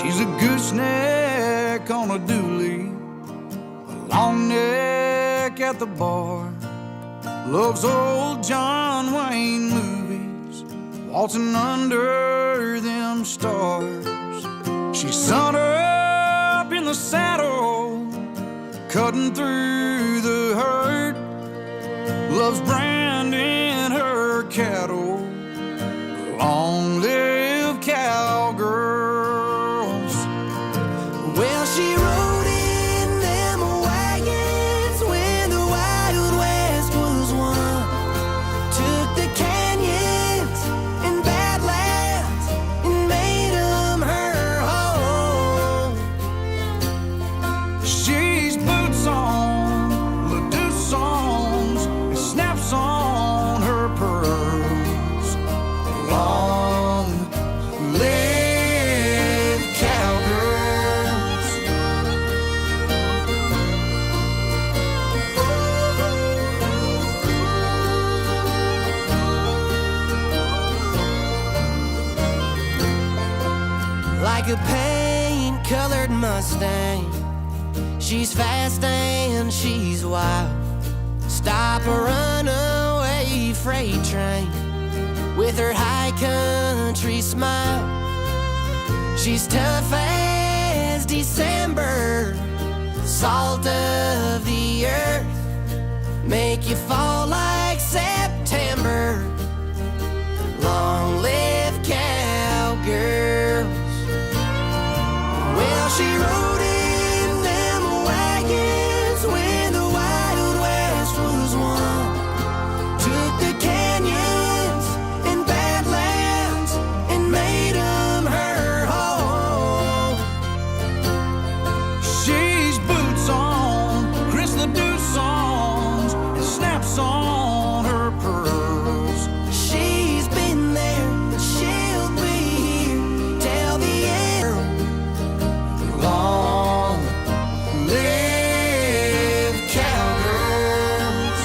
She's a gooseneck on a dually, a long neck at the bar. Loves old John Wayne movies, waltzing under them stars. She's sun up in the saddle, cutting through the herd. Loves branding her cattle. Long live cowgirls. Well, she rode in them wagons when the Wild West was won. Took the canyons and badlands and made them her home. She's boots on, LaDue songs, and snaps on her pearls. Long live cowgirls. Like a paint-colored Mustang, she's fast and she's wild. Stop a runaway freight train with her high country smile. She's tough as December, salt of the earth, make you fall like September. Long live cowgirls. Well, she rode in them wagons when the Wild West was won. Took the canyons and badlands and made them her home. She's boots on, Chris LaDue songs, and snaps on her pearls. She's been there, she'll be here till the end. Long live cowgirls.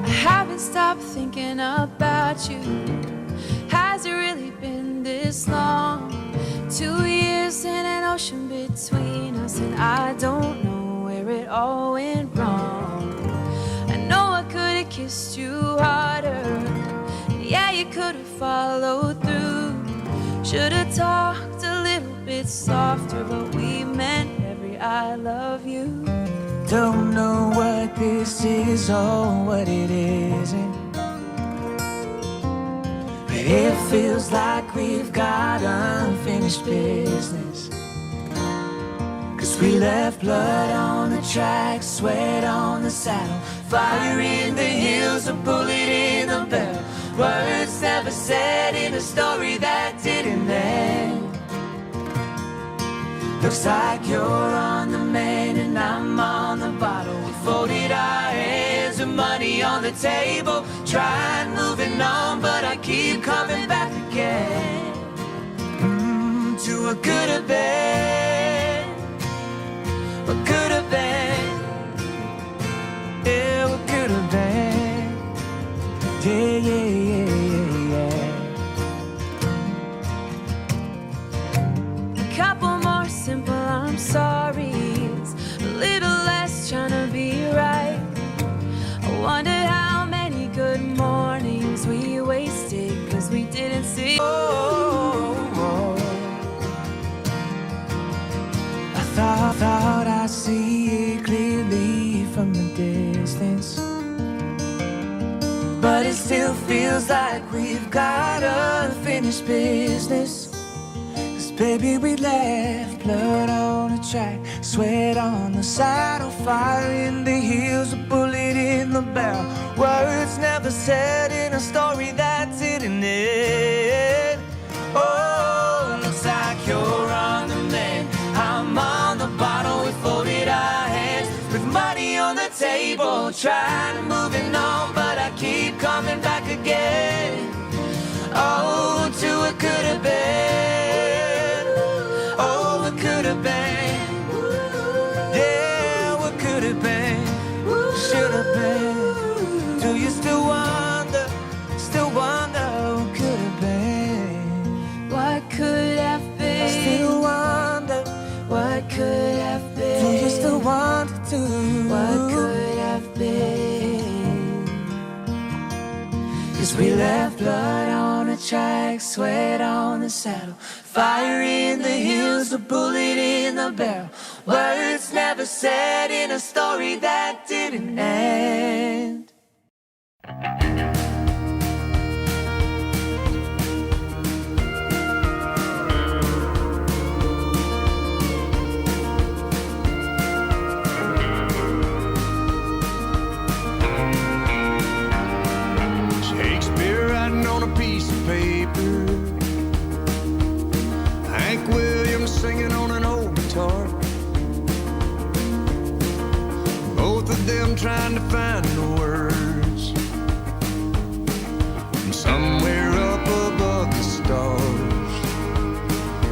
I haven't stopped thinking about you. Has it really been this long? 2 years in an ocean between us, and I don't know where it all went wrong. I know I could have kissed you harder. Yeah, you could have followed through. Should have talked a little bit softer, but we meant every I love you. Don't know what this is or what it isn't, but it feels like we've got unfinished business. 'Cause we left blood on the track, sweat on the saddle, fire in the hills, a bullet in the barrel. Words never said in a story that didn't end. Looks like you're on the man and I'm on the bottle. We folded our hands with money on the table, tried moving on, but I keep coming back again to what could have been, what could have been, yeah, what could have been, yeah, yeah, yeah, yeah, A couple more simple I'm sorry's, a little less trying to be right. I wondered how many good mornings we wasted 'cause we didn't see. oh, oh. I thought I see it clearly from a distance, but it still feels like we've got unfinished business. 'Cause baby, we left blood on the track, sweat on the saddle, fire in the heels, a bullet in the barrel. Words never said in a story that didn't end. Oh, looks like you're on the man, I'm on the bottle. We folded our hands with money on the Oh, what could have been? Yeah, what could have been? Should have been? Do you still wonder? Still wonder what could have been? What could have been? Still wonder What could have been? do you still wonder to? What could have been? 'Cause we left blood on the track, sweat on the saddle, fire in the hills, a bullet in the barrel. Words never said in a story that didn't end. Shakespeare writing on a piece of paper, Hank Williams singing on an old guitar, both of them trying to find the words from somewhere up above the stars.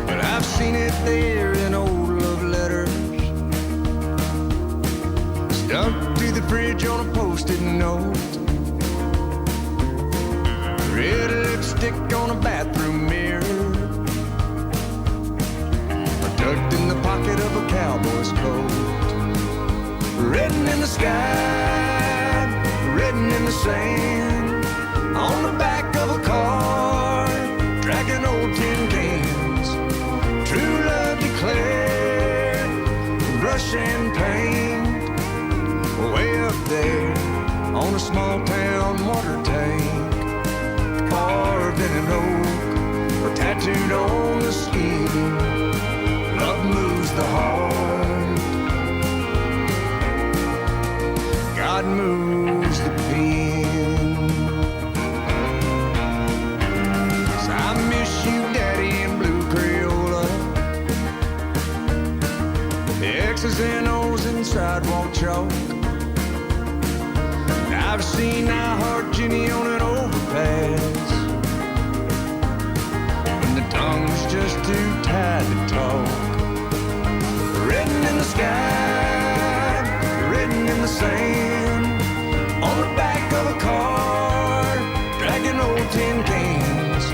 But I've seen it there in old love letters, stuck to the fridge on a post-it note, red lipstick on a bathroom mirror, or tucked in the pocket of a cowboy's coat. Written in the sky, written in the sand, on the back of a car, dragging old tin cans. True love declared, brush and paint, way up there on a small town water tank. Carved in an oak or tattooed on the skin, love moves the heart, God moves the pen. So I miss you, Daddy, in blue Crayola, the X's and O's in sidewalk chalk. I've seen I Heart Jenny on an overpass, when the tongue's just too tired to talk. Written in the sky, written in the sand, on the back of a car, dragging old tin cans.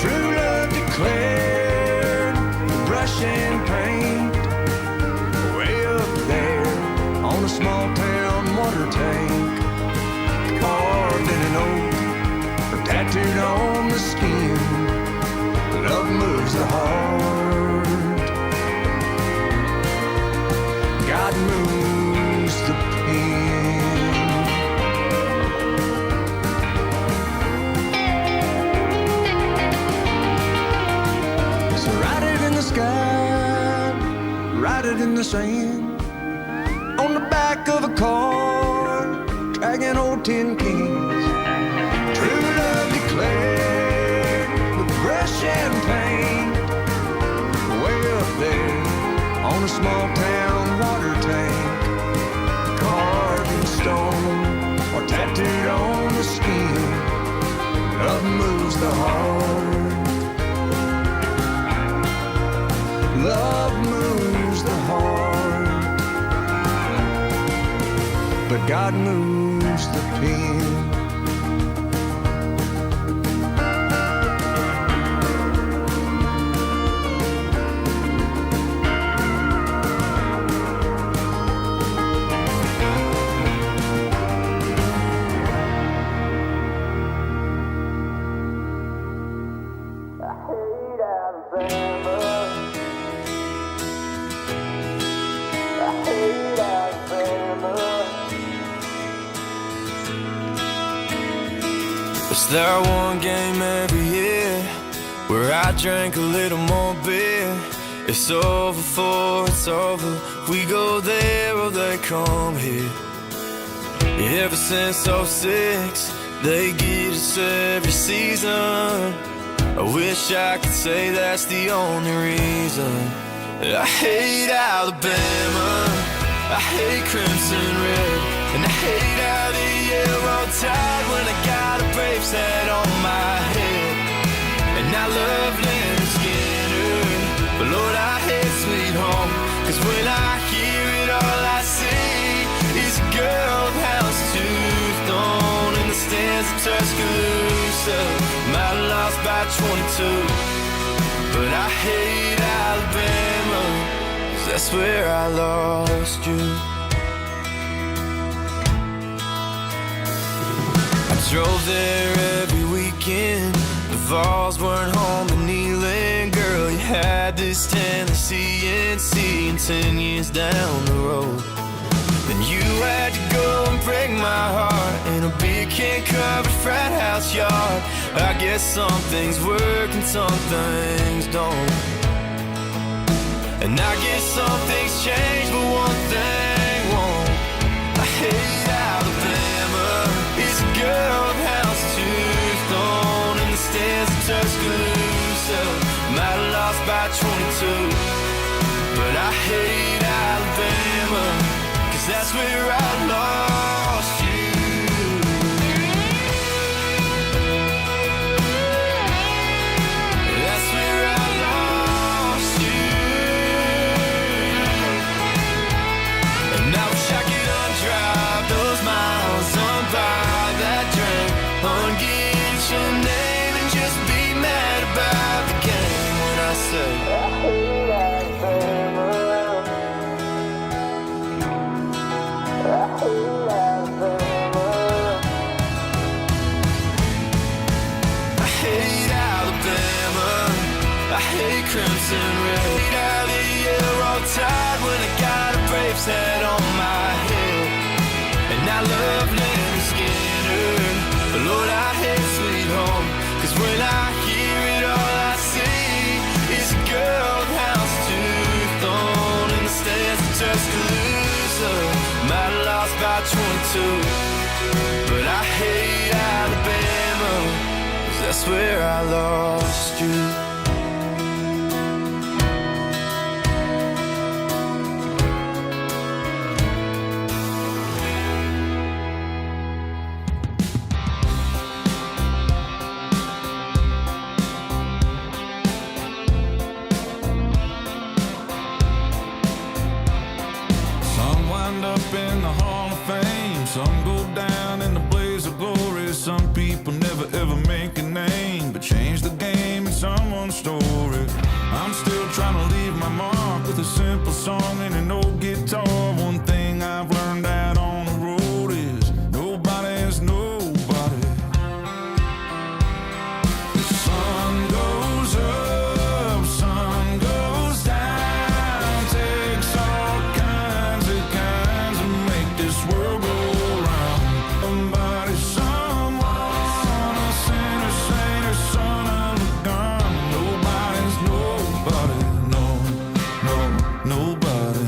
True love declared, brush and paint, way up there on a small town water tank. Carved in an oak or tattooed on the skin, love moves the heart, God moves the pen. So write it in the sky, write it in the sand, on the back of a car, dragging old tin cans. True love declared, with brush and paint, way up there on a small town water tank. Carved in stone or tattooed on the skin, love moves the heart, love moves the heart, but God moves the pen. Is there one game every year where I drank a little more beer? It's over for it's over. We go there or they come here. Ever since '06, they get us every season. I wish I could say that's the only reason. I hate Alabama, I hate Crimson Red, and I hate how the yellow tide when I got a Braves hat on my head. And I love Leonard Skinner, but Lord, I by 22. But I hate Alabama, 'cause that's where I lost you. I drove there every weekend. The Vols weren't home and kneeling. Girl, you had this Tennessee NC and 10 years down the road. Then you had to go and break my heart in a big can-covered frat house yard. I guess some things work and some things don't. And I guess some things change, but one thing won't. I hate Alabama. It's a girl with houndstooth thrown in the stands of Tuscaloosa. Might have lost by 22, but I hate Alabama, 'cause that's where I lost you. That's where I lost you. And I wish I could undrive those miles, unbuy that drink, unget your name and just be mad about the game when I say I hate Alabama. I hate Alabama. I hate crimson red. Hate how the year all tied when I got a Braves hat on my head. And I love Leonard Skinner, but Lord, I hate Sweet Home. 'Cause when I hear it, all I see is a girl with houndstooth thrown in the stands of Tuscaloosa. Might have lost by 22, but I hate Alabama, 'cause that's where I lost you. Up in the Hall of Fame, some go down in the blaze of glory. Some people never ever make a name, but change the game in someone's story. I'm still trying to leave my mark with a simple song and an old guitar. One thing I've learned out on the road is nobody is nobody. The sun goes up, sun goes down, takes all kinds of this world go round. Somebody, someone, a sinner, saint, or son of a gun. Nobody's nobody, no, no, nobody,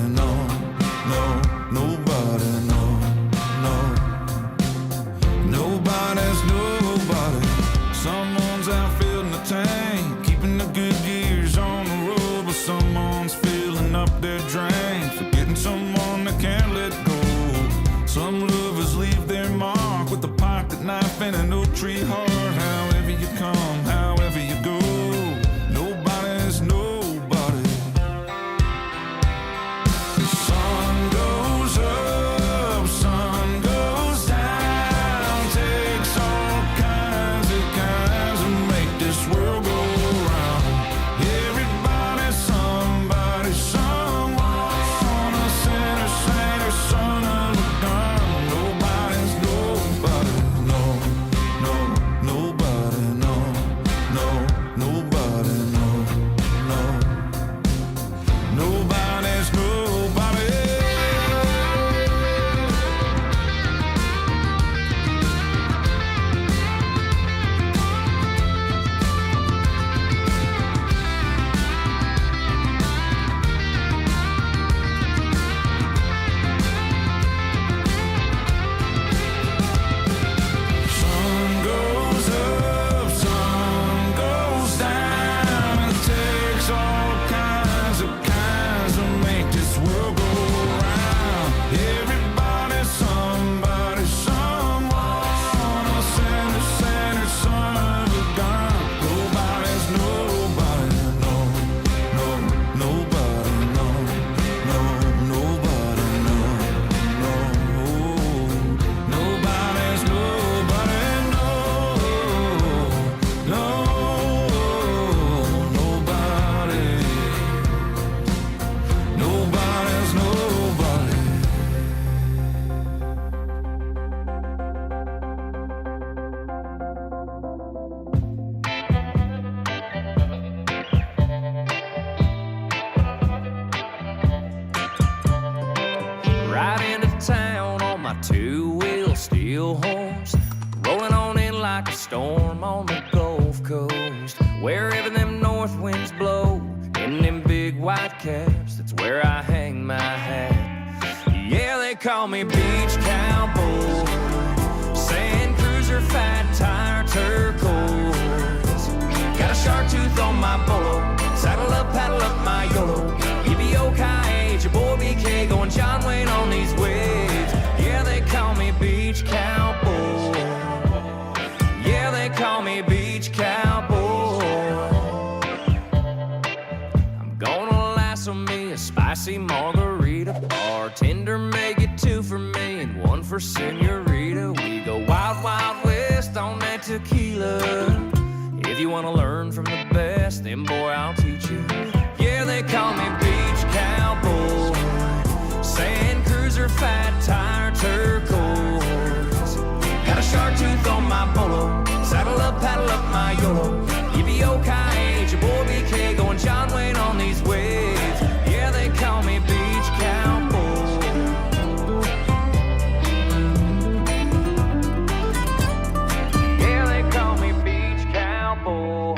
my two-wheel steel horse, rolling on in like a storm on the Gulf Coast, wherever them north winds blow, in them big white caps, that's where I hang my hat. Yeah, they call me beach cowboy, sand cruiser, fat tire, turquoise. Got a shark tooth on my bolo, saddle up, paddle up my YOLO. EBO-Ki-Age, your boy BK, going John Wayne on these waves. Yeah, they call me beach cowboy. Yeah, they call me beach cowboy. I'm gonna lasso me a spicy margarita. Bartender, make it 2 for me and 1 for Senorita. We go wild, wild west on that tequila. If you wanna learn from the best, then boy, I'll teach you. Yeah, they call me beach cowboy, sand cruiser, fat tire, turquoise. Got a shark tooth on my bolo, saddle up, paddle up my YOLO. EBO-Ki-Age, your boy BK, going John Wayne on these waves. Yeah, they call me beach cowboy. Yeah, they call me beach cowboy,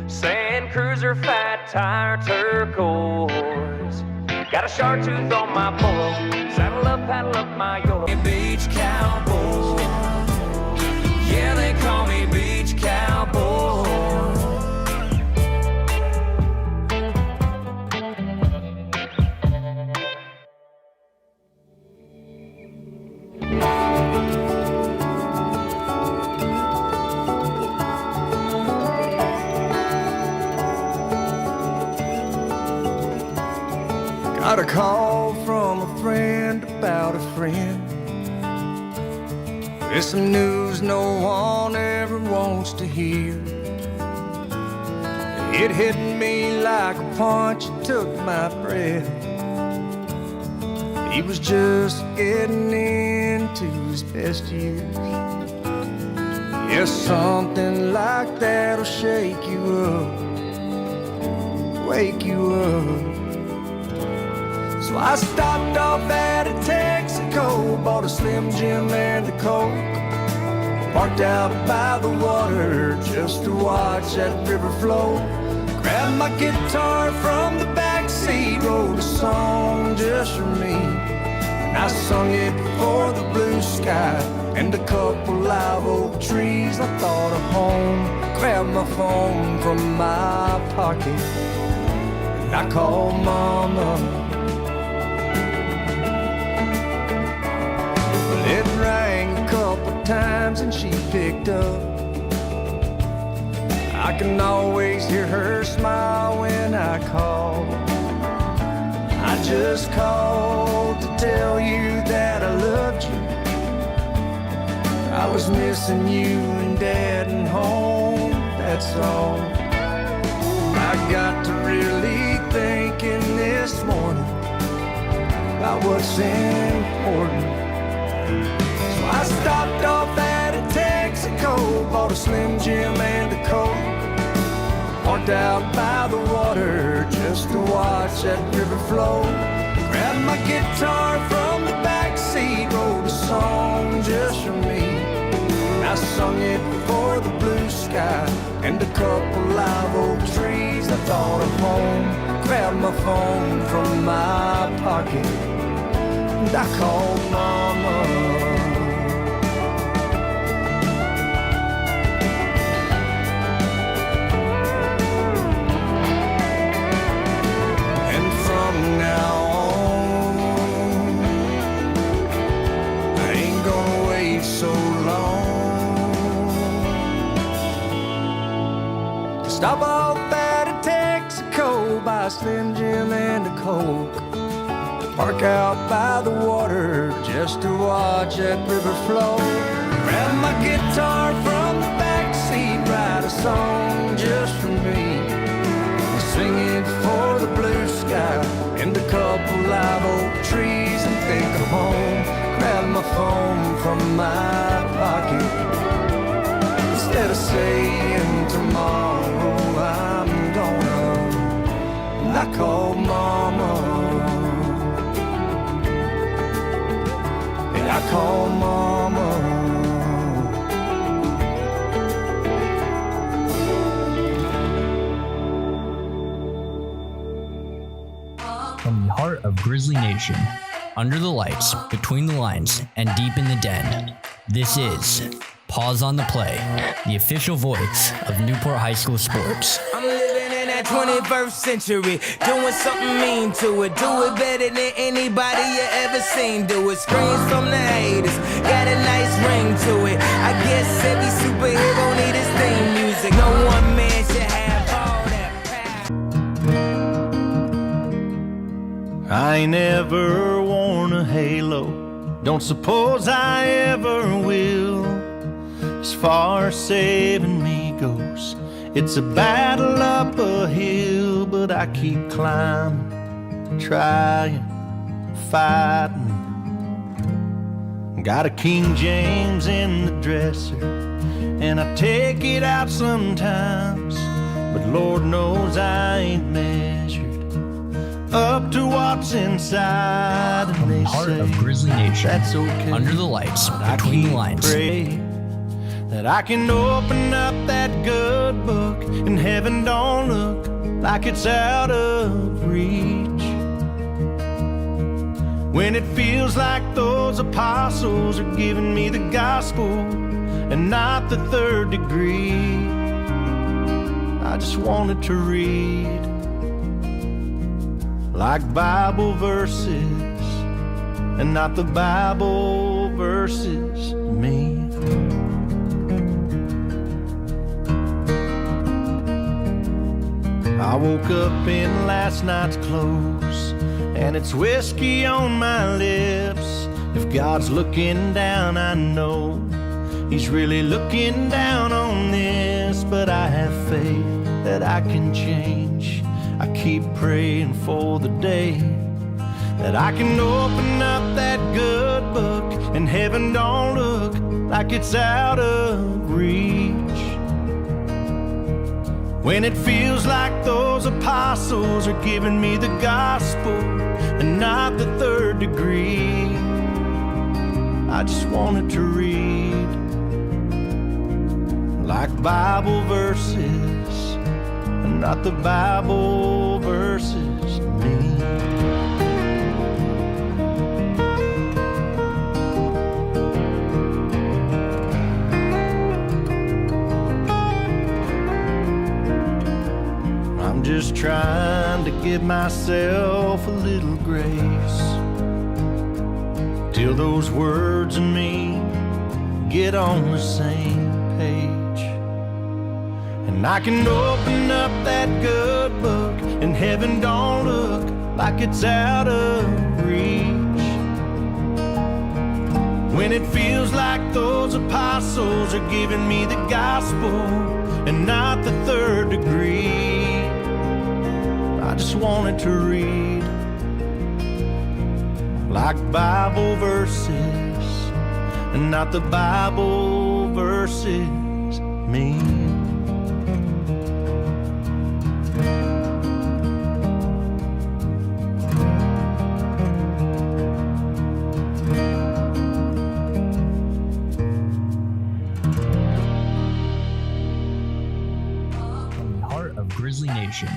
sand cruiser, fat tire, turquoise. Got a shark tooth on my polo, saddle up, paddle up my YOLO. Beach cowboy. Yeah, they call me beach cowboy. Got a call from a friend about a friend. There's some news no one ever wants to hear. It hit me like a punch, it took my breath. He was just getting into his best years. Yes, something like that'll shake you up, wake you up. So I stopped off at a Texaco, bought a Slim Jim and a Coke, parked out by the water just to watch that river flow. Grabbed my guitar from the backseat, wrote a song just for me, and I sung it for the blue sky and a couple live oak trees. I thought of home, grabbed my phone from my pocket, and I called Mama. It rang a couple times and she picked up. I can always hear her smile when I call. I just called to tell you that I loved you. I was missing you and Dad and home, that's all. I got to really thinking this morning about what's important. So I stopped off at a Texaco, bought a Slim Jim and a Coke, parked out by the water just to watch that river flow. Grabbed my guitar from the backseat, wrote a song just for me, and I sung it for the blue sky and a couple live oak trees. I thought of home, grabbed my phone from my pocket, and I called Mama. Now on, I ain't gonna wait so long to stop off at a Texaco, buy a Slim Jim and a Coke, park out by the water just to watch that river flow. Grab my guitar from the backseat, write a song just for me, sing it for the blue sky and a couple live oak trees, and think of home. Grab my phone from my pocket, instead of saying tomorrow I'm gonna, and I called Mama. And I From the heart of Grizzly Nation, under the lights, between the lines, and deep in the den, this is Pause on the Play, the official voice of Newport High School sports. I'm living in that 21st century, doing something mean to it. Do it better than anybody you ever seen. Do it. Screams from the haters, got a nice ring to it. I guess every superhero need his theme music. No one man should have all that power. I ain't ever worn a halo, don't suppose I ever will. As far as saving me goes, it's a battle up a hill, but I keep climbing, trying, fighting. Got a King James in the dresser, and I take it out sometimes, but Lord knows I ain't measured up to what's inside. And From the they heart say of Grizzly Nation, that's okay. under the lights, I between the keep lines. praying that I can open up that good book and heaven don't look like it's out of reach. When it feels like those apostles are giving me the gospel and not the third degree, I just wanted to read like Bible verses and not the Bible verses me. I woke up in last night's clothes, and it's whiskey on my lips. If God's looking down, I know He's really looking down on this. But I have faith that I can change. I keep praying for the day that I can open up that good book and heaven don't look like it's out of reach. When it feels like those apostles are giving me the gospel and not the third degree, I just wanted to read like Bible verses and not the Bible verses me. I'm just trying to give myself a little grace till those words and me get on the same page, and I can open up that good book and heaven don't look like it's out of reach. When it feels like those apostles are giving me the gospel and not the third degree, I just wanted to read like Bible verses and not the Bible verses me. From the heart of Grizzly Nation,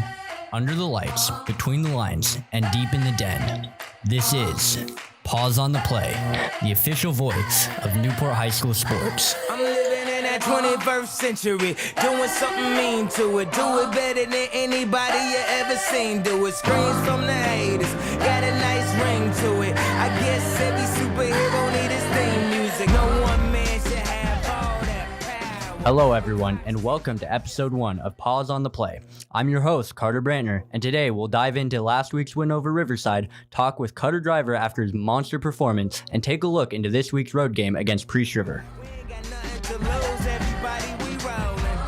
under the lights, between the lines, and deep in the den, this is Pause on the Play, the official voice of Newport High School sports. I'm living in that 21st century, doing something mean to it. Do it better than anybody you ever seen. Do it. Screams from the haters, got a nice ring to it. I guess every superhero need his theme music. No one man should have all that power. Hello, everyone, and welcome to episode 1 of Pause on the Play. I'm your host, Carter Brantner, and today we'll dive into last week's win over Riverside, talk with Cutter Driver after his monster performance, and take a look into this week's road game against Priest River. We ain't got nothing to lose, everybody we rollin'.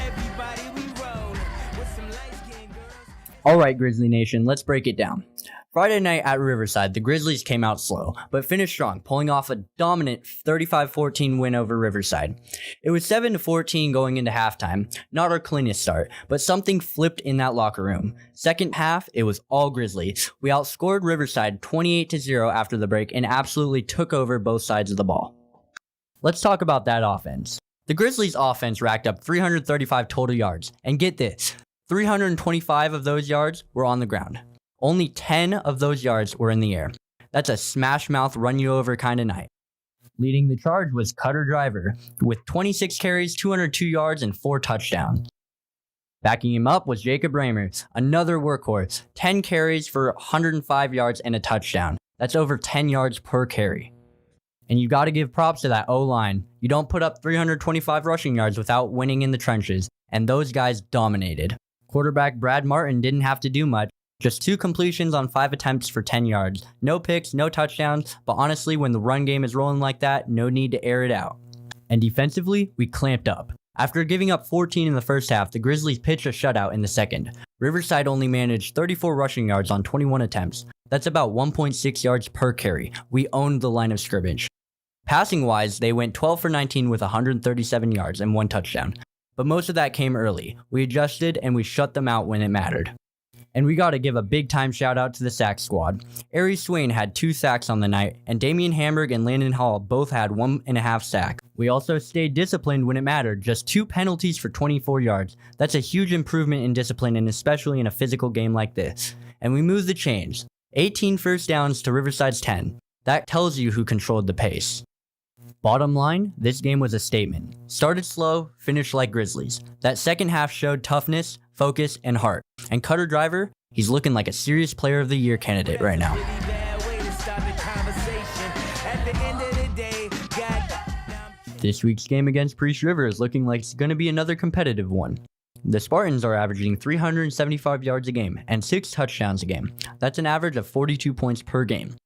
Everybody we rollin'. With some light-skinned girls. All right, Grizzly Nation, let's break it down. Friday night at Riverside, the Grizzlies came out slow, but finished strong, pulling off a dominant 35-14 win over Riverside. It was 7-14 going into halftime, not our cleanest start, but something flipped in that locker room. Second half, it was all Grizzly. We outscored Riverside 28-0 after the break and absolutely took over both sides of the ball. Let's talk about that offense. The Grizzlies' offense racked up 335 total yards, and get this, 325 of those yards were on the ground. Only 10 of those yards were in the air. That's a smash mouth, run you over kind of night. Leading the charge was Cutter Driver with 26 carries, 202 yards, and 4 touchdowns. Backing him up was Jacob Raymer, another workhorse, 10 carries for 105 yards and a touchdown. That's over 10 yards per carry. And you got to give props to that O-line. You don't put up 325 rushing yards without winning in the trenches, and those guys dominated. Quarterback Brad Martin didn't have to do much, just 2 completions on 5 attempts for 10 yards. No picks, no touchdowns, but honestly, when the run game is rolling like that, no need to air it out. And defensively, we clamped up. After giving up 14 in the first half, the Grizzlies pitched a shutout in the second. Riverside only managed 34 rushing yards on 21 attempts. That's about 1.6 yards per carry. We owned the line of scrimmage. Passing-wise, they went 12 for 19 with 137 yards and 1 touchdown. But most of that came early. We adjusted and we shut them out when it mattered. And we gotta give a big-time shout-out to the sack squad. Aries Swain had 2 sacks on the night, and Damian Hamburg and Landon Hall both had 1.5 sacks. We also stayed disciplined when it mattered, just 2 penalties for 24 yards. That's a huge improvement in discipline, and especially in a physical game like this. And we moved the chains. 18 first downs to Riverside's 10. That tells you who controlled the pace. Bottom line, this game was a statement. Started slow, finished like Grizzlies. That second half showed toughness, focus, and heart. And Cutter Driver, he's looking like a serious player of the year candidate right now. This week's game against Priest River is looking like it's going to be another competitive one. The Spartans are averaging 375 yards a game and 6 touchdowns a game. That's an average of 42 points per game.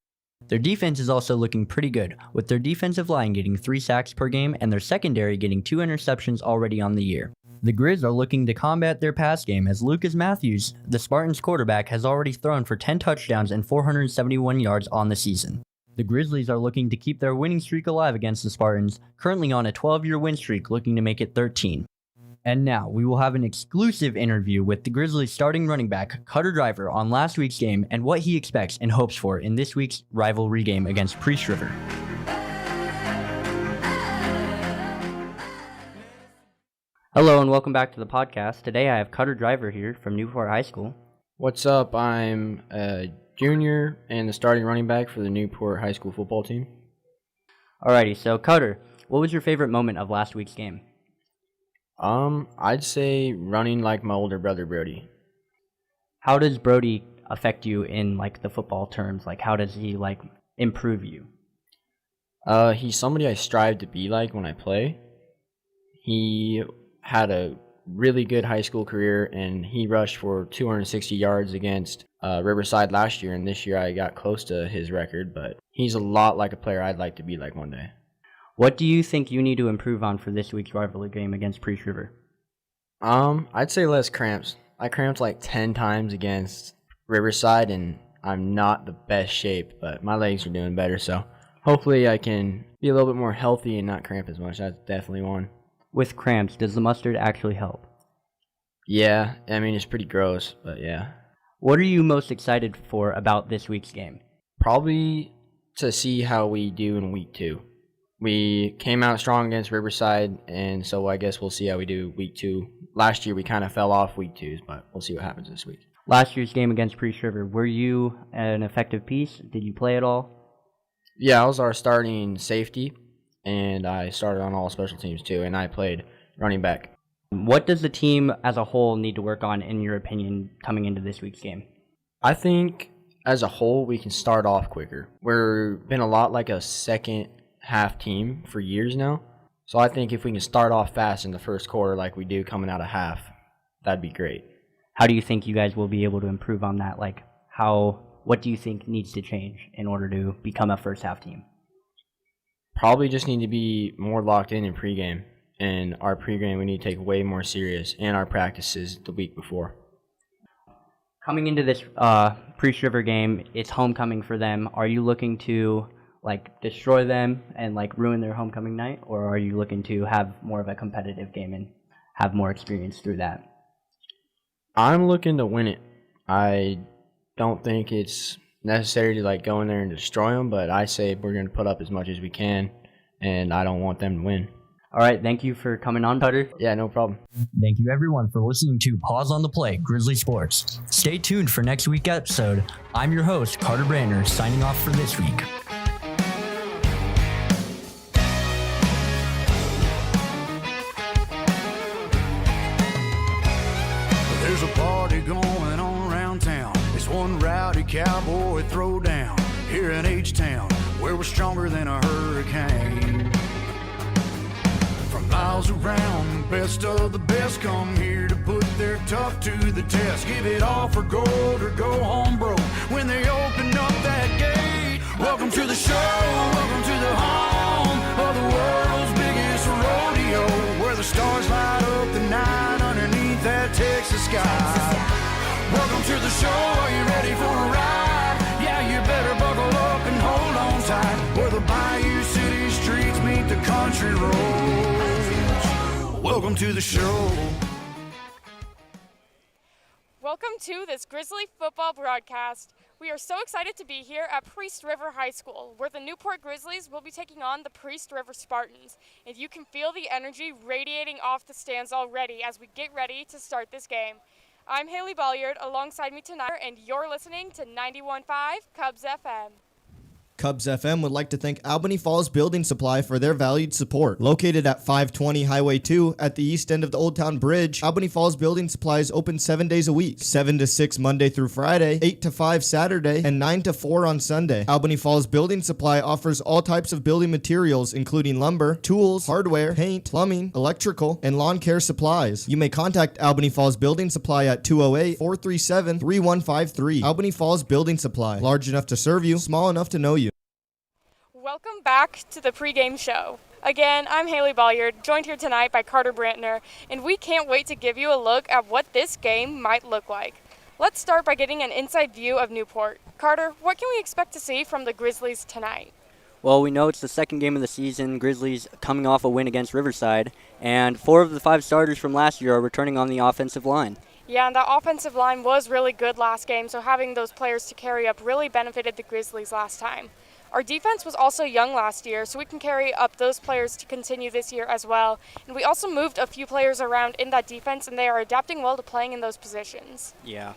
Their defense is also looking pretty good, with their defensive line getting 3 sacks per game and their secondary getting 2 interceptions already on the year. The Grizz are looking to combat their pass game as Lucas Matthews, the Spartans quarterback, has already thrown for 10 touchdowns and 471 yards on the season. The Grizzlies are looking to keep their winning streak alive against the Spartans, currently on a 12-year win streak looking to make it 13. And now, we will have an exclusive interview with the Grizzlies starting running back, Cutter Driver, on last week's game and what he expects and hopes for in this week's rivalry game against Priest River. Hello and welcome back to the podcast. Today I have Cutter Driver here from Newport High School. What's up? I'm a junior and the starting running back for the Newport High School football team. Alrighty, so Cutter, what was your favorite moment of last week's game? I'd say running like my older brother Brody. How does Brody affect you in like the football terms? Like how does he like improve you? He's somebody I strive to be like when I play. He had a really good high school career and he rushed for 260 yards against Riverside last year, and this year I got close to his record, but he's a lot like a player I'd like to be like one day. What do you think you need to improve on for this week's rivalry game against Priest River? I'd say less cramps. I cramped like 10 times against Riverside, and I'm not the best shape, but my legs are doing better, so hopefully I can be a little bit more healthy and not cramp as much. That's definitely one. With cramps, does the mustard actually help? Yeah, I mean, it's pretty gross, but yeah. What are you most excited for about this week's game? Probably to see how we do in week 2. We came out strong against Riverside, and so I guess we'll see how we do week 2. Last year we kind of fell off week 2s, but we'll see what happens this week. Last year's game against Priest River, were you an effective piece? Did you play at all? Yeah, I was our starting safety, and I started on all special teams too, and I played running back. What does the team as a whole need to work on, in your opinion, coming into this week's game? I think as a whole we can start off quicker. We've been a lot like a second half team for years now. So I think if we can start off fast in the first quarter like we do coming out of half, that'd be great. How do you think you guys will be able to improve on that? Like what do you think needs to change in order to become a first half team? Probably just need to be more locked in pregame. And our pregame we need to take way more serious, and our practices the week before. Coming into this Priest River game, it's homecoming for them. Are you looking to like destroy them and like ruin their homecoming night, or are you looking to have more of a competitive game and have more experience through that? I'm looking to win it. I don't think it's necessary to like go in there and destroy them, but I say we're going to put up as much as we can, and I don't want them to win. All right, thank you for coming on, Cutter. Yeah, no problem. Thank you, everyone, for listening to Pause on the Play, Grizzly Sports. Stay tuned for next week's episode. I'm your host, Carter Brandner, signing off for this week. There's a party going on around town. It's one rowdy cowboy throwdown here in H-Town, where we're stronger than a hurricane. From miles around, best of the best come here to put their tough to the test. Give it all for gold or go home broke when they open up that gate. Welcome to the show, welcome to the home of the world's biggest rodeo, where the stars light up the night underneath that Texas sky. Welcome to the show, are you ready for a ride? Yeah, you better buckle up and hold on tight, where the Bayou City streets meet the country roads. Welcome to the show. Welcome to this Grizzly football broadcast. We are so excited to be here at Priest River High School, where the Newport Grizzlies will be taking on the Priest River Spartans. And you can feel the energy radiating off the stands already as we get ready to start this game. I'm Haley Bolliard, alongside me tonight, and you're listening to 91.5 Cubs FM. Cubs FM would like to thank Albany Falls Building Supply for their valued support. Located at 520 Highway 2 at the east end of the Old Town Bridge, Albany Falls Building Supply is open 7 days a week, 7 to 6 Monday through Friday, 8 to 5 Saturday, and 9 to 4 on Sunday. Albany Falls Building Supply offers all types of building materials, including lumber, tools, hardware, paint, plumbing, electrical, and lawn care supplies. You may contact Albany Falls Building Supply at 208-437-3153. Albany Falls Building Supply, large enough to serve you, small enough to know you. Welcome back to the pregame show. Again, I'm Haley Bolliard, joined here tonight by Carter Brantner, and we can't wait to give you a look at what this game might look like. Let's start by getting an inside view of Newport. Carter, what can we expect to see from the Grizzlies tonight? Well, we know it's the second game of the season. Grizzlies coming off a win against Riverside, and 4 of the 5 starters from last year are returning on the offensive line. Yeah, and that offensive line was really good last game, so having those players to carry up really benefited the Grizzlies last time. Our defense was also young last year, so we can carry up those players to continue this year as well. And we also moved a few players around in that defense, and they are adapting well to playing in those positions. Yeah.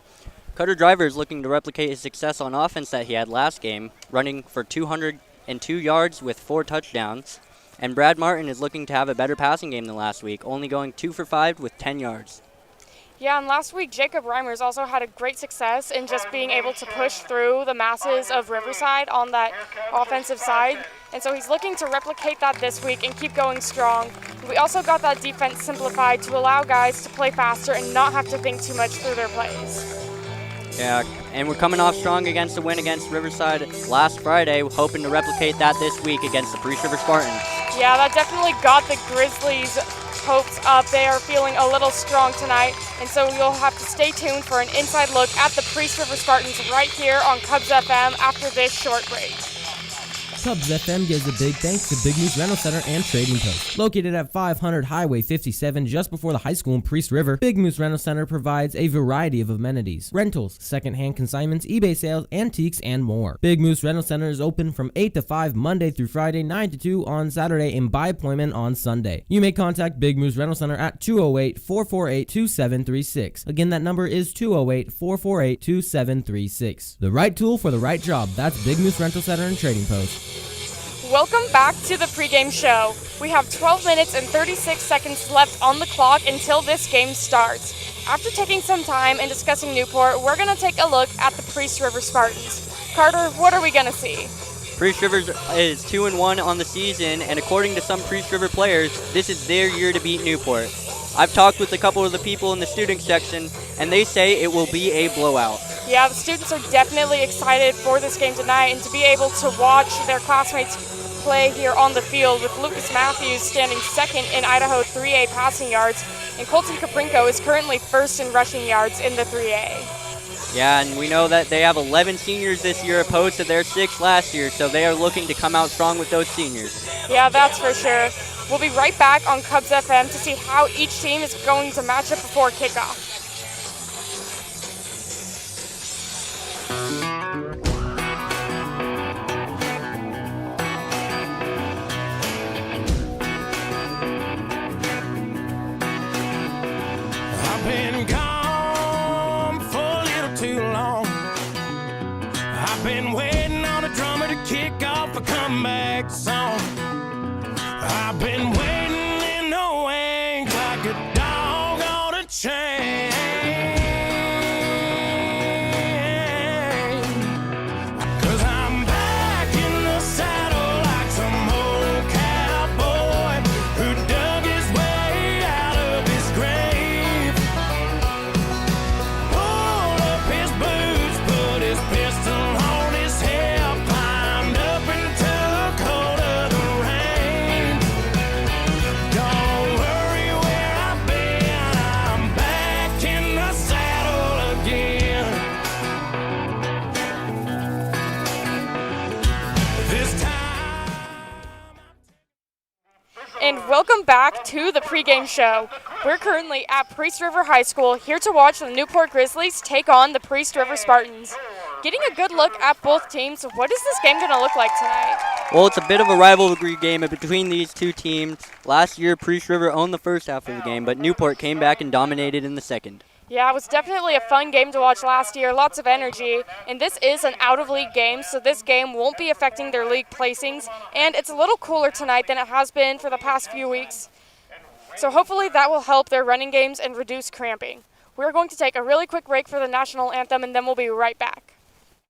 Cutter Driver is looking to replicate his success on offense that he had last game, running for 202 yards with 4 touchdowns. And Brad Martin is looking to have a better passing game than last week, only going 2 for 5 with 10 yards. Yeah, and last week, Jacob Reimers also had a great success in just being able to push through the masses of Riverside on that offensive side. And so he's looking to replicate that this week and keep going strong. We also got that defense simplified to allow guys to play faster and not have to think too much through their plays. Yeah, and we're coming off strong against the win against Riverside last Friday, hoping to replicate that this week against the Priest River Spartans. Yeah, that definitely got the Grizzlies' hopes up. They are feeling a little strong tonight, and so you'll have to stay tuned for an inside look at the Priest River Spartans right here on Cubs FM after this short break. Cubs FM gives a big thanks to Big Moose Rental Center and Trading Post. Located at 500 Highway 57 just before the high school in Priest River, Big Moose Rental Center provides a variety of amenities, rentals, second-hand consignments, eBay sales, antiques, and more. Big Moose Rental Center is open from 8 to 5 Monday through Friday, 9 to 2 on Saturday, and by appointment on Sunday. You may contact Big Moose Rental Center at 208-448-2736. Again, that number is 208-448-2736. The right tool for the right job. That's Big Moose Rental Center and Trading Post. Welcome back to the pregame show. We have 12 minutes and 36 seconds left on the clock until this game starts. After taking some time and discussing Newport, we're going to take a look at the Priest River Spartans. Carter, what are we going to see? Priest River is 2-1 on the season, and according to some Priest River players, this is their year to beat Newport. I've talked with a couple of the people in the student section, and they say it will be a blowout. Yeah, the students are definitely excited for this game tonight and to be able to watch their classmates play here on the field, with Lucas Matthews standing second in Idaho 3A passing yards, and Colton Caprinko is currently first in rushing yards in the 3A. Yeah, and we know that they have 11 seniors this year opposed to their 6 last year, so they are looking to come out strong with those seniors. Yeah, that's for sure. We'll be right back on Cubs FM to see how each team is going to match up before kickoff. Welcome back to the pregame show. We're currently at Priest River High School, here to watch the Newport Grizzlies take on the Priest River Spartans. Getting a good look at both teams, what is this game going to look like tonight? Well, it's a bit of a rivalry game between these two teams. Last year, Priest River owned the first half of the game, but Newport came back and dominated in the second. Yeah, it was definitely a fun game to watch last year, lots of energy, and this is an out-of-league game, so this game won't be affecting their league placings, and it's a little cooler tonight than it has been for the past few weeks. So hopefully that will help their running games and reduce cramping. We're going to take a really quick break for the national anthem, and then we'll be right back.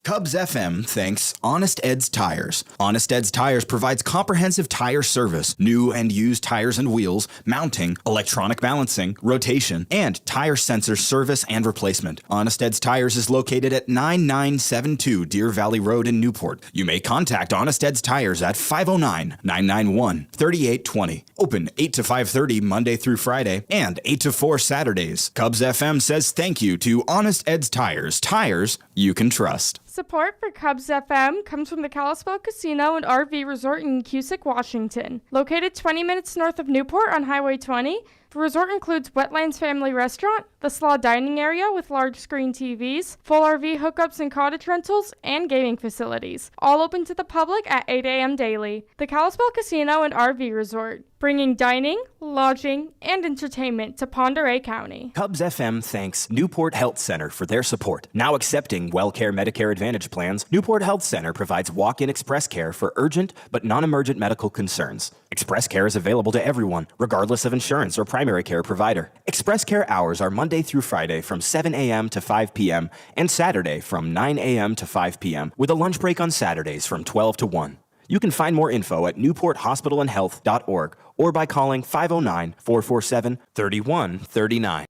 Cubs FM thanks Honest Ed's Tires. Honest Ed's Tires provides comprehensive tire service, new and used tires and wheels, mounting, electronic balancing, rotation, and tire sensor service and replacement. Honest Ed's Tires is located at 9972 Deer Valley Road in Newport. You may contact Honest Ed's Tires at 509-991-3820. Open 8 to 5:30 Monday through Friday and 8 to 4 Saturdays. Cubs FM says thank you to Honest Ed's Tires. Tires you can trust. Support for Cubs FM comes from the Kalispell Casino and RV Resort in Cusick, Washington. Located 20 minutes north of Newport on Highway 20, the resort includes Wetlands Family Restaurant, the Slaw Dining Area with large screen TVs, full RV hookups and cottage rentals, and gaming facilities. All open to the public at 8 a.m. daily. The Kalispell Casino and RV Resort, bringing dining, lodging, and entertainment to Pend Oreille County. Cubs FM thanks Newport Health Center for their support. Now accepting WellCare Medicare Advantage plans, Newport Health Center provides walk-in express care for urgent but non-emergent medical concerns. Express care is available to everyone, regardless of insurance or primary care provider. Express care hours are Monday through Friday from 7 a.m. to 5 p.m. and Saturday from 9 a.m. to 5 p.m. with a lunch break on Saturdays from 12 to 1. You can find more info at newporthospitalandhealth.org or by calling 509-447-3139.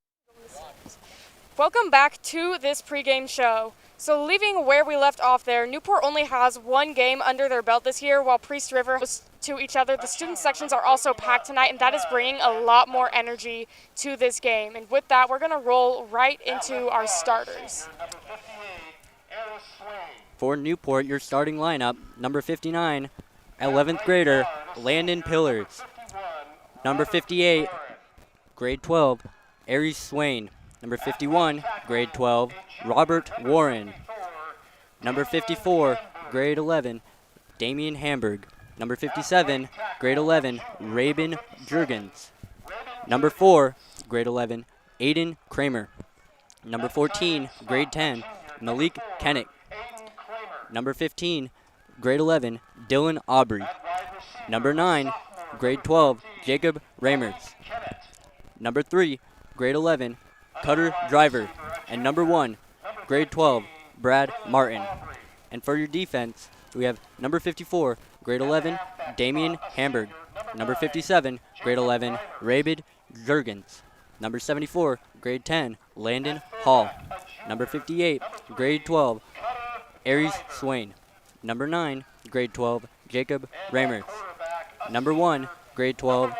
Welcome back to this pregame show. So leaving where we left off there, Newport only has one game under their belt this year, while Priest River was to each other. The student sections are also packed tonight, and that is bringing a lot more energy to this game. And with that, we're going to roll right into our starters. For Newport, your starting lineup, number 59, 11th grader, Landon Pillars. Number 58, grade 12, Aries Swain. Number 51, grade 12, Robert Warren. Number 54, grade 11, Damian Hamburg. Number 57, grade 11, Rabin Jurgens. Number 4, grade 11, Aiden Kramer. Number 14, grade 10, Malik Kennick. Number 15, grade 11, Dylan Aubry. Number 9, grade 12, Jacob Ramers. Number 3, grade 11, Cutter Driver. And number 1, grade 12, Brad Martin. And for your defense, we have number 54, grade 11, Damian Hamburg. Number 57, grade 11, Rabid Jurgens. Number 74, grade 10, Landon Hall. Number 58, grade 12, Aries Swain. Number 9, grade 12, Jacob Ramers. Number 1, grade 12,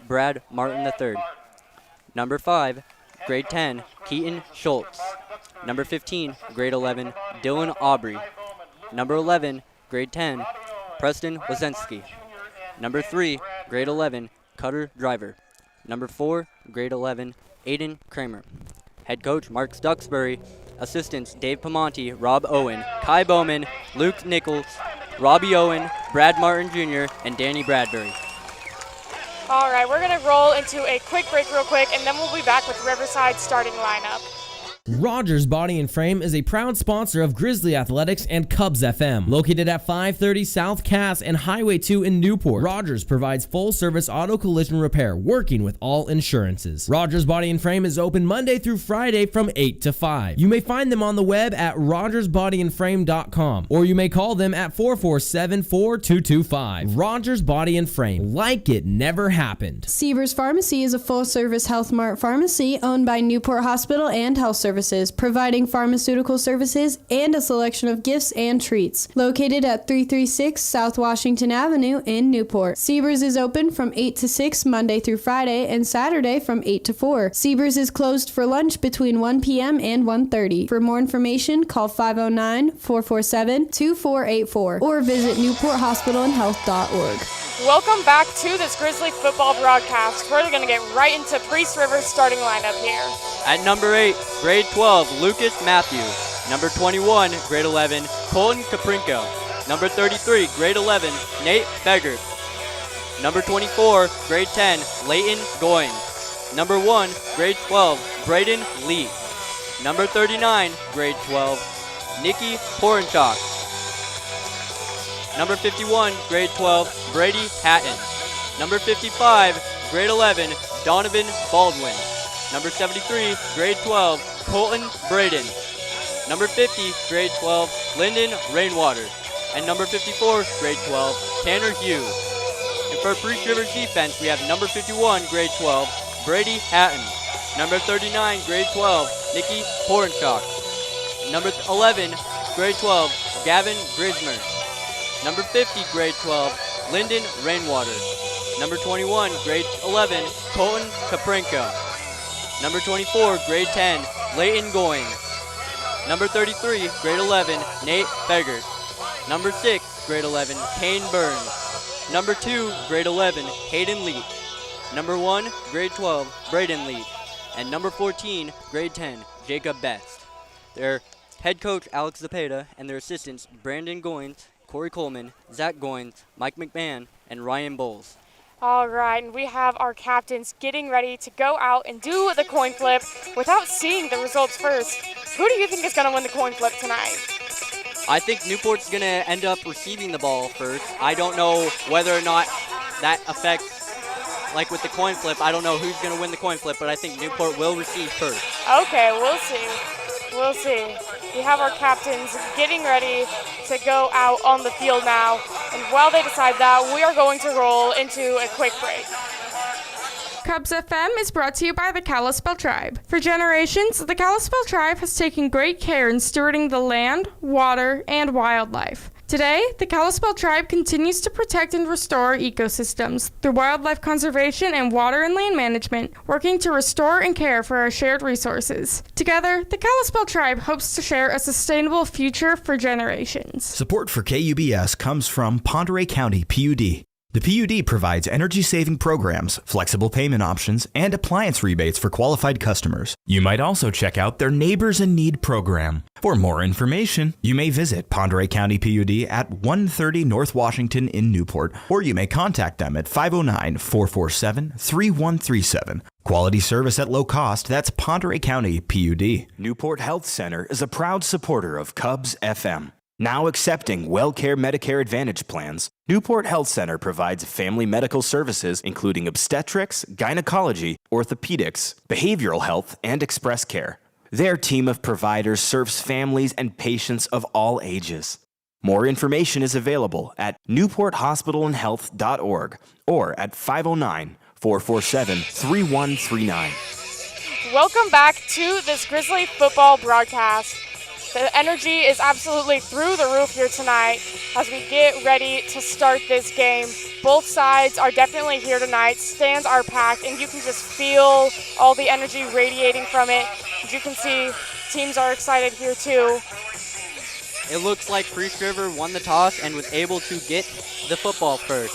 Brad Martin III. Number 5, grade 10, Keaton Schultz. Number 15, grade 11, Dylan Aubry. Number 11, grade 10, Preston Wazenski. Number 3, grade 11, Cutter Driver. Number 4, grade 11, Aiden Kramer. Head coach Mark Duxbury. Assistants Dave Pamonti, Rob Owen, Kai Bowman, Luke Nichols, Robbie Owen, Brad Martin Jr., and Danny Bradbury. All right, we're going to roll into a quick break real quick, and then we'll be back with Riverside's starting lineup. Rogers Body and Frame is a proud sponsor of Grizzly Athletics and Cubs FM. Located at 530 South Cass and Highway 2 in Newport, Rogers provides full-service auto collision repair, working with all insurances. Rogers Body and Frame is open Monday through Friday from 8 to 5. You may find them on the web at rogersbodyandframe.com, or you may call them at 447-4225. Rogers Body and Frame, like it never happened. Sievers Pharmacy is a full-service Health Mart pharmacy owned by Newport Hospital and Health Services Services, providing pharmaceutical services and a selection of gifts and treats. Located at 336 South Washington Avenue in Newport. Seabers is open from 8 to 6 Monday through Friday and Saturday from 8 to 4. Seabers is closed for lunch between 1 p.m. and 1:30. For more information, call 509-447-2484 or visit newporthospitalandhealth.org. Welcome back to this Grizzly football broadcast. We're going to get right into Priest River's starting lineup here. At number 8, grade 12, Lucas Matthews. Number 21, grade 11, Colton Caprinko. Number 33, grade 11, Nate Beggert. Number 24, grade 10, Leighton Goins. Number 1, grade 12, Braden Lee. Number 39, grade 12, Nikki Porenchuk. Number 51, grade 12, Brady Hatton. Number 55, grade 11, Donovan Baldwin. Number 73, grade 12, Colton Braden. Number 50, grade 12, Lyndon Rainwater. And number 54, grade 12, Tanner Hughes. And for Priest River's defense, we have number 51, grade 12, Brady Hatton. Number 39, grade 12, Nikki Porenchuk. Number 11, grade 12, Gavin Grismer. Number 50, grade 12, Lyndon Rainwater. Number 21, grade 11, Colton Caprinko. Number 24, grade 10, Leighton Goins. Number 33, grade 11, Nate Beggert. Number 6, grade 11, Kane Burns. Number 2, grade 11, Hayden Leach. Number 1, grade 12, Braden Leach. And number 14, grade 10, Jacob Best. Their head coach, Alex Zepeda, and their assistants, Brandon Goins, Corey Coleman, Zach Goins, Mike McMahon, and Ryan Bowles. All right, and we have our captains getting ready to go out and do the coin flip without seeing the results first. Who do you think is going to win the coin flip tonight? I think Newport's going to end up receiving the ball first. I don't know whether or not that affects, like with the coin flip, I don't know who's going to win the coin flip, but I think Newport will receive first. Okay, we'll see. We'll see. We have our captains getting ready to go out on the field now. And while they decide that, we are going to roll into a quick break. Cubs FM is brought to you by the Kalispel Tribe. For generations, the Kalispel Tribe has taken great care in stewarding the land, water, and wildlife. Today, the Kalispel Tribe continues to protect and restore our ecosystems through wildlife conservation and water and land management, working to restore and care for our shared resources. Together, the Kalispel Tribe hopes to share a sustainable future for generations. Support for KUBS comes from Ponderay County PUD. The PUD provides energy-saving programs, flexible payment options, and appliance rebates for qualified customers. You might also check out their Neighbors in Need program. For more information, you may visit Ponderay County PUD at 130 North Washington in Newport, or you may contact them at 509-447-3137. Quality service at low cost, that's Ponderay County PUD. Newport Health Center is a proud supporter of Cubs FM. Now accepting WellCare Medicare Advantage plans, Newport Health Center provides family medical services including obstetrics, gynecology, orthopedics, behavioral health, and express care. Their team of providers serves families and patients of all ages. More information is available at newporthospitalandhealth.org or at 509-447-3139. Welcome back to this Grizzly football broadcast. The energy is absolutely through the roof here tonight as we get ready to start this game. Both sides are definitely here tonight. Stands are packed, and you can just feel all the energy radiating from it. As you can see, teams are excited here too. It looks like Priest River won the toss and was able to get the football first.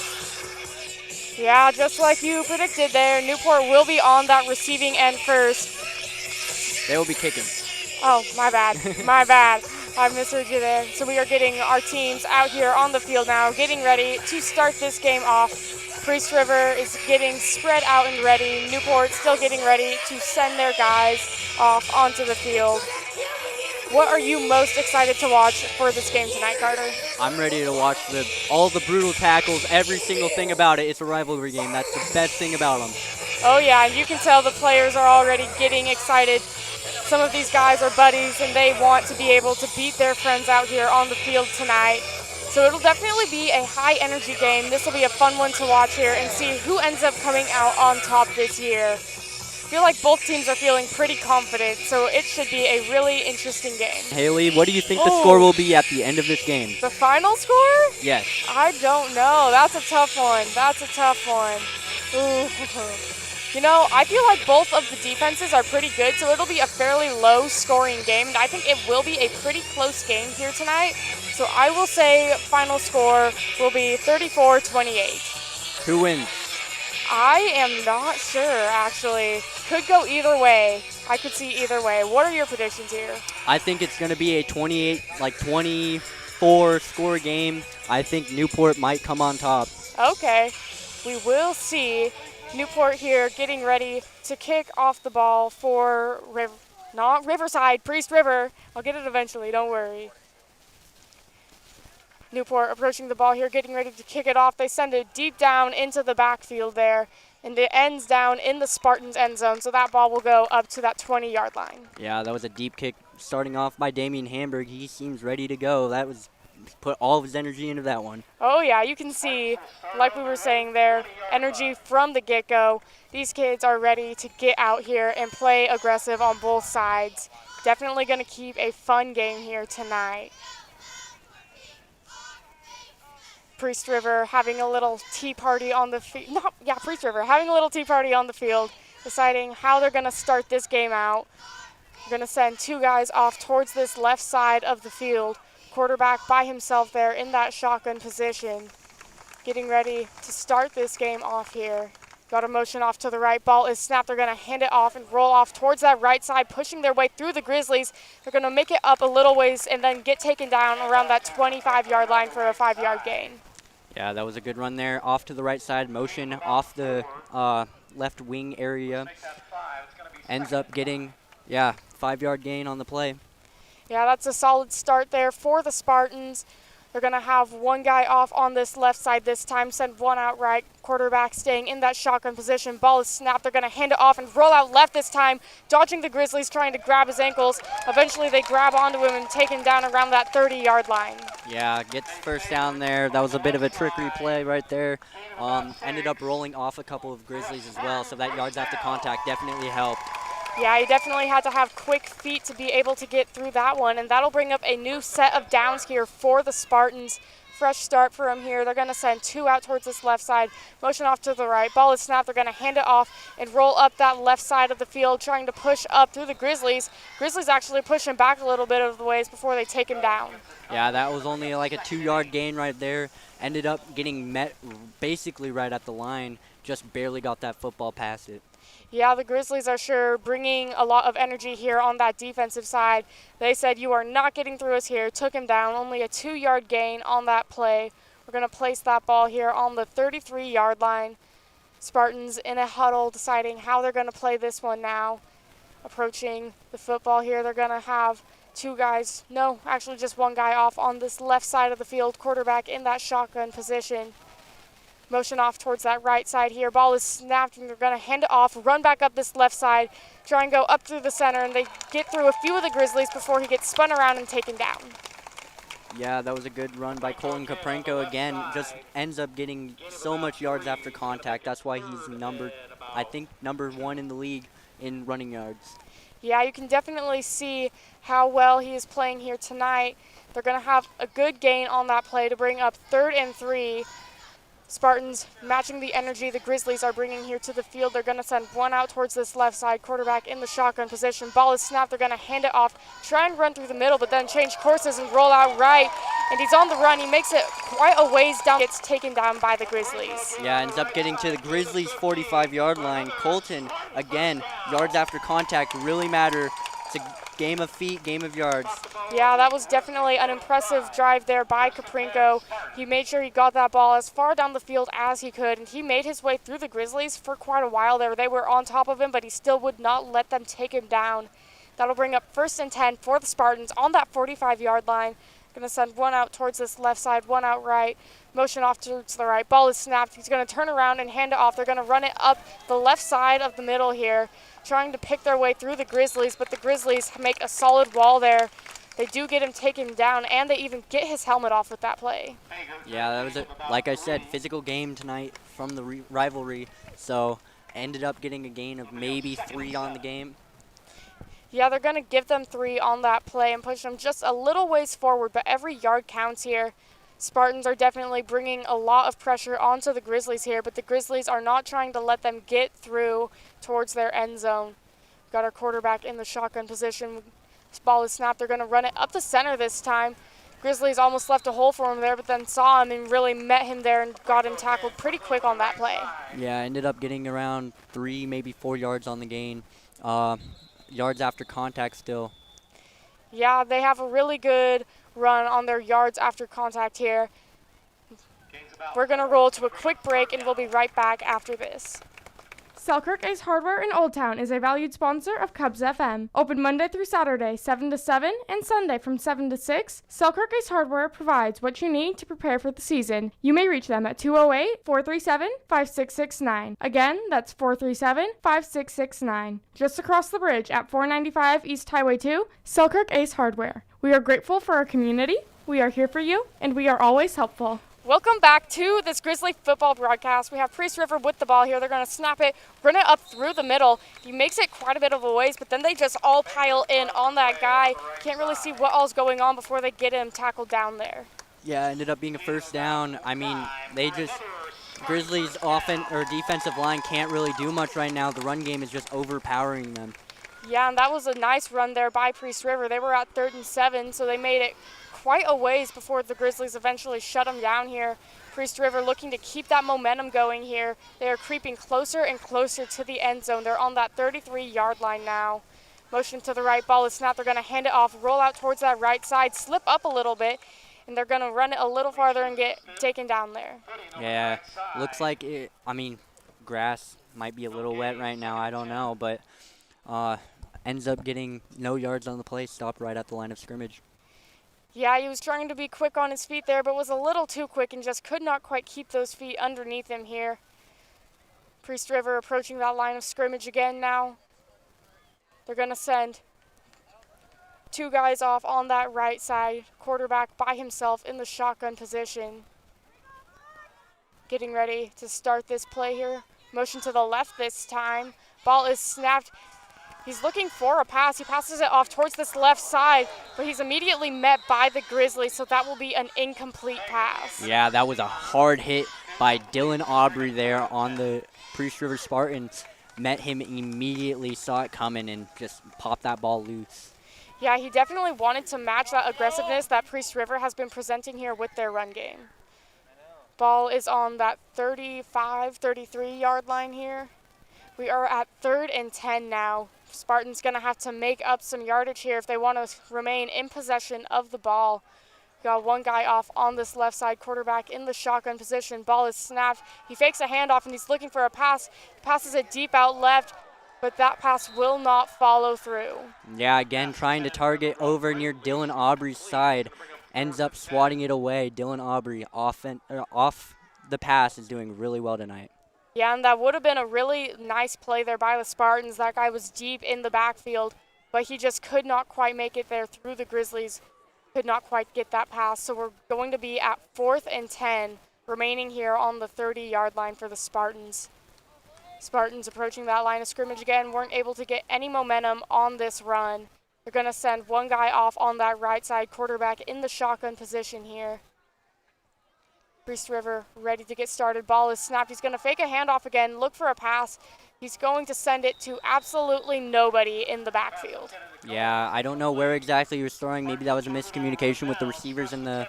Yeah, just like you predicted there, Newport will be on that receiving end first. They will be kicking. Oh, my bad. My bad. I misheard you there. So we are getting our teams out here on the field now, getting ready to start this game off. Priest River is getting spread out and ready. Newport still getting ready to send their guys off onto the field. What are you most excited to watch for this game tonight, Carter? I'm ready to watch all the brutal tackles, every single thing about it. It's a rivalry game. That's the best thing about them. Oh, yeah, and you can tell the players are already getting excited. Some of these guys are buddies, and they want to be able to beat their friends out here on the field tonight. So it'll definitely be a high-energy game. This will be a fun one to watch here and see who ends up coming out on top this year. feel like both teams are feeling pretty confident, so it should be a really interesting game. Haley, what do you think the score will be at the end of this game? The final score? Yes. I don't know. That's a tough one. Ooh. You know, I feel like both of the defenses are pretty good, so it'll be a fairly low-scoring game. And I think it will be a pretty close game here tonight. So I will say final score will be 34-28. Who wins? I am not sure, actually. Could go either way. I could see either way. What are your predictions here? I think it's going to be a 24 score game. I think Newport might come on top. Okay, we will see. Newport here getting ready to kick off the ball for not Riverside, Priest River. I'll get it eventually, don't worry. Newport approaching the ball here, getting ready to kick it off. They send it deep down into the backfield there, and it ends down in the Spartans' end zone, so that ball will go up to that 20-yard line. Yeah, that was a deep kick starting off by Damian Hamburg. He seems ready to go. That was put all of his energy into that one. Oh yeah, you can see, like we were saying there, energy from the get-go. These kids are ready to get out here and play aggressive on both sides. Definitely going to keep a fun game here tonight. Priest River having a little tea party on the field. Priest River having a little tea party on the field, deciding how they're going to start this game out. They're going to send two guys off towards this left side of the field. Quarterback by himself there in that shotgun position. Getting ready to start this game off here. Got a motion off to the right. Ball is snapped. They're going to hand it off and roll off towards that right side, pushing their way through the Grizzlies. They're going to make it up a little ways and then get taken down around that 25-yard line for a 5-yard gain. Yeah, that was a good run there. Off to the right side, motion off the left wing area. Ends up getting, 5-yard gain on the play. Yeah, that's a solid start there for the Spartans. They're going to have one guy off on this left side this time, send one out right. Quarterback staying in that shotgun position. Ball is snapped. They're going to hand it off and roll out left this time, dodging the Grizzlies, trying to grab his ankles. Eventually, they grab onto him and take him down around that 30-yard line. Yeah, gets first down there. That was a bit of a trickery play right there. Ended up rolling off a couple of Grizzlies as well, so that yards after contact definitely helped. Yeah, he definitely had to have quick feet to be able to get through that one, and that'll bring up a new set of downs here for the Spartans. Fresh start for them here. They're going to send two out towards this left side, motion off to the right. Ball is snapped. They're going to hand it off and roll up that left side of the field, trying to push up through the Grizzlies. Grizzlies actually pushing back a little bit of the ways before they take him down. Yeah, that was only like a 2-yard gain right there. Ended up getting met basically right at the line. Just barely got that football past it. Yeah, the Grizzlies are sure bringing a lot of energy here on that defensive side. They said, you are not getting through us here. Took him down. Only a 2-yard gain on that play. We're going to place that ball here on the 33-yard line. Spartans in a huddle deciding how they're going to play this one now. Approaching the football here. They're going to have two guys. No, actually just one guy off on this left side of the field. Quarterback in that shotgun position. Motion off towards that right side here. Ball is snapped, and they're going to hand it off, run back up this left side, try and go up through the center, and they get through a few of the Grizzlies before he gets spun around and taken down. Yeah, that was a good run by Colton Kaprenko again. Just ends up getting so much yards after contact. That's why he's number 1 in the league in running yards. Yeah, you can definitely see how well he is playing here tonight. They're going to have a good gain on that play to bring up 3rd and 3. Spartans matching the energy the Grizzlies are bringing here to the field. They're going to send one out towards this left side. Quarterback in the shotgun position. Ball is snapped. They're going to hand it off, try and run through the middle, but then change courses and roll out right. And he's on the run. He makes it quite a ways down. Gets taken down by the Grizzlies. Yeah, ends up getting to the Grizzlies' 45-yard line. Colton, again, yards after contact really matter. It's a game of feet, game of yards. Yeah, that was definitely an impressive drive there by Kaprenko. He made sure he got that ball as far down the field as he could, and he made his way through the Grizzlies for quite a while there. They were on top of him, but he still would not let them take him down. That'll bring up 1st and 10 for the Spartans on that 45-yard line. Going to send one out towards this left side, one out right. Motion off towards the right. Ball is snapped. He's going to turn around and hand it off. They're going to run it up the left side of the middle here, trying to pick their way through the Grizzlies, but the Grizzlies make a solid wall there. They do get him taken down, and they even get his helmet off with that play. Yeah, that was, like I said, physical game tonight from the rivalry. So ended up getting a gain of maybe 3 on the game. Yeah, they're going to give them 3 on that play and push them just a little ways forward, but every yard counts here. Spartans are definitely bringing a lot of pressure onto the Grizzlies here, but the Grizzlies are not trying to let them get through towards their end zone. Got our quarterback in the shotgun position. This ball is snapped. They're going to run it up the center this time. Grizzlies almost left a hole for him there, but then saw him and really met him there and got him tackled pretty quick on that play. Yeah, ended up getting around 3, maybe 4 yards on the gain. Yards after contact still. Yeah, they have a really good run on their yards after contact here. We're going to roll to a quick break, and we'll be right back after this. Selkirk Ace Hardware in Old Town is a valued sponsor of Cubs FM. Open Monday through Saturday, 7 to 7, and Sunday from 7 to 6. Selkirk Ace Hardware provides what you need to prepare for the season. You may reach them at 208-437-5669. Again, that's 437-5669. Just across the bridge at 495 East Highway 2, Selkirk Ace Hardware. We are grateful for our community, we are here for you, and we are always helpful. Welcome back to this Grizzly football broadcast. We have Priest River with the ball here. They're going to snap it, run it up through the middle. He makes it quite a bit of a ways, but then they just all pile in on that guy. Can't really see what all's going on before they get him tackled down there. Yeah, ended up being a first down. I mean, Grizzlies' defensive line can't really do much right now. The run game is just overpowering them. Yeah, and that was a nice run there by Priest River. They were at 3rd and 7, so they made it quite a ways before the Grizzlies eventually shut them down here. Priest River looking to keep that momentum going here. They are creeping closer and closer to the end zone. They're on that 33-yard line now. Motion to the right, ball is snapped. They're going to hand it off, roll out towards that right side, slip up a little bit, and they're going to run it a little farther and get taken down there. Yeah, looks like grass might be a little wet right now. I don't know, but ends up getting no yards on the play, stopped right at the line of scrimmage. Yeah, he was trying to be quick on his feet there, but was a little too quick and just could not quite keep those feet underneath him here. Priest River approaching that line of scrimmage again now. They're going to send 2 guys off on that right side. Quarterback by himself in the shotgun position. Getting ready to start this play here. Motion to the left this time. Ball is snapped. He's looking for a pass. He passes it off towards this left side, but he's immediately met by the Grizzlies, so that will be an incomplete pass. Yeah, that was a hard hit by Dylan Aubrey there on the Priest River Spartans. Met him immediately, saw it coming, and just popped that ball loose. Yeah, he definitely wanted to match that aggressiveness that Priest River has been presenting here with their run game. Ball is on that 35, 33-yard line here. We are at 3rd and 10 now. Spartans going to have to make up some yardage here if they want to remain in possession of the ball. We got 1 guy off on this left side, quarterback in the shotgun position. Ball is snapped. He fakes a handoff and he's looking for a pass. Passes it deep out left, but that pass will not follow through. Yeah, again, trying to target over near Dylan Aubrey's side. Ends up swatting it away. Dylan Aubrey off the pass is doing really well tonight. Yeah, and that would have been a really nice play there by the Spartans. That guy was deep in the backfield, but he just could not quite make it there through the Grizzlies. Could not quite get that pass. So we're going to be at 4th and 10, remaining here on the 30-yard line for the Spartans. Spartans approaching that line of scrimmage again, weren't able to get any momentum on this run. They're going to send 1 guy off on that right side, quarterback in the shotgun position here. Priest River ready to get started. Ball is snapped. He's going to fake a handoff again, look for a pass. He's going to send it to absolutely nobody in the backfield. Yeah, I don't know where exactly he was throwing. Maybe that was a miscommunication with the receivers and the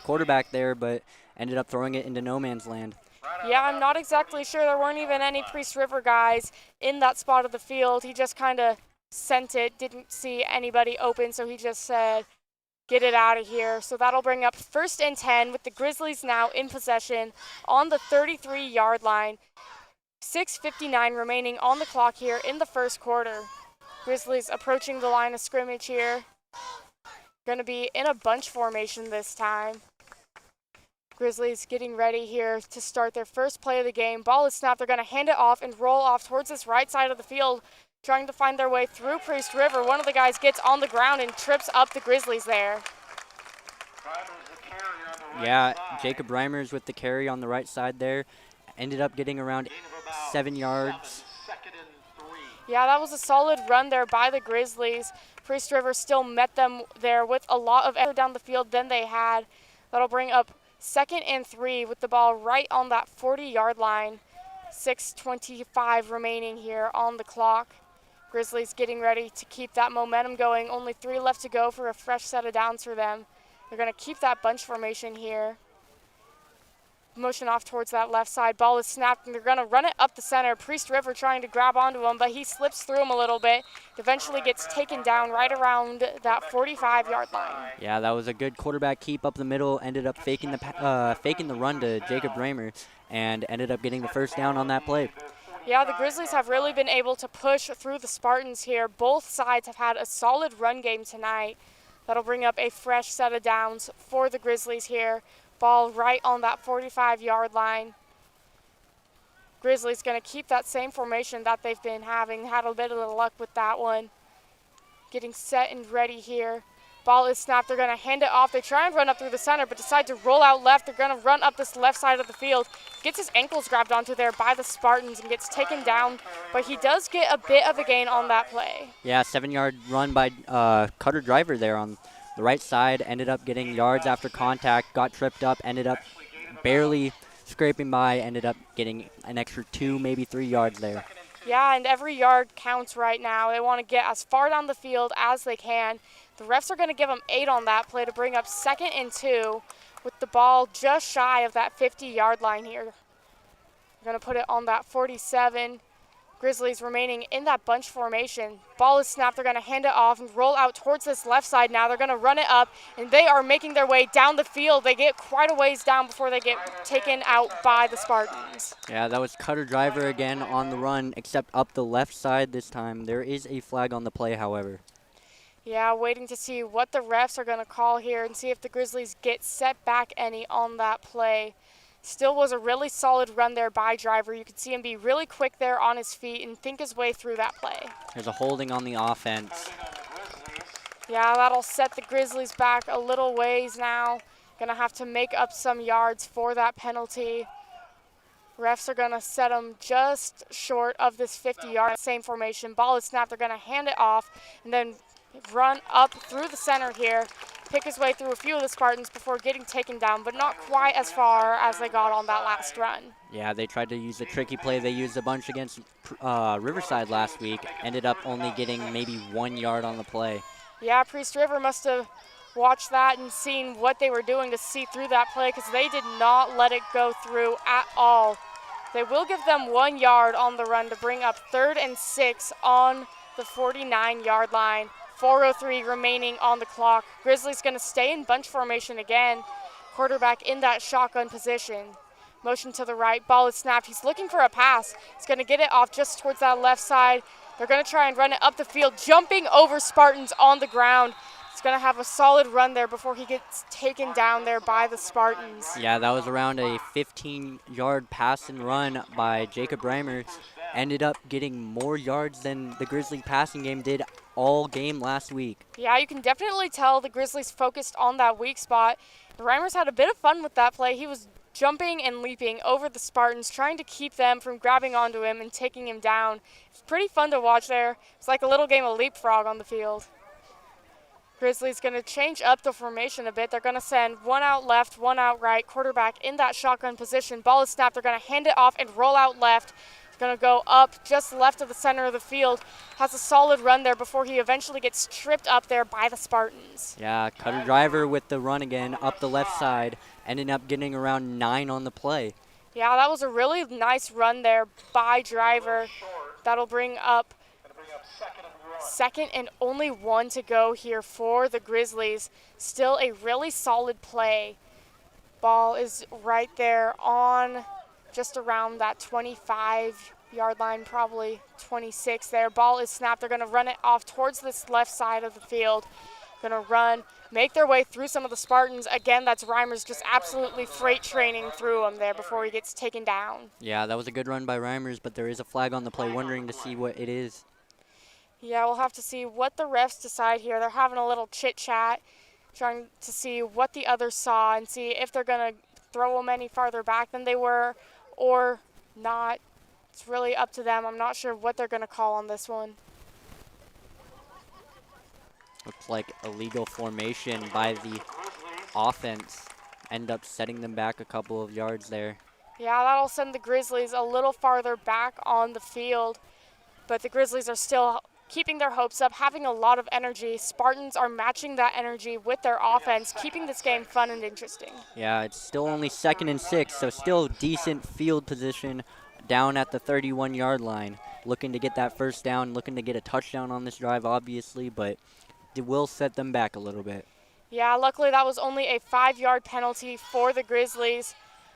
quarterback there, but ended up throwing it into no man's land. Yeah, I'm not exactly sure. There weren't even any Priest River guys in that spot of the field. He just kind of sent it, didn't see anybody open, so he just said, get it out of here. So that'll bring up 1st and 10 with the Grizzlies now in possession on the 33-yard line. 6:59 remaining on the clock here in the first quarter. Grizzlies approaching the line of scrimmage here. Going to be in a bunch formation this time. Grizzlies getting ready here to start their first play of the game. Ball is snapped. They're going to hand it off and roll off towards this right side of the field, trying to find their way through Priest River. One of the guys gets on the ground and trips up the Grizzlies there. Yeah, Jacob Reimers with the carry on the right side there. Ended up getting around 7 yards. Yeah, that was a solid run there by the Grizzlies. Priest River still met them there with a lot of effort down the field than they had. That'll bring up 2nd and 3 with the ball right on that 40-yard line. 6:25 remaining here on the clock. Grizzlies getting ready to keep that momentum going. Only 3 left to go for a fresh set of downs for them. They're going to keep that bunch formation here. Motion off towards that left side. Ball is snapped, and they're going to run it up the center. Priest River trying to grab onto him, but he slips through him a little bit. Eventually gets taken down right around that 45-yard line. Yeah, that was a good quarterback keep up the middle. Ended up faking the run to Jacob Raymer and ended up getting the first down on that play. Yeah, the Grizzlies have really been able to push through the Spartans here. Both sides have had a solid run game tonight. That'll bring up a fresh set of downs for the Grizzlies here. Ball right on that 45-yard line. Grizzlies going to keep that same formation that they've been having. Had a bit of luck with that one. Getting set and ready here. Ball is snapped. They're going to hand it off. They try and run up through the center, but decide to roll out left. They're going to run up this left side of the field. Gets his ankles grabbed onto there by the Spartans and gets taken down, but he does get a bit of a gain on that play. Yeah, 7-yard run by Cutter Driver there on the right side. Ended up getting yards after contact, got tripped up, ended up barely scraping by, ended up getting an extra 2, maybe 3 yards there. Yeah, and every yard counts right now. They want to get as far down the field as they can. The refs are going to give them 8 on that play to bring up 2nd and 2 with the ball just shy of that 50-yard line here. They're going to put it on that 47. Grizzlies remaining in that bunch formation. Ball is snapped. They're going to hand it off and roll out towards this left side now. They're going to run it up, and they are making their way down the field. They get quite a ways down before they get taken out by the Spartans. Yeah, that was Cutter Driver again on the run, except up the left side this time. There is a flag on the play, however. Yeah, waiting to see what the refs are going to call here and see if the Grizzlies get set back any on that play. Still was a really solid run there by Driver. You could see him be really quick there on his feet and think his way through that play. There's a holding on the offense. Yeah, that'll set the Grizzlies back a little ways now. Gonna have to make up some yards for that penalty. Refs are gonna set them just short of this 50-yard. Same formation. Ball is snapped. They're gonna hand it off and then run up through the center here. Pick his way through a few of the Spartans before getting taken down, but not quite as far as they got on that last run. Yeah, they tried to use the tricky play they used a bunch against Riverside last week. Ended up only getting maybe 1 yard on the play. Yeah, Priest River must have watched that and seen what they were doing to see through that play because they did not let it go through at all. They will give them 1 yard on the run to bring up 3rd and 6 on the 49-yard line. 4:03 remaining on the clock. Grizzlies going to stay in bunch formation again. Quarterback in that shotgun position. Motion to the right. Ball is snapped. He's looking for a pass. He's going to get it off just towards that left side. They're going to try and run it up the field, jumping over Spartans on the ground. He's going to have a solid run there before he gets taken down there by the Spartans. Yeah, that was around a 15-yard pass and run by Jacob Reimer. Ended up getting more yards than the Grizzly passing game did all game last week. Yeah, you can definitely tell the Grizzlies focused on that weak spot. The Reimers had a bit of fun with that play. He was jumping and leaping over the Spartans, trying to keep them from grabbing onto him and taking him down. It's pretty fun to watch there. It's like a little game of leapfrog on the field. Grizzlies going to change up the formation a bit. They're going to send 1 out left, 1 out right. Quarterback in that shotgun position. Ball is snapped. They're going to hand it off and roll out left. He's going to go up just left of the center of the field. Has a solid run there before he eventually gets tripped up there by the Spartans. Yeah, Cutter Driver with the run again up the left side. Ended up getting around 9 on the play. Yeah, that was a really nice run there by Driver. That'll bring up 2nd and only 1 to go here for the Grizzlies. Still a really solid play. Ball is right there on just around that 25-yard line, probably 26 there. Ball is snapped. They're going to run it off towards this left side of the field. Going to run, make their way through some of the Spartans. Again, that's Reimers just absolutely freight training through him there before he gets taken down. Yeah, that was a good run by Reimers, but there is a flag on the play. Wondering to see what it is. Yeah, we'll have to see what the refs decide here. They're having a little chit-chat, trying to see what the others saw and see if they're going to throw them any farther back than they were or not. It's really up to them. I'm not sure what they're going to call on this one. Looks like illegal formation by the offense. End up setting them back a couple of yards there. Yeah, that'll send the Grizzlies a little farther back on the field. But the Grizzlies are still keeping their hopes up, having a lot of energy. Spartans are matching that energy with their offense, keeping this game fun and interesting. Yeah, it's still only 2nd and 6, so still decent field position down at the 31-yard line. Looking to get that first down, looking to get a touchdown on this drive, obviously, but it will set them back a little bit. Yeah, luckily that was only a 5-yard penalty for the Grizzlies.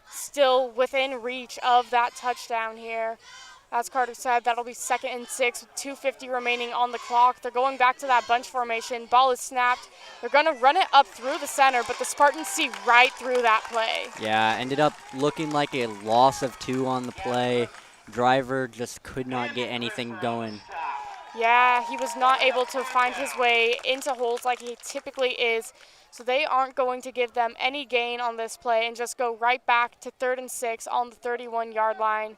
Still within reach of that touchdown here. As Carter said, that'll be 2nd and 6 with 2:50 remaining on the clock. They're going back to that bunch formation. Ball is snapped. They're going to run it up through the center, but the Spartans see right through that play. Yeah, ended up looking like a loss of 2 on the play. Driver just could not get anything going. Yeah, he was not able to find his way into holes like he typically is. So they aren't going to give them any gain on this play and just go right back to 3rd and 6 on the 31-yard line.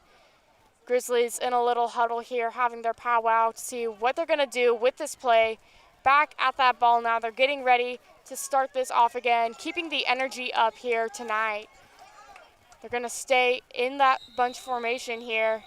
Grizzlies in a little huddle here, having their powwow to see what they're going to do with this play. Back at that ball now. They're getting ready to start this off again, keeping the energy up here tonight. They're going to stay in that bunch formation here.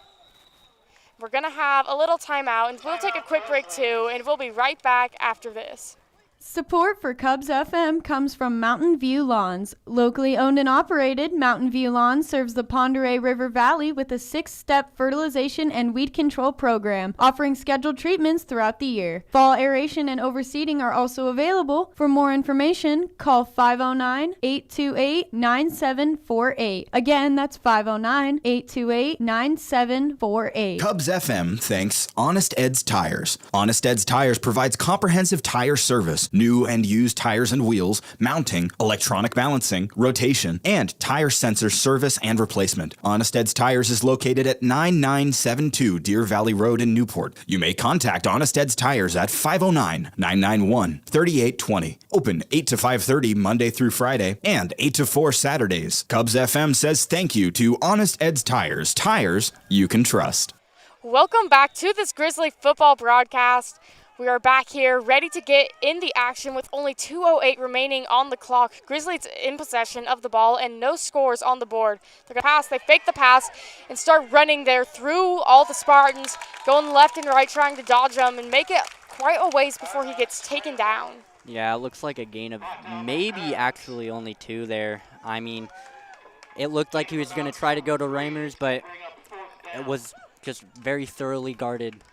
We're going to have a little timeout, and we'll take a quick break too, and we'll be right back after this. Support for Cubs FM comes from Mountain View Lawns. Locally owned and operated, Mountain View Lawns serves the Pend Oreille River Valley with a 6-step fertilization and weed control program, offering scheduled treatments throughout the year. Fall aeration and overseeding are also available. For more information, call 509-828-9748. Again, that's 509-828-9748. Cubs FM thanks Honest Ed's Tires. Honest Ed's Tires provides comprehensive tire service, new and used tires and wheels, mounting, electronic balancing, rotation, and tire sensor service and replacement. Honest Ed's Tires is located at 9972 Deer Valley Road in Newport. You may contact Honest Ed's Tires at 509-991-3820. Open 8 to 5:30 Monday through Friday and 8 to 4 Saturdays. Cubs FM says thank you to Honest Ed's Tires. Tires you can trust. Welcome back to this Grizzly football broadcast. We are back here ready to get in the action with only 2:08 remaining on the clock. Grizzlies in possession of the ball and no scores on the board. They're going to pass, they fake the pass and start running there through all the Spartans, going left and right trying to dodge them and make it quite a ways before he gets taken down. Yeah, it looks like a gain of maybe actually only 2 there. I mean, it looked like he was going to try to go to Reimers, but it was just very thoroughly guarded.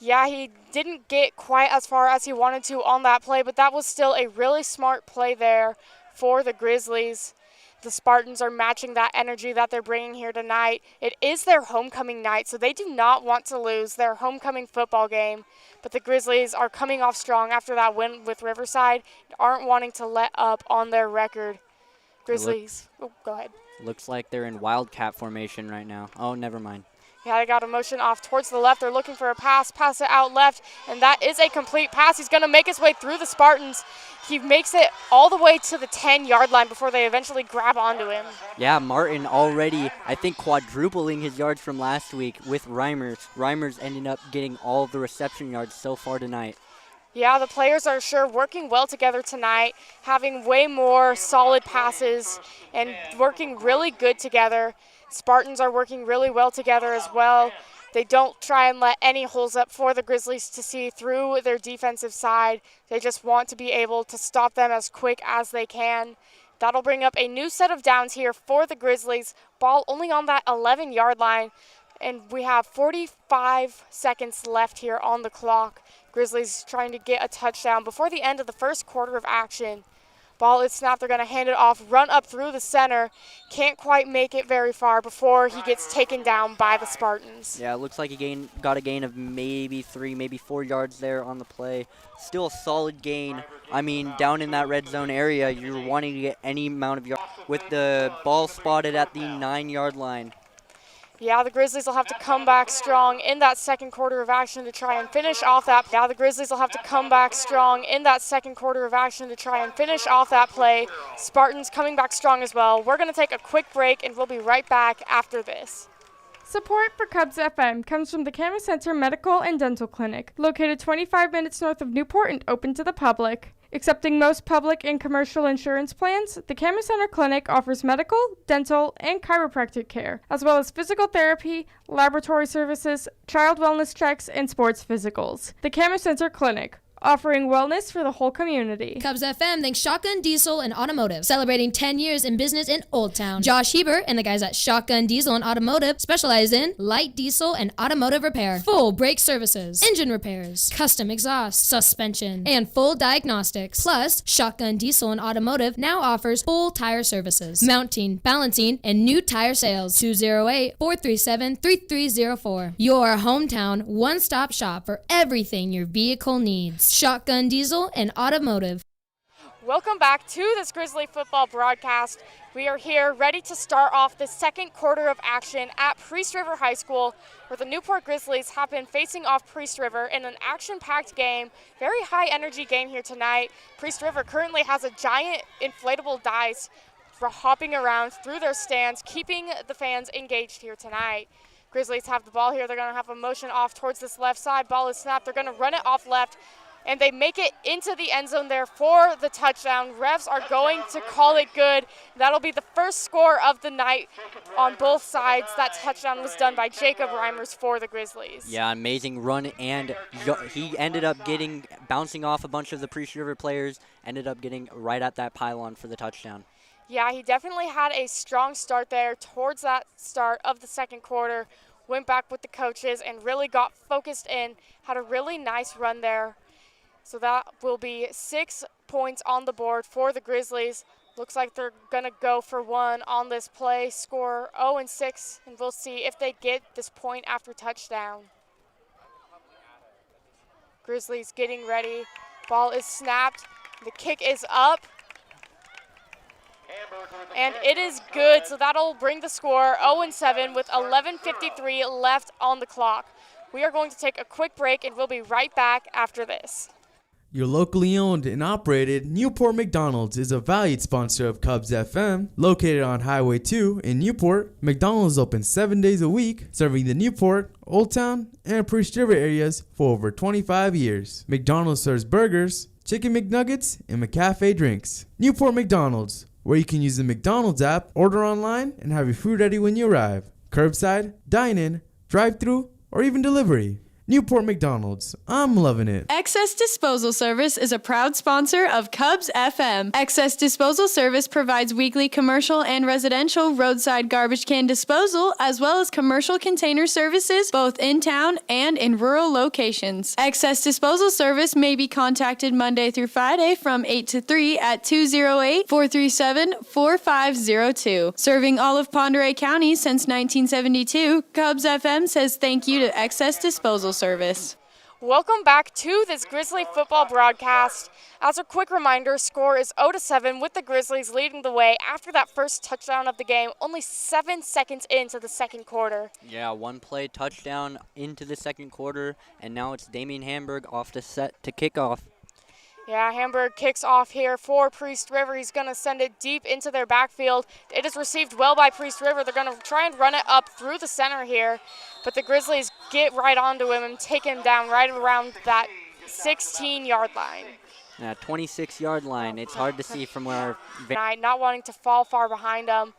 Yeah, he didn't get quite as far as he wanted to on that play, but that was still a really smart play there for the Grizzlies. The Spartans are matching that energy that they're bringing here tonight. It is their homecoming night, so they do not want to lose their homecoming football game. But the Grizzlies are coming off strong after that win with Riverside and aren't wanting to let up on their record. Grizzlies, go ahead. Looks like they're in Wildcat formation right now. Oh, never mind. Yeah, they got a motion off towards the left. They're looking for a pass it out left, and that is a complete pass. He's going to make his way through the Spartans. He makes it all the way to the 10-yard line before they eventually grab onto him. Yeah, Martin already, I think, quadrupling his yards from last week with Reimers. Reimers ended up getting all of the reception yards so far tonight. Yeah, the players are sure working well together tonight, having way more solid passes and working really good together. Spartans are working really well together as well. They don't try and let any holes up for the Grizzlies to see through their defensive side. They just want to be able to stop them as quick as they can. That'll bring up a new set of downs here for the Grizzlies. Ball only on that 11-yard line, and we have 45 seconds left here on the clock. Grizzlies trying to get a touchdown before the end of the first quarter of action. Ball is snapped. They're going to hand it off, run up through the center. Can't quite make it very far before he gets taken down by the Spartans. Yeah, it looks like he got a gain of maybe 3, maybe 4 yards there on the play. Still a solid gain. I mean, down in that red zone area, you're wanting to get any amount of yards. With the ball spotted at the 9-yard line. Yeah, the Grizzlies will have to come back strong in that second quarter of action to try and finish off that. Yeah, the Grizzlies will have to come back strong in that second quarter of action to try and finish off that play. Spartans coming back strong as well. We're going to take a quick break, and we'll be right back after this. Support for Cubs FM comes from the Camus Center Medical and Dental Clinic, located 25 minutes north of Newport and open to the public. Accepting most public and commercial insurance plans, the Camus Center Clinic offers medical, dental, and chiropractic care, as well as physical therapy, laboratory services, child wellness checks, and sports physicals. The Camus Center Clinic, offering wellness for the whole community. Cubs FM thanks Shotgun Diesel and Automotive, celebrating 10 years in business in Old Town. Josh Hebert and the guys at Shotgun Diesel and Automotive specialize in light diesel and automotive repair, full brake services, engine repairs, custom exhaust, suspension, and full diagnostics. Plus, Shotgun Diesel and Automotive now offers full tire services, mounting, balancing, and new tire sales. 208-437-3304. Your hometown one-stop shop for everything your vehicle needs. Shotgun Diesel and Automotive. Welcome back to this Grizzly football broadcast. We are here ready to start off the second quarter of action at Priest River High School, where the Newport Grizzlies have been facing off Priest River in an action-packed game. Very high-energy game here tonight. Priest River currently has a giant inflatable dice for hopping around through their stands, keeping the fans engaged here tonight. Grizzlies have the ball here. They're going to have a motion off towards this left side. Ball is snapped. They're going to run it off left, and they make it into the end zone there for the touchdown. Refs are going to call it good. That'll be the first score of the night on both sides. That touchdown was done by Jacob Reimers for the Grizzlies. Yeah, amazing run, and he ended up bouncing off a bunch of the Priest River players, ended up getting right at that pylon for the touchdown. Yeah, he definitely had a strong start there towards that start of the second quarter. Went back with the coaches and really got focused in, had a really nice run there. So that will be 6 points on the board for the Grizzlies. Looks like they're going to go for one on this play, score 0-6, and we'll see if they get this point after touchdown. Grizzlies getting ready. Ball is snapped. The kick is up. And it is good, so that'll bring the score 0-7 with 11:53 left on the clock. We are going to take a quick break, and we'll be right back after this. Your locally owned and operated Newport McDonald's is a valued sponsor of Cubs FM. Located on Highway 2 in Newport, McDonald's is open 7 days a week, serving the Newport, Old Town, and Priest River areas for over 25 years. McDonald's serves burgers, chicken McNuggets, and McCafe drinks. Newport McDonald's, where you can use the McDonald's app, order online, and have your food ready when you arrive. Curbside, dine-in, drive-thru, or even delivery. Newport McDonald's. I'm loving it. Excess Disposal Service is a proud sponsor of Cubs FM. Excess Disposal Service provides weekly commercial and residential roadside garbage can disposal, as well as commercial container services both in town and in rural locations. Excess Disposal Service may be contacted Monday through Friday from 8 to 3 at 208-437-4502. Serving all of Ponderay County since 1972, Cubs FM says thank you to Excess Disposal Service. Welcome back to this Grizzly football broadcast. As a quick reminder, score is 0-7 with the Grizzlies leading the way after that first touchdown of the game, only 7 seconds into the second quarter. Yeah, one play touchdown into the second quarter, and now it's Damian Hamburg off to set to kick off. Yeah, Hamburg kicks off here for Priest River. He's going to send it deep into their backfield. It is received well by Priest River. They're going to try and run it up through the center here, but the Grizzlies get right onto him and take him down right around that 16-yard line. Yeah, 26-yard line. It's hard to see from where. Not wanting to fall far behind them.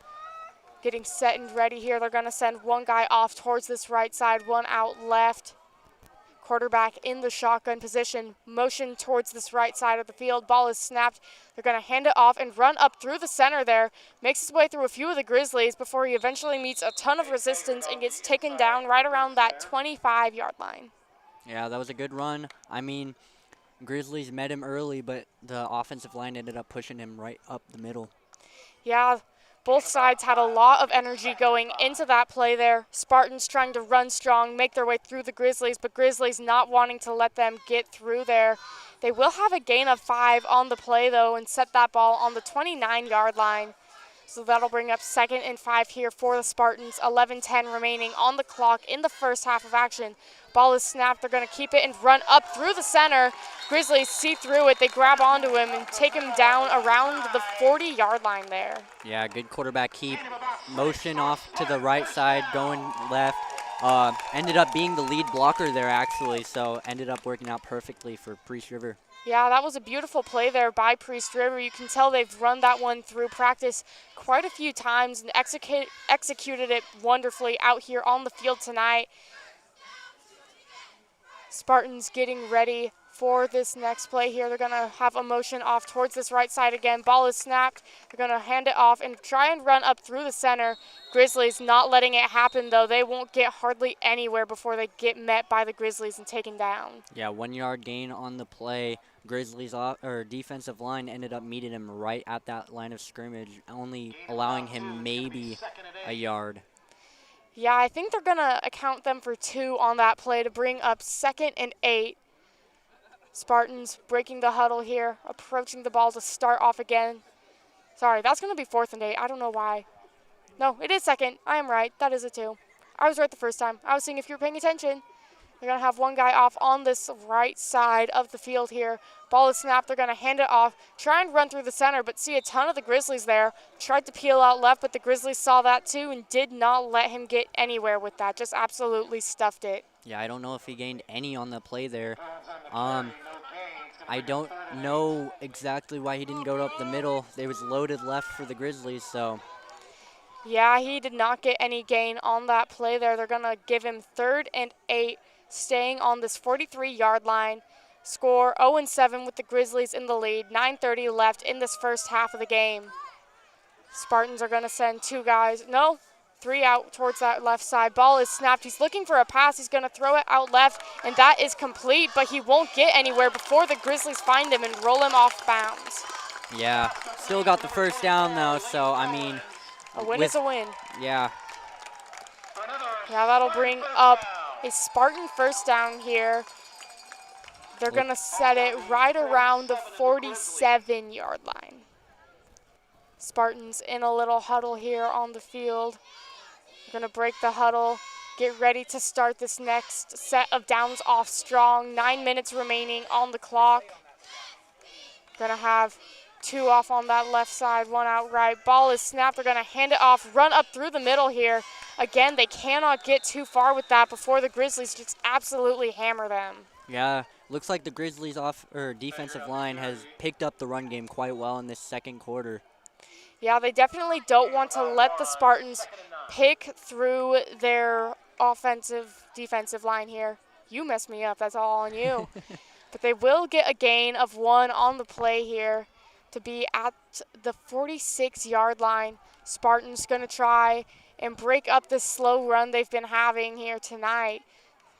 Getting set and ready here. They're going to send one guy off towards this right side, one out left. Quarterback in the shotgun position, motion towards this right side of the field. Ball is snapped. They're going to hand it off and run up through the center there. Makes his way through a few of the Grizzlies before he eventually meets a ton of resistance and gets taken down right around that 25-yard line. Yeah, that was a good run. I mean, Grizzlies met him early, but the offensive line ended up pushing him right up the middle. Yeah, both sides had a lot of energy going into that play there. Spartans trying to run strong, make their way through the Grizzlies, but Grizzlies not wanting to let them get through there. They will have a gain of 5 on the play, though, and set that ball on the 29-yard line. So that'll bring up 2nd and 5 here for the Spartans. 11:10 remaining on the clock in the first half of action. Ball is snapped. They're going to keep it and run up through the center. Grizzlies see through it. They grab onto him and take him down around the 40-yard line there. Yeah, good quarterback keep. Motion off to the right side, going left. Ended up being the lead blocker there, actually, so ended up working out perfectly for Priest River. Yeah, that was a beautiful play there by Priest River. You can tell they've run that one through practice quite a few times and executed it wonderfully out here on the field tonight. Spartans getting ready for this next play here. They're going to have a motion off towards this right side again. Ball is snapped. They're going to hand it off and try and run up through the center. Grizzlies not letting it happen, though. They won't get hardly anywhere before they get met by the Grizzlies and taken down. Yeah, 1 yard gain on the play. Grizzlies defensive line ended up meeting him right at that line of scrimmage, only allowing him maybe a yard. Yeah, I think they're going to account them for 2 on that play to bring up 2nd and 8. Spartans breaking the huddle here, approaching the ball to start off again. Sorry, that's going to be 4th and 8. I don't know why. No, it is 2nd. I am right. That is a 2. I was right the first time. I was seeing if you were paying attention. They're going to have one guy off on this right side of the field here. Ball is snapped. They're going to hand it off. Try and run through the center, but see a ton of the Grizzlies there. Tried to peel out left, but the Grizzlies saw that too and did not let him get anywhere with that. Just absolutely stuffed it. Yeah, I don't know if he gained any on the play there. I don't know exactly why he didn't go up the middle. They was loaded left for the Grizzlies, so. Yeah, he did not get any gain on that play there. They're going to give him 3rd and 8, staying on this 43-yard line. Score 0-7 with the Grizzlies in the lead. 9:30 left in this first half of the game. Spartans are going to send 2 guys. No, 3 out towards that left side. Ball is snapped. He's looking for a pass. He's going to throw it out left, and that is complete, but he won't get anywhere before the Grizzlies find him and roll him off bounds. Yeah, still got the first down, though, so, I mean. A win is a win. Yeah. Yeah, that'll bring up a Spartan first down here. They're going to set it right around the 47-yard line. Spartans in a little huddle here on the field. They're going to break the huddle, get ready to start this next set of downs off strong. 9 minutes remaining on the clock. Going to have 2 off on that left side, 1 out right. Ball is snapped. They're going to hand it off, run up through the middle here. Again, they cannot get too far with that before the Grizzlies just absolutely hammer them. Yeah, looks like the Grizzlies defensive line has picked up the run game quite well in this second quarter. Yeah, they definitely don't want to let the Spartans pick through their defensive line here. You messed me up. That's all on you. But they will get a gain of 1 on the play here to be at the 46-yard line. Spartans going to try and break up this slow run they've been having here tonight.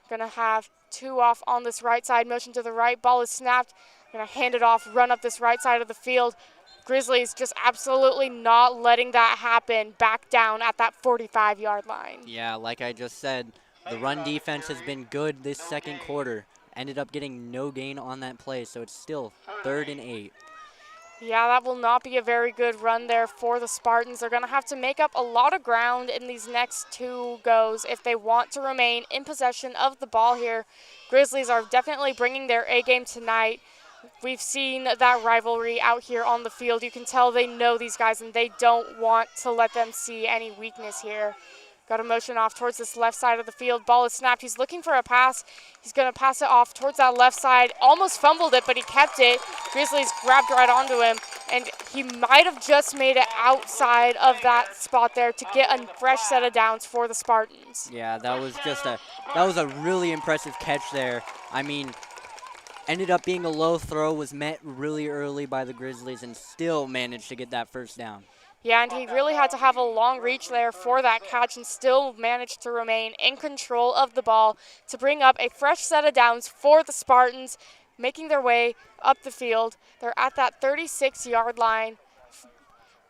Going to have 2 off on this right side, motion to the right. Ball is snapped. Going to hand it off, run up this right side of the field. Grizzlies just absolutely not letting that happen, back down at that 45-yard line. Yeah, like I just said, the run defense has been good this second quarter. Ended up getting no gain on that play, so it's still 3rd and 8. Yeah, that will not be a very good run there for the Spartans. They're going to have to make up a lot of ground in these next 2 goes if they want to remain in possession of the ball here. Grizzlies are definitely bringing their A game tonight. We've seen that rivalry out here on the field. You can tell they know these guys and they don't want to let them see any weakness here. Got a motion off towards this left side of the field. Ball is snapped. He's looking for a pass. He's going to pass it off towards that left side. Almost fumbled it, but he kept it. Grizzlies grabbed right onto him, and he might have just made it outside of that spot there to get a fresh set of downs for the Spartans. Yeah, that was a really impressive catch there. I mean, ended up being a low throw, was met really early by the Grizzlies, and still managed to get that first down. Yeah, and he really had to have a long reach there for that catch and still managed to remain in control of the ball to bring up a fresh set of downs for the Spartans, making their way up the field. They're at that 36-yard line,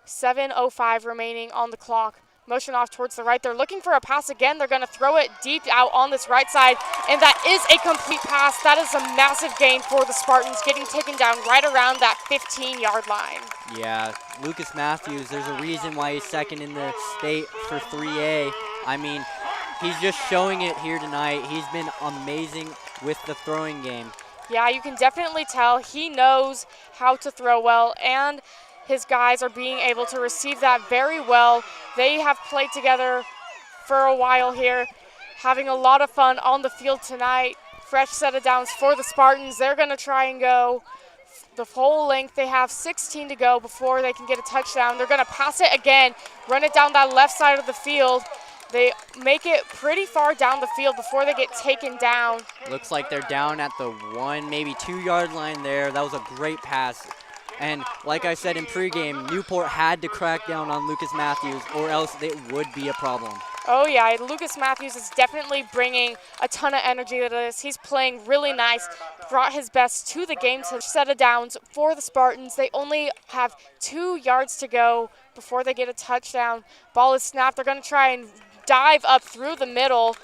7:05 remaining on the clock. Motion off towards the right. They're looking for a pass again. They're going to throw it deep out on this right side, and that is a complete pass. That is a massive gain for the Spartans, getting taken down right around that 15-yard line. Yeah, Lucas Matthews, there's a reason why he's second in the state for 3A. I mean, he's just showing it here tonight. He's been amazing with the throwing game. Yeah, you can definitely tell he knows how to throw well, and his guys are being able to receive that very well. They have played together for a while here, having a lot of fun on the field tonight. Fresh set of downs for the Spartans. They're going to try and go the whole length. They have 16 to go before they can get a touchdown. They're going to pass it again, run it down that left side of the field. They make it pretty far down the field before they get taken down. Looks like they're down at the 1, maybe 2-yard line there. That was a great pass. And like I said in pregame, Newport had to crack down on Lucas Matthews or else it would be a problem. Oh yeah, Lucas Matthews is definitely bringing a ton of energy to this. He's playing really nice, brought his best to the game to set of downs for the Spartans. They only have 2 yards to go before they get a touchdown. Ball is snapped. They're going to try and dive up through the middle,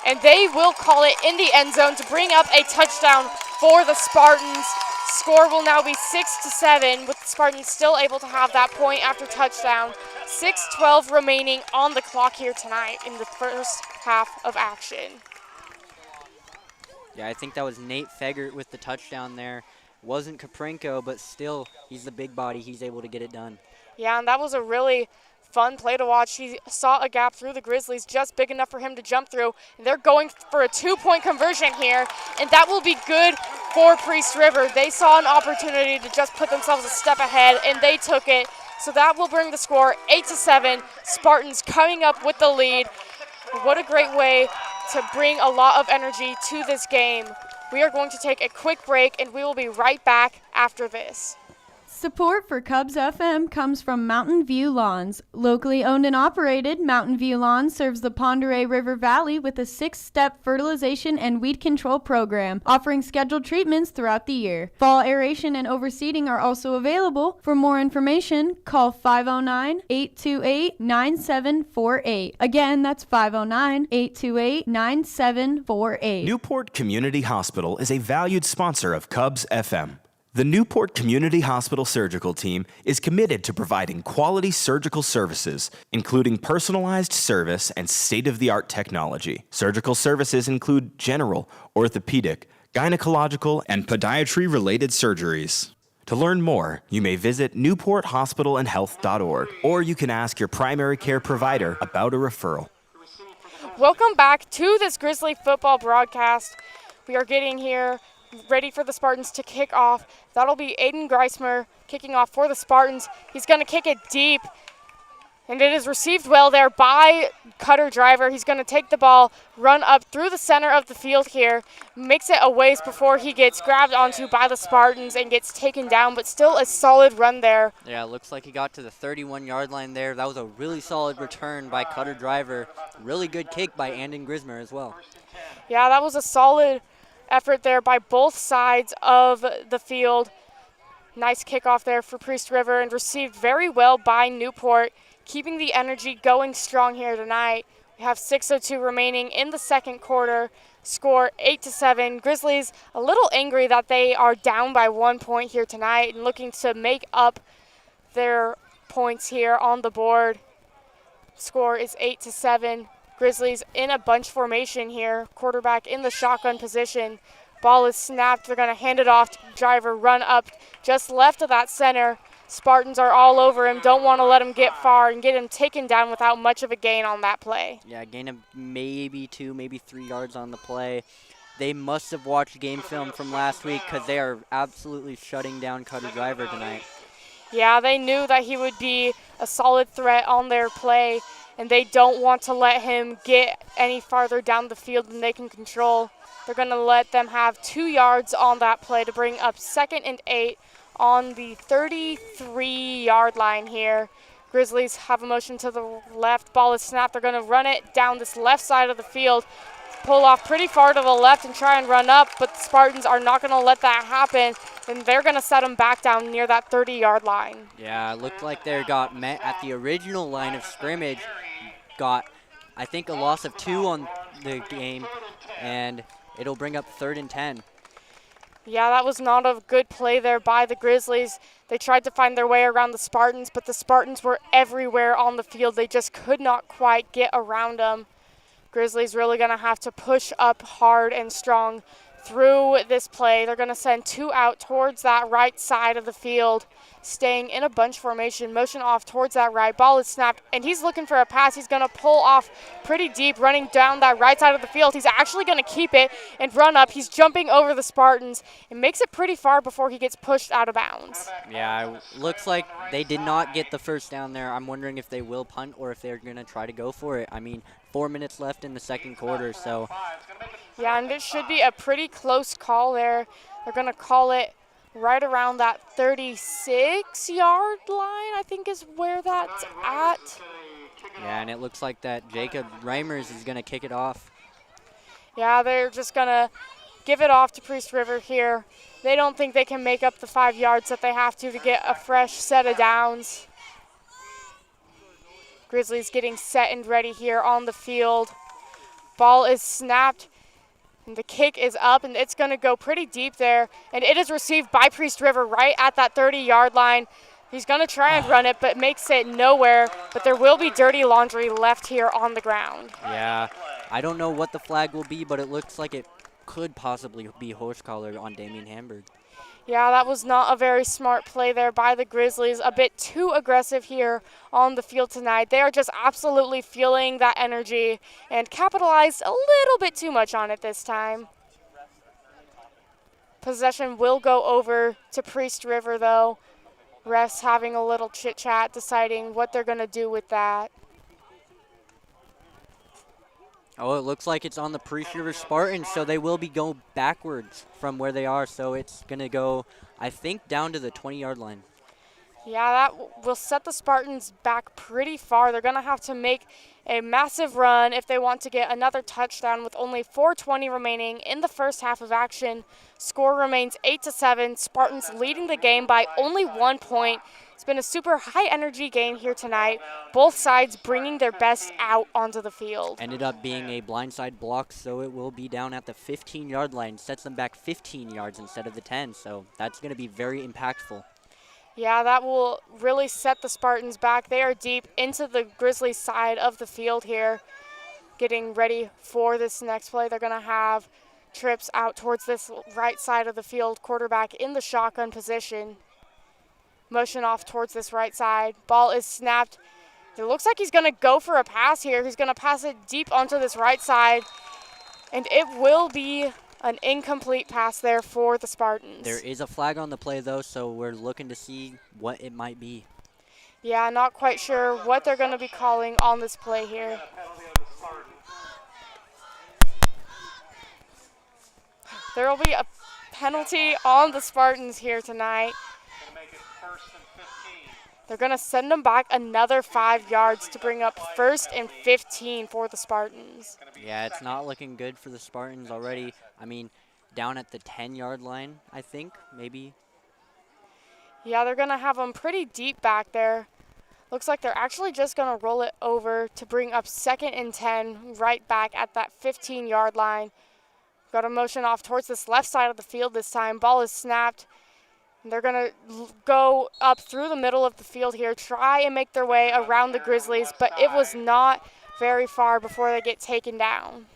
and they will call it in the end zone to bring up a touchdown for the Spartans. Score will now be 6-7, with the Spartans still able to have that point after touchdown. 6:12 remaining on the clock here tonight in the first half of action. Yeah, I think that was Nate Fegert with the touchdown there. Wasn't Kaprenko, but still, he's the big body. He's able to get it done. Yeah, and that was a really fun play to watch. He saw a gap through the Grizzlies just big enough for him to jump through. And they're going for a 2-point conversion here, and that will be good for Priest River. They saw an opportunity to just put themselves a step ahead, and they took it. So that will bring the score 8-7. Spartans coming up with the lead. What a great way to bring a lot of energy to this game. We are going to take a quick break, and we will be right back after this. Support for Cubs FM comes from Mountain View Lawns. Locally owned and operated, Mountain View Lawns serves the Pend Oreille River Valley with a 6-step fertilization and weed control program, offering scheduled treatments throughout the year. Fall aeration and overseeding are also available. For more information, call 509-828-9748. Again, that's 509-828-9748. Newport Community Hospital is a valued sponsor of Cubs FM. The Newport Community Hospital Surgical Team is committed to providing quality surgical services, including personalized service and state-of-the-art technology. Surgical services include general, orthopedic, gynecological, and podiatry-related surgeries. To learn more, you may visit newporthospitalandhealth.org, or you can ask your primary care provider about a referral. Welcome back to this Grizzly football broadcast. We are getting here ready for the Spartans to kick off. That'll be Aiden Greismer kicking off for the Spartans. He's going to kick it deep, and it is received well there by Cutter Driver. He's going to take the ball, run up through the center of the field here, makes it a ways before he gets grabbed onto by the Spartans and gets taken down, but still a solid run there. Yeah, it looks like he got to the 31-yard line there. That was a really solid return by Cutter Driver. Really good kick by Aiden Greismer as well. Yeah, that was a solid effort there by both sides of the field. Nice kickoff there for Priest River and received very well by Newport, keeping the energy going strong here tonight. We have 6:02 remaining in the second quarter. Score 8-7. Grizzlies a little angry that they are down by 1 point here tonight and looking to make up their points here on the board. Score is 8-7. Grizzlies in a bunch formation here. Quarterback in the shotgun position. Ball is snapped. They're going to hand it off to Driver. Run up just left of that center. Spartans are all over him. Don't want to let him get far and get him taken down without much of a gain on that play. Yeah, gain of maybe 2, maybe 3 yards on the play. They must have watched game film from last week because they are absolutely shutting down Cutter Driver tonight. Yeah, they knew that he would be a solid threat on their play, and they don't want to let him get any farther down the field than they can control. They're going to let them have 2 yards on that play to bring up 2nd and 8 on the 33-yard line here. Grizzlies have a motion to the left. Ball is snapped. They're going to run it down this left side of the field. pull off pretty far to the left and try and run up, but the Spartans are not going to let that happen, and they're going to set them back down near that 30-yard line. Yeah, it looked like they got met at the original line of scrimmage. Got, I think, a loss of 2 on the game, and it'll bring up 3rd and 10. Yeah, that was not a good play there by the Grizzlies. They tried to find their way around the Spartans, but the Spartans were everywhere on the field. They just could not quite get around them. Grizzlies really going to have to push up hard and strong through this play. They're going to send 2 out towards that right side of the field, staying in a bunch formation, motion off towards that right. Ball is snapped, and he's looking for a pass. He's going to pull off pretty deep, running down that right side of the field. He's actually going to keep it and run up. He's jumping over the Spartans and makes it pretty far before he gets pushed out of bounds. Yeah, it looks like they did not get the first down there. I'm wondering if they will punt or if they're going to try to go for it. I mean, 4 minutes left in the second quarter, so. Yeah, and it should be a pretty close call there. They're going to call it right around that 36-yard line, I think is where that's at. Yeah, and it looks like that Jacob Reimers is going to kick it off. Yeah, they're just going to give it off to Priest River here. They don't think they can make up the 5 yards that they have to get a fresh set of downs. Grizzlies getting set and ready here on the field. Ball is snapped, and the kick is up, and it's going to go pretty deep there. And it is received by Priest River right at that 30-yard line. He's going to try and run it, but makes it nowhere. But there will be dirty laundry left here on the ground. Yeah, I don't know what the flag will be, but it looks like it could possibly be horse collar on Damian Hamburg. Yeah, that was not a very smart play there by the Grizzlies. A bit too aggressive here on the field tonight. They are just absolutely feeling that energy and capitalized a little bit too much on it this time. Possession will go over to Priest River, though. Refs having a little chit-chat, deciding what they're going to do with that. Oh, it looks like it's on the Priest River Spartans, so they will be going backwards from where they are. So it's going to go, I think, down to the 20-yard line. Yeah, that will set the Spartans back pretty far. They're going to have to make a massive run if they want to get another touchdown with only 4:20 remaining in the first half of action. Score remains 8-7. Spartans leading the game by only 1 point. It's been a super high-energy game here tonight. Both sides bringing their best out onto the field. Ended up being a blindside block, so it will be down at the 15-yard line. Sets them back 15 yards instead of the 10, so that's going to be very impactful. Yeah, that will really set the Spartans back. They are deep into the Grizzlies side of the field here, getting ready for this next play. They're going to have trips out towards this right side of the field, quarterback in the shotgun position. Motion off towards this right side. Ball is snapped. It looks like he's going to go for a pass here. He's going to pass it deep onto this right side, and it will be an incomplete pass there for the Spartans. There is a flag on the play, though, so we're looking to see what it might be. Yeah, not quite sure what they're going to be calling on this play here. There will be a penalty on the Spartans here tonight. They're going to send them back another 5 yards to bring up 1st and 15 for the Spartans. Yeah, it's not looking good for the Spartans already. I mean, down at the 10-yard line, I think, maybe. Yeah, they're going to have them pretty deep back there. Looks like they're actually just going to roll it over to bring up 2nd and 10 right back at that 15-yard line. Got a motion off towards this left side of the field this time. Ball is snapped. They're going to go up through the middle of the field here, try and make their way around the Grizzlies, but it was not very far before they get taken down.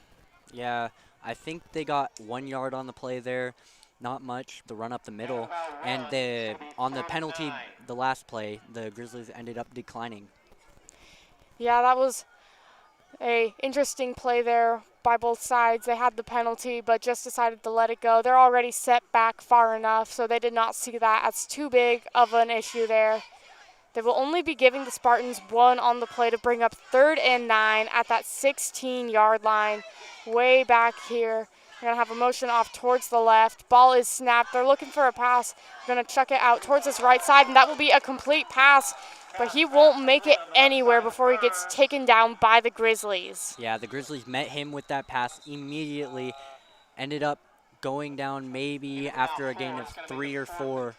Yeah, I think they got 1 yard on the play there, not much, the run up the middle. And on the penalty, the last play, the Grizzlies ended up declining. Yeah, that was a interesting play there by both sides. They had the penalty, but just decided to let it go. They're already set back far enough, so they did not see that as too big of an issue there. They will only be giving the Spartans 1 on the play to bring up 3rd and 9 at that 16-yard line, way back here. They're going to have a motion off towards the left. Ball is snapped. They're looking for a pass. They're going to chuck it out towards this right side, and that will be a complete pass but he won't make it anywhere before he gets taken down by the Grizzlies. Yeah, the Grizzlies met him with that pass immediately, ended up going down maybe after a gain of 3 or 4.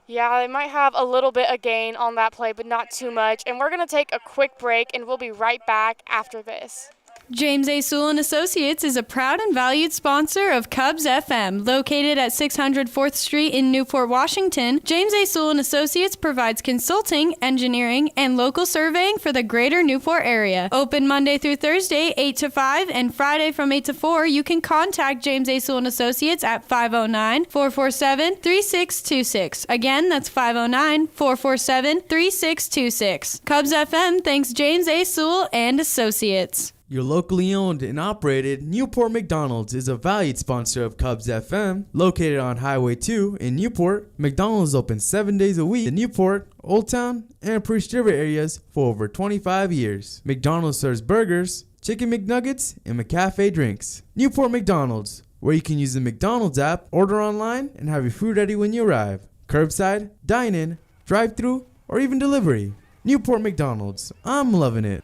Yeah, they might have a little bit of gain on that play, but not too much. And we're going to take a quick break, and we'll be right back after this. James A. Sewell and Associates is a proud and valued sponsor of Cubs FM. Located at 600 4th Street in Newport, Washington, James A. Sewell and Associates provides consulting, engineering, and local surveying for the greater Newport area. Open Monday through Thursday, 8 to 5, and Friday from 8 to 4. You can contact James A. Sewell and Associates at 509-447-3626. Again, that's 509-447-3626. Cubs FM thanks James A. Sewell and Associates. Your locally owned and operated Newport McDonald's is a valued sponsor of Cubs FM. Located on Highway 2 in Newport, McDonald's is open 7 days a week in Newport, Old Town, and Priest River areas for over 25 years. McDonald's serves burgers, chicken McNuggets, and McCafe drinks. Newport McDonald's, where you can use the McDonald's app, order online, and have your food ready when you arrive. Curbside, dine-in, drive-thru, or even delivery. Newport McDonald's. I'm loving it.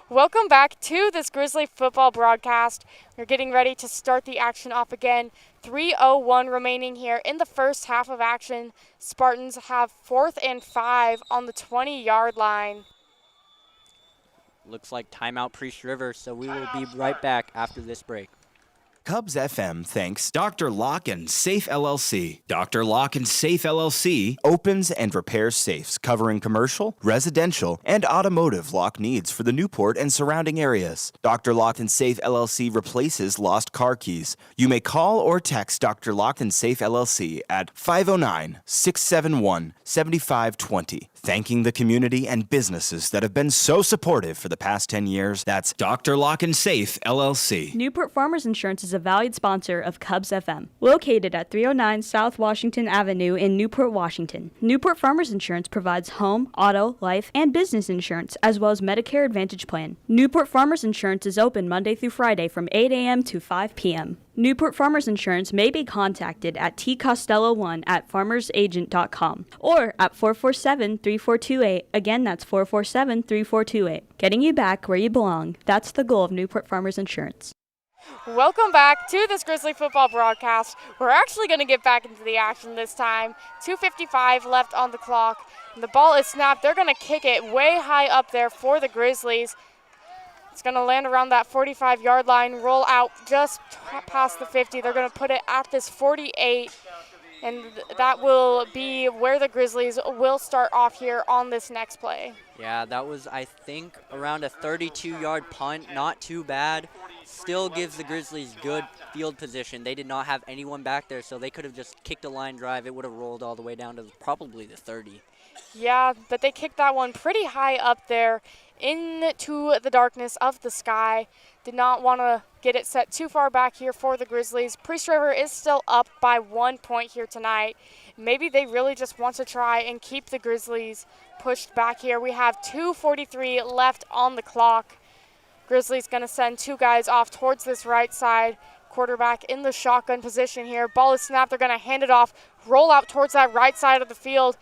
Welcome back to this Grizzly football broadcast. We're getting ready to start the action off again. 3:01 remaining here in the first half of action. Spartans have 4th and 5 on the 20-yard line. Looks like timeout Priest River, so we will be right back after this break. Cubs FM thanks Dr. Lock and Safe LLC. Dr. Lock and Safe LLC opens and repairs safes covering commercial, residential, and automotive lock needs for the Newport and surrounding areas. Dr. Lock and Safe LLC replaces lost car keys. You may call or text Dr. Lock and Safe LLC at 509-671-7520. Thanking the community and businesses that have been so supportive for the past 10 years. That's Dr. Lock and Safe LLC. Newport Farmers Insurance is a valued sponsor of Cubs FM. Located at 309 South Washington Avenue in Newport, Washington. Newport Farmers Insurance provides home, auto, life, and business insurance, as well as Medicare Advantage Plan. Newport Farmers Insurance is open Monday through Friday from 8 a.m. to 5 p.m. Newport Farmers Insurance may be contacted at tcostello1@farmersagent.com or at 447-3428. Again, that's 447-3428. Getting you back where you belong. That's the goal of Newport Farmers Insurance. Welcome back to this Grizzly football broadcast. We're actually going to get back into the action this time. 2:55 left on the clock. And the ball is snapped. They're going to kick it way high up there for the Grizzlies. It's going to land around that 45-yard line, roll out just past the 50. They're going to put it at this 48, and that will be where the Grizzlies will start off here on this next play. Yeah, that was, I think, around a 32-yard punt. Not too bad. Still gives the Grizzlies good field position. They did not have anyone back there, so they could have just kicked a line drive. It would have rolled all the way down to probably the 30. Yeah, but they kicked that one pretty high up there into the darkness of the sky. Did not want to get it set too far back here for the Grizzlies. Priest River is still up by 1 point here tonight. Maybe they really just want to try and keep the Grizzlies pushed back here. We have 2:43 left on the clock. Grizzlies going to send two guys off towards this right side. Quarterback in the shotgun position here. Ball is snapped. They're going to hand it off. Roll out towards that right side of the field.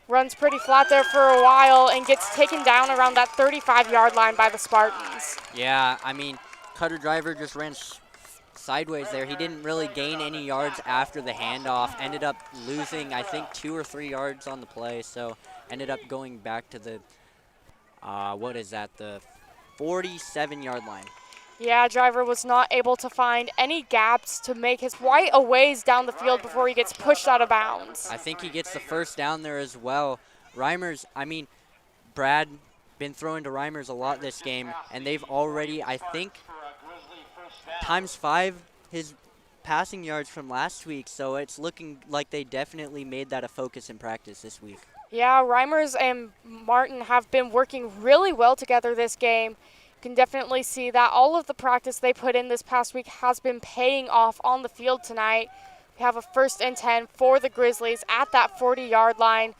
Runs pretty flat there for a while and gets taken down around that 35-yard line by the Spartans. Yeah, I mean, Cutter Driver just ran sideways there. He didn't really gain any yards after the handoff. Ended up losing, I think, 2 or 3 yards on the play. So ended up going back to the, the 47-yard line. Yeah, Driver was not able to find any gaps to make his right a ways down the field before he gets pushed out of bounds. I think he gets the first down there as well. Brad been throwing to Reimers a lot this game, and they've already, I think, ×5 his passing yards from last week, so it's looking like they definitely made that a focus in practice this week. Yeah, Reimers and Martin have been working really well together this game. You can definitely see that all of the practice they put in this past week has been paying off on the field tonight. We have a 1st and 10 for the Grizzlies at that 40-yard line.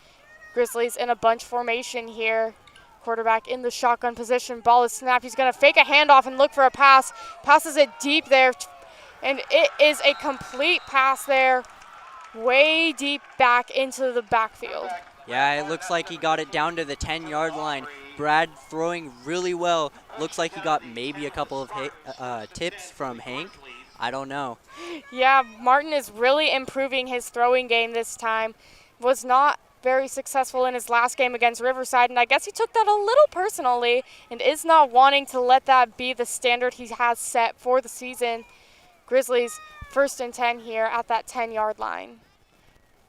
Grizzlies in a bunch formation here. Quarterback in the shotgun position. Ball is snapped. He's going to fake a handoff and look for a pass. Passes it deep there, and it is a complete pass there, way deep back into the backfield. Yeah, it looks like he got it down to the 10-yard line. Brad throwing really well. Looks like he got maybe a couple of tips from Hank. I don't know. Yeah, Martin is really improving his throwing game this time. Was not very successful in his last game against Riverside, and I guess he took that a little personally and is not wanting to let that be the standard he has set for the season. Grizzlies 1st and 10 here at that 10-yard line.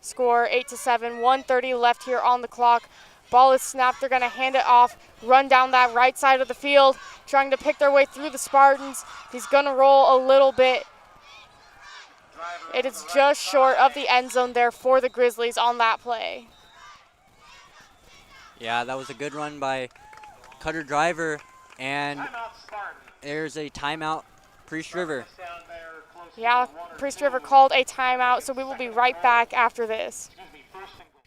Score 8-7, 1:30 left here on the clock. Ball is snapped. They're going to hand it off, run down that right side of the field, trying to pick their way through the Spartans. He's going to roll a little bit. It is just short of the end zone there for the Grizzlies on that play. Yeah, that was a good run by Cutter Driver, and there's a timeout, Priest River. Yeah, Priest River called a timeout, so we will be right back after this.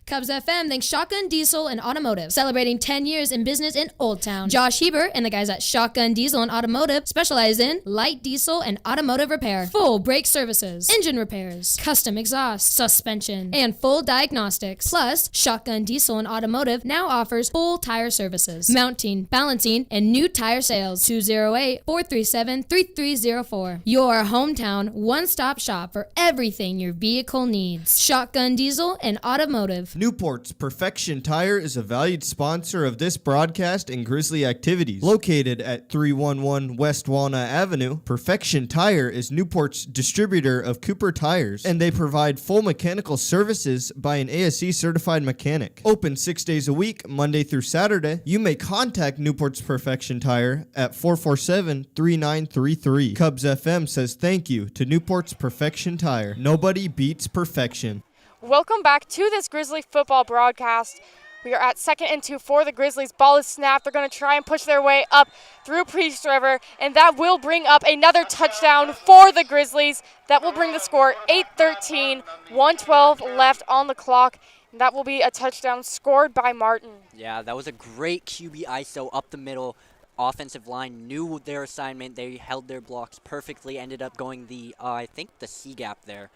Cubs FM thanks Shotgun Diesel and Automotive, celebrating 10 years in business in Old Town. Josh Hebert and the guys at Shotgun Diesel and Automotive specialize in light diesel and automotive repair, full brake services, engine repairs, custom exhaust, suspension, and full diagnostics. Plus, Shotgun Diesel and Automotive now offers full tire services, mounting, balancing, and new tire sales. 208-437-3304. Your hometown one-stop shop for everything your vehicle needs. Shotgun Diesel and Automotive. Newport's Perfection Tire is a valued sponsor of this broadcast and Grizzly activities. Located at 311 West Walnut Avenue, Perfection Tire is Newport's distributor of Cooper tires, and they provide full mechanical services by an ASE certified mechanic. Open 6 days a week, Monday through Saturday. You may contact Newport's Perfection Tire at 447-3933. Cubs FM says thank you to Newport's Perfection Tire. Nobody beats perfection. Welcome back to this Grizzly football broadcast. We are at 2nd and 2 for the Grizzlies. Ball is snapped. They're going to try and push their way up through Priest River, and that will bring up another touchdown for the Grizzlies. That will bring the score 8-13, 1:12 left on the clock, and that will be a touchdown scored by Martin. Yeah, that was a great QB ISO up the middle. Offensive line knew their assignment. They held their blocks perfectly, ended up going the, I think the C gap there.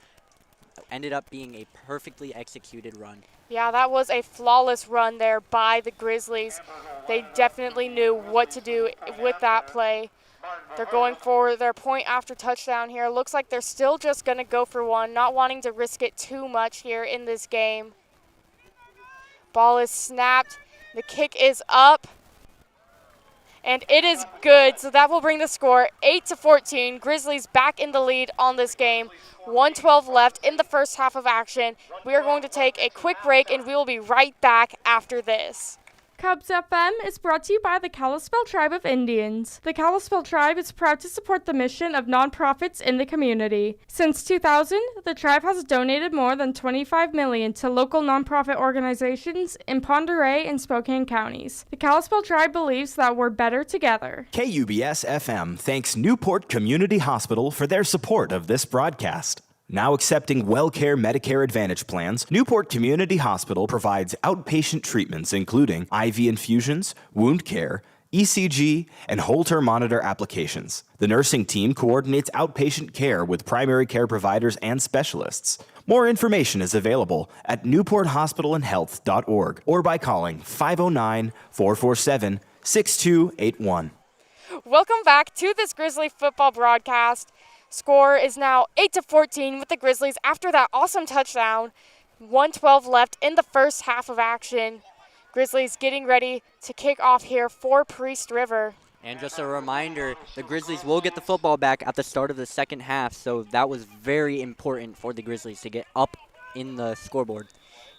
Ended up being a perfectly executed run. Yeah, that was a flawless run there by the Grizzlies. They definitely knew what to do with that play. They're going for their point after touchdown here. Looks like they're still just going to go for one, not wanting to risk it too much here in this game. Ball is snapped. The kick is up. And it is good, so that will bring the score 8-14. Grizzlies back in the lead on this game. 1:12 left in the first half of action. We are going to take a quick break, and we will be right back after this. Cubs FM is brought to you by the Kalispel Tribe of Indians. The Kalispel Tribe is proud to support the mission of nonprofits in the community. Since 2000, the tribe has donated more than $25 million to local nonprofit organizations in Pend Oreille and Spokane counties. The Kalispel Tribe believes that we're better together. KUBS FM thanks Newport Community Hospital for their support of this broadcast. Now accepting WellCare Medicare Advantage plans, Newport Community Hospital provides outpatient treatments including IV infusions, wound care, ECG, and Holter monitor applications. The nursing team coordinates outpatient care with primary care providers and specialists. More information is available at newporthospitalandhealth.org or by calling 509-447-6281. Welcome back to this Grizzly football broadcast. Score is now 8-14 with the Grizzlies after that awesome touchdown. 1:12 left in the first half of action. Grizzlies getting ready to kick off here for Priest River. And just a reminder, the Grizzlies will get the football back at the start of the second half, so that was very important for the Grizzlies to get up in the scoreboard.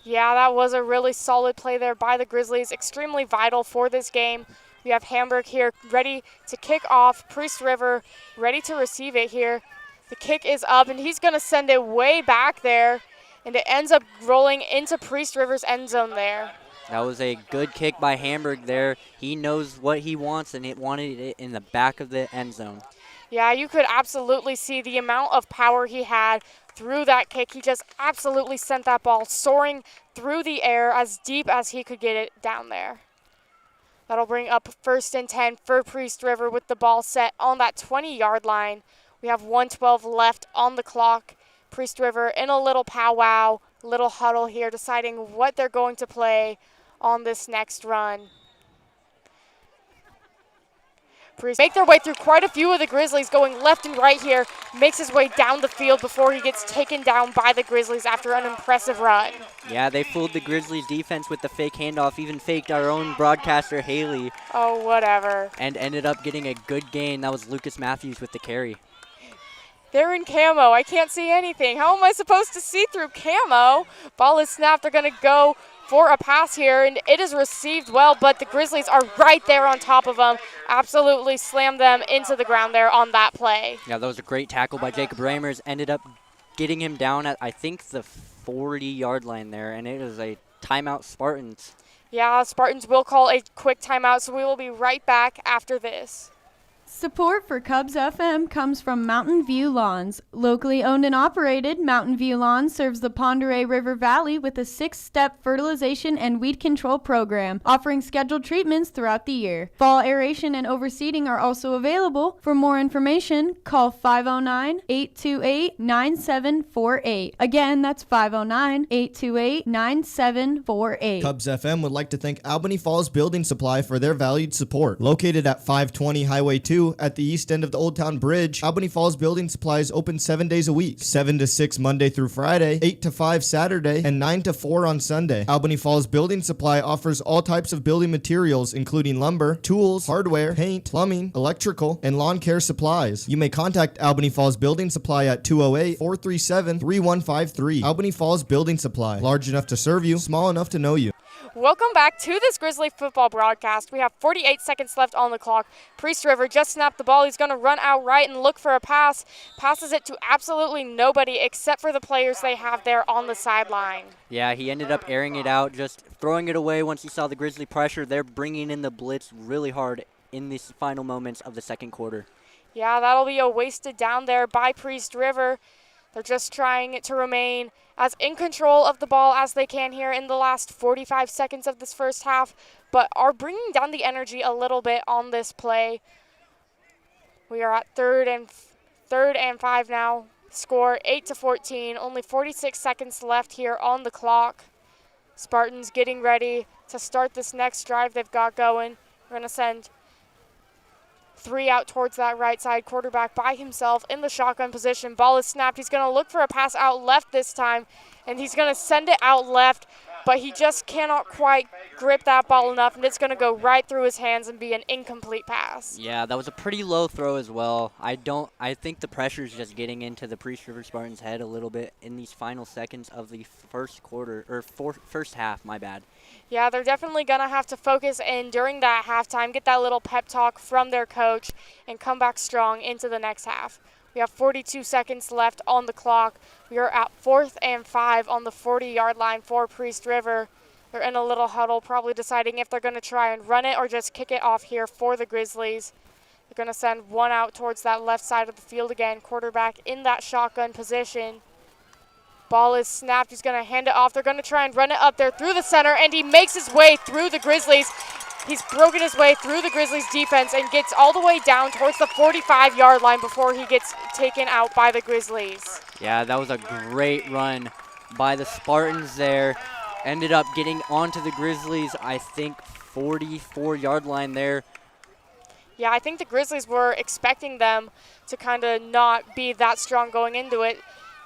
Yeah, that was a really solid play there by the Grizzlies. Extremely vital for this game. We have Hamburg here ready to kick off. Priest River ready to receive it here. The kick is up, and he's going to send it way back there, and it ends up rolling into Priest River's end zone there. That was a good kick by Hamburg there. He knows what he wants, and it wanted it in the back of the end zone. Yeah, you could absolutely see the amount of power he had through that kick. He just absolutely sent that ball soaring through the air as deep as he could get it down there. That'll bring up 1st and 10 for Priest River with the ball set on that 20-yard line. We have 1:12 left on the clock. Priest River in a little powwow, little huddle here deciding what they're going to play on this next run. Make their way through quite a few of the Grizzlies, going left and right here, makes his way down the field before he gets taken down by the Grizzlies after an impressive run. Yeah, they fooled the Grizzlies defense with the fake handoff, even faked our own broadcaster, Haley. Oh, whatever. And ended up getting a good gain. That was Lucas Matthews with the carry. They're in camo. I can't see anything. How am I supposed to see through camo? Ball is snapped. They're going to go for a pass here, and it is received well, but the Grizzlies are right there on top of them. Absolutely slammed them into the ground there on that play. Yeah, that was a great tackle by Jacob Ramers. Ended up getting him down at, I think, the 40-yard line there, and it was a timeout Spartans. Yeah, Spartans will call a quick timeout, so we will be right back after this. Support for Cubs FM comes from Mountain View Lawns. Locally owned and operated, Mountain View Lawns serves the Ponderay River Valley with a 6-step fertilization and weed control program, offering scheduled treatments throughout the year. Fall aeration and overseeding are also available. For more information, call 509-828-9748. Again, that's 509-828-9748. Cubs FM would like to thank Albany Falls Building Supply for their valued support. Located at 520 Highway 2 at the east end of the Old Town Bridge, Albany Falls Building Supply is open 7 days a week, 7 to 6 Monday through Friday, 8 to 5 Saturday, and 9 to 4 on Sunday. Albany Falls Building Supply offers all types of building materials, including lumber, tools, hardware, paint, plumbing, electrical, and lawn care supplies. You may contact Albany Falls Building Supply at 208-437-3153. Albany Falls Building Supply, large enough to serve you, small enough to know you. Welcome back to this Grizzly football broadcast. We have 48 seconds left on the clock. Priest River just snapped the ball. He's going to run out right and look for a pass. Passes it to absolutely nobody except for the players they have there on the sideline. Yeah, he ended up airing it out, just throwing it away once he saw the Grizzly pressure. They're bringing in the blitz really hard in these final moments of the second quarter. Yeah, that'll be a wasted down there by Priest River. They're just trying to remain as in control of the ball as they can here in the last 45 seconds of this first half, but are bringing down the energy a little bit on this play. We are at third and 5 now. Score 8-14. Only 46 seconds left here on the clock. Spartans getting ready to start this next drive they've got going. We're going to send 3 out towards that right side. Quarterback by himself in the shotgun position. Ball is snapped. He's going to look for a pass out left this time, and he's going to send it out left, but he just cannot quite grip that ball enough, and it's going to go right through his hands and be an incomplete pass. Yeah, that was a pretty low throw as well. I think the pressure is just getting into the Priest River Spartans' head a little bit in these final seconds of the first quarter, or first half, my bad. Yeah, they're definitely going to have to focus in during that halftime, get that little pep talk from their coach, and come back strong into the next half. We have 42 seconds left on the clock. We are at 4th and 5 on the 40-yard line for Priest River. They're in a little huddle, probably deciding if they're going to try and run it or just kick it off here for the Grizzlies. They're going to send 1 out towards that left side of the field again. Quarterback in that shotgun position. Ball is snapped. He's going to hand it off. They're going to try and run it up there through the center, and he makes his way through the Grizzlies. He's broken his way through the Grizzlies defense and gets all the way down towards the 45-yard line before he gets taken out by the Grizzlies. Yeah, that was a great run by the Spartans there. Ended up getting onto the Grizzlies, I think, 44-yard line there. Yeah, I think the Grizzlies were expecting them to kind of not be that strong going into it.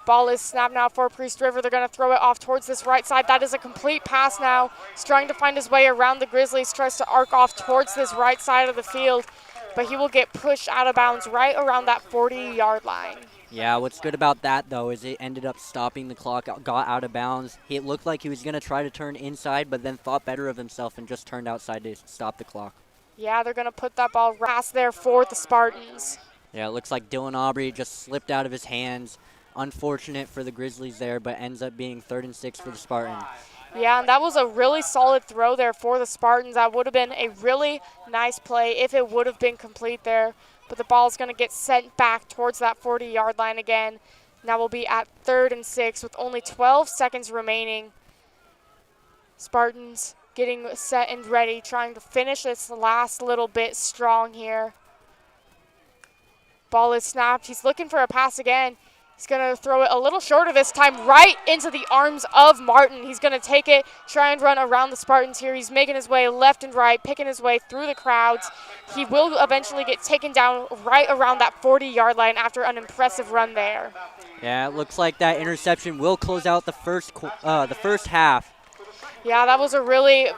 Ball is snapped now for Priest River. They're going to throw it off towards this right side. That is a complete pass now. He's trying to find his way around the Grizzlies, tries to arc off towards this right side of the field, but he will get pushed out of bounds right around that 40-yard line. Yeah, what's good about that, though, is it ended up stopping the clock, got out of bounds. It looked like he was going to try to turn inside, but then thought better of himself and just turned outside to stop the clock. Yeah, they're going to put that ball past there for the Spartans. Yeah, it looks like Dylan Aubrey just slipped out of his hands. Unfortunate for the Grizzlies there, but ends up being 3rd and 6 for the Spartans. Yeah, and that was a really solid throw there for the Spartans. That would have been a really nice play if it would have been complete there. But the ball is going to get sent back towards that 40-yard line again. Now we'll be at 3rd and 6 with only 12 seconds remaining. Spartans getting set and ready, trying to finish this last little bit strong here. Ball is snapped. He's looking for a pass again. He's going to throw it a little shorter this time, right into the arms of Martin. He's going to take it, try and run around the Spartans here. He's making his way left and right, picking his way through the crowds. He will eventually get taken down right around that 40-yard line after an impressive run there. Yeah, it looks like that interception will close out the first half. Yeah, that was a really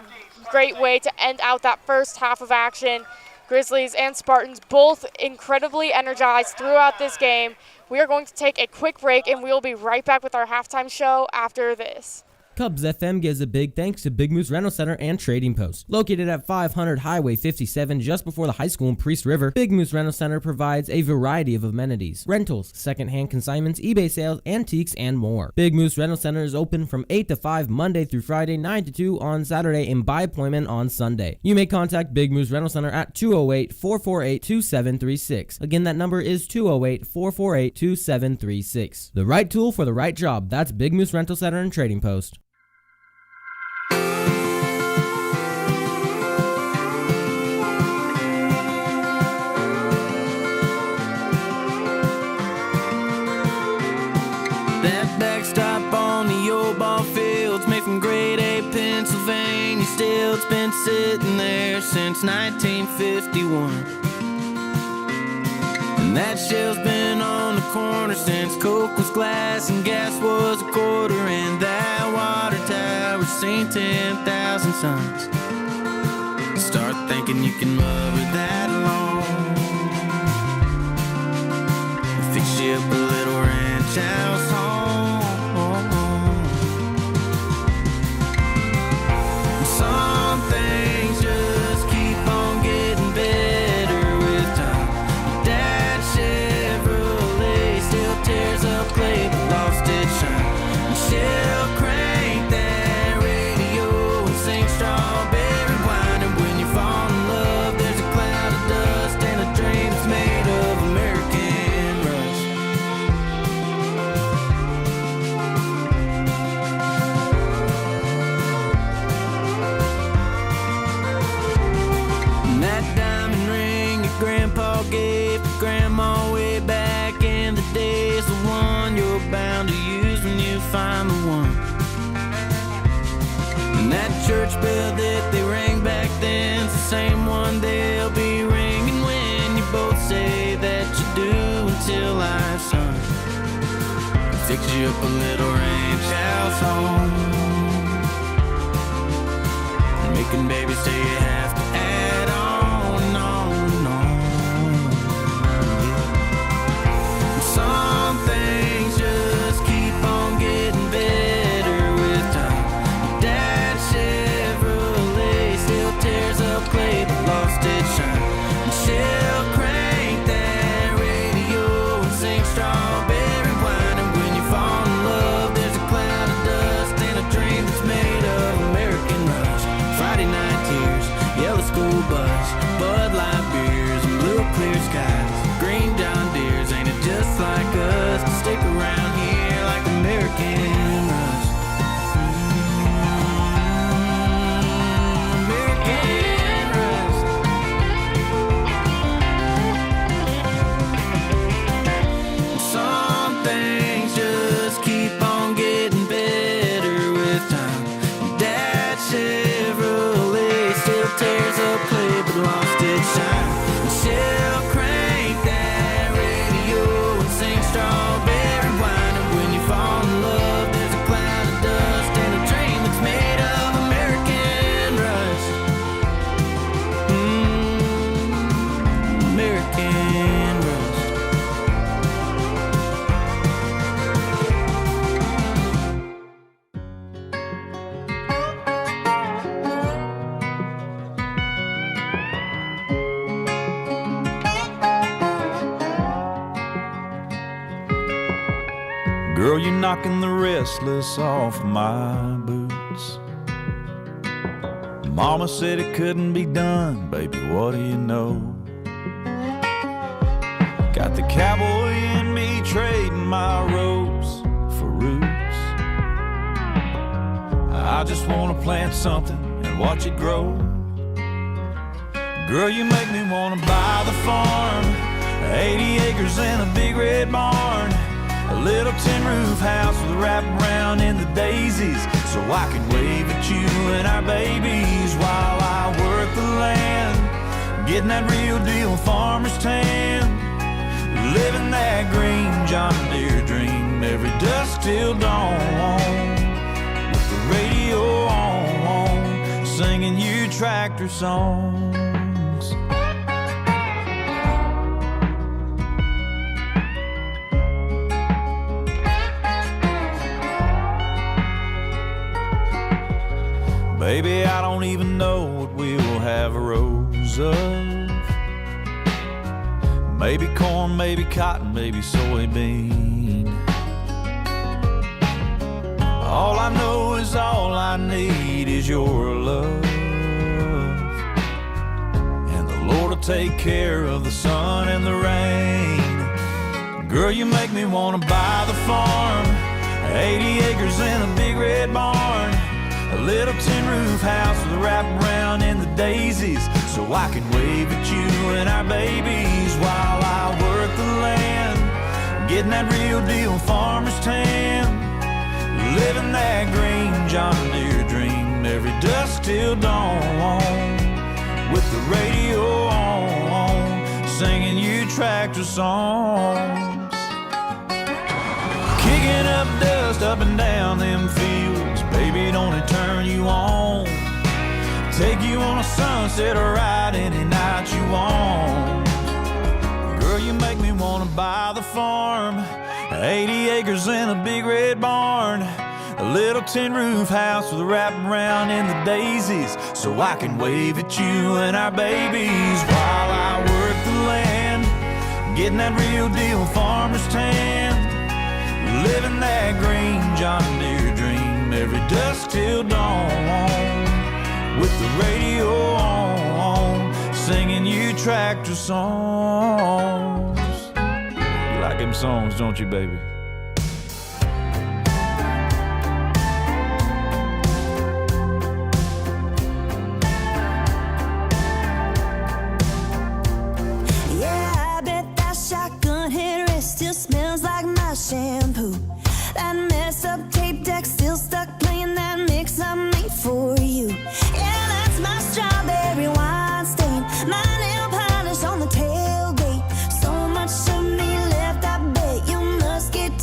great way to end out that first half of action. Grizzlies and Spartans both incredibly energized throughout this game. We are going to take a quick break, and we will be right back with our halftime show after this. Cubs FM gives a big thanks to Big Moose Rental Center and Trading Post. Located at 500 Highway 57 just before the high school in Priest River, Big Moose Rental Center provides a variety of amenities, rentals, second-hand consignments, eBay sales, antiques, and more. Big Moose Rental Center is open from 8 to 5 Monday through Friday, 9 to 2 on Saturday, and by appointment on Sunday. You may contact Big Moose Rental Center at 208-448-2736. Again, that number is 208-448-2736. The right tool for the right job. That's Big Moose Rental Center and Trading Post. That backstop on the old ball field's made from grade A Pennsylvania steel. It's been sitting there since 1951. And that shell's been on the corner since Coke was glass and gas was a quarter. And that water tower's seen 10,000 suns. Start thinking you can love her that long. Fix you up a little ranch house home. Some things just keep on getting better with time. That Chevrolet still tears up clay but lost its shine. And she'll crank that radio and sing Strawberry Wine. And when you fall in love, there's a cloud of dust and a dream that's made of American rust. And that diamond ring your grandpa gave to grandma way back in the days, the one you're bound to use when you find the one. And that church bell that they rang back then's the same one they'll be ringing when you both say that you do until life's done. Fix you up a little ranch house home. Making babies till you have to add on and on and on. Some things just keep on getting better with time. That Chevrolet still tears up clay but lost its shine. And she'll crank that radio and sing Strawberry Wine. And when you fall in love, there's a cloud of dust and a dream that's made of American rush. Friday night tears, yellow school bus, Bud Light beers and blue clear skies. Green John Deere's, ain't it just like us to stick around here like American Rust? American Rust. Some things just keep on getting better with time. That Chevrolet still tears up clay but lost its shine. And she'll crank that radio and sing Strawberry Wine. And when you fall in love, there's a cloud of dust and a dream that's made of American rust. American rust. Girl, you're knocking the restless off my boots. Mama said it couldn't be done, baby, what do you know? Got the cowboy in me trading my ropes for roots. I just wanna plant something and watch it grow. Girl, you make me wanna buy the farm, 80 acres and a big red barn. A little tin roof house with a wraparound in the daisies, so I can wave at you and our babies while I work the land, getting that real deal farmer's tan, living that green John Deere dream every dusk till dawn, with the radio on, singing you tractor songs. Baby, I don't even know what we'll have a rose of. Maybe corn, maybe cotton, maybe soybean. All I know is all I need is your love, and the Lord will take care of the sun and the rain. Girl, you make me wanna buy the farm, 80 acres and a big red barn, a little tin roof house with a wraparound in the daisies, so I can wave at you and our babies while I work the land, getting that real deal farmer's tan, living that green John Deere dream every dusk till dawn, with the radio on, singing you tractor songs, kicking up dust up and down them fields. Baby, don't it turn you on? Take you on a sunset or ride any night you want. Girl, you make me wanna buy the farm, 80 acres and a big red barn, a little tin roof house with a wraparound in the daisies, so I can wave at you and our babies while I work the land, getting that real deal farmer's tan, living that green John Deere dream every dusk till dawn, with the radio on, singing you tractor songs. You like them songs, don't you, baby? Yeah, I bet that shotgun headrest still smells like my shampoo. That messed up tape deck still stuck playing that mix I made for you. Yeah, that's my strawberry wine stain, my nail polish on the tailgate. So much of me left, I bet you must get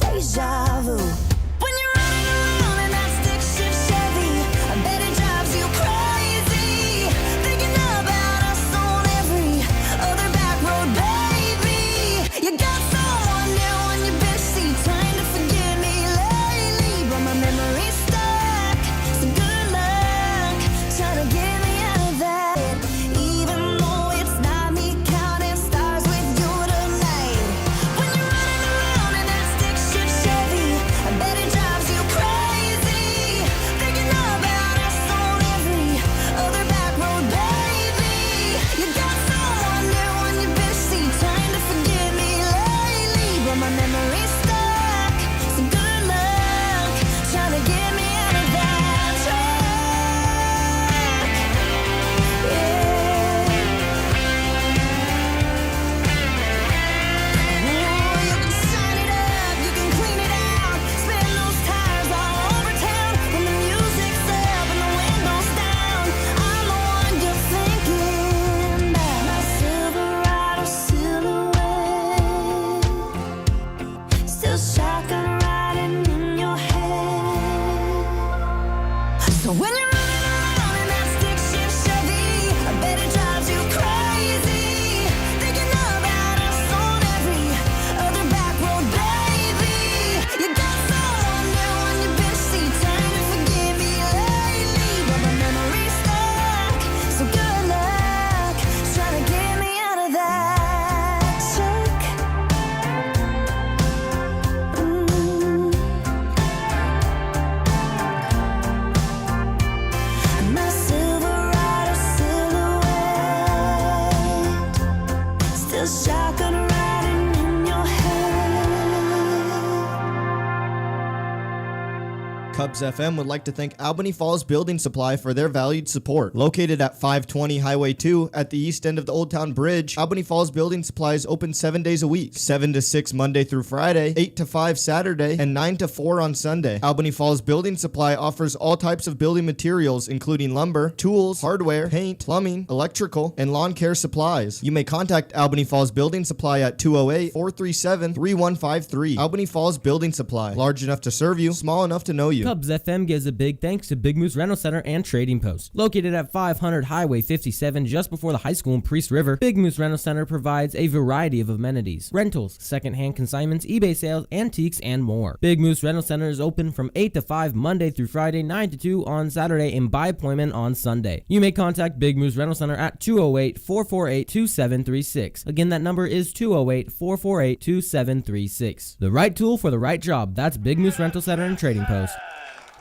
Cubs FM would like to thank Albany Falls Building Supply for their valued support. Located at 520 Highway 2 at the east end of the Old Town Bridge, Albany Falls Building Supply is open 7 days a week, 7 to 6 Monday through Friday, 8 to 5 Saturday, and 9 to 4 on Sunday. Albany Falls Building Supply offers all types of building materials, including lumber, tools, hardware, paint, plumbing, electrical, and lawn care supplies. You may contact Albany Falls Building Supply at 208-437-3153. Albany Falls Building Supply, large enough to serve you, small enough to know you. Cubs FM gives a big thanks to Big Moose Rental Center and Trading Post. Located at 500 Highway 57 just before the high school in Priest River, Big Moose Rental Center provides a variety of amenities, rentals, second-hand consignments, eBay sales, antiques, and more. Big Moose Rental Center is open from 8 to 5 Monday through Friday, 9 to 2 on Saturday, and by appointment on Sunday. You may contact Big Moose Rental Center at 208-448-2736. Again, that number is 208-448-2736. The right tool for the right job. That's Big Moose Rental Center and Trading Post.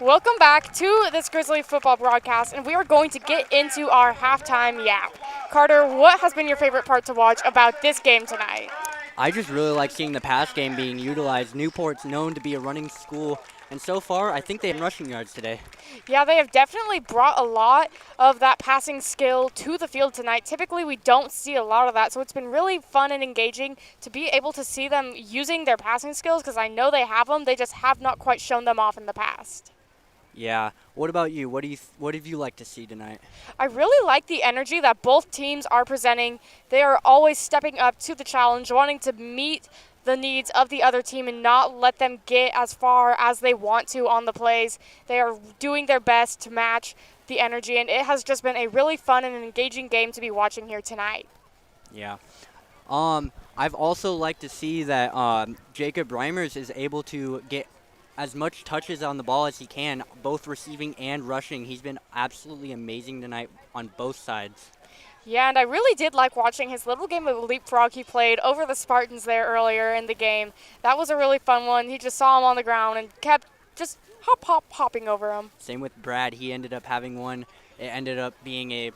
Welcome back to this Grizzly football broadcast, and we are going to get into our halftime yap. Carter, what has been your favorite part to watch about this game tonight? I just really like seeing the pass game being utilized. Newport's known to be a running school, and so far, I think they have rushing yards today. Yeah, they have definitely brought a lot of that passing skill to the field tonight. Typically, we don't see a lot of that, so it's been really fun and engaging to be able to see them using their passing skills, because I know they have them. They just have not quite shown them off in the past. Yeah. What about you? What have you liked to see tonight? I really like the energy that both teams are presenting. They are always stepping up to the challenge, wanting to meet the needs of the other team and not let them get as far as they want to on the plays. They are doing their best to match the energy, and it has just been a really fun and engaging game to be watching here tonight. Yeah. I've also liked to see that Jacob Reimers is able to get as much touches on the ball as he can, both receiving and rushing. He's been absolutely amazing tonight on both sides. Yeah, and I really did like watching his little game of leapfrog he played over the Spartans there earlier in the game. That was a really fun one. He just saw him on the ground and kept just hopping over him. Same with Brad. He ended up having one. It ended up being a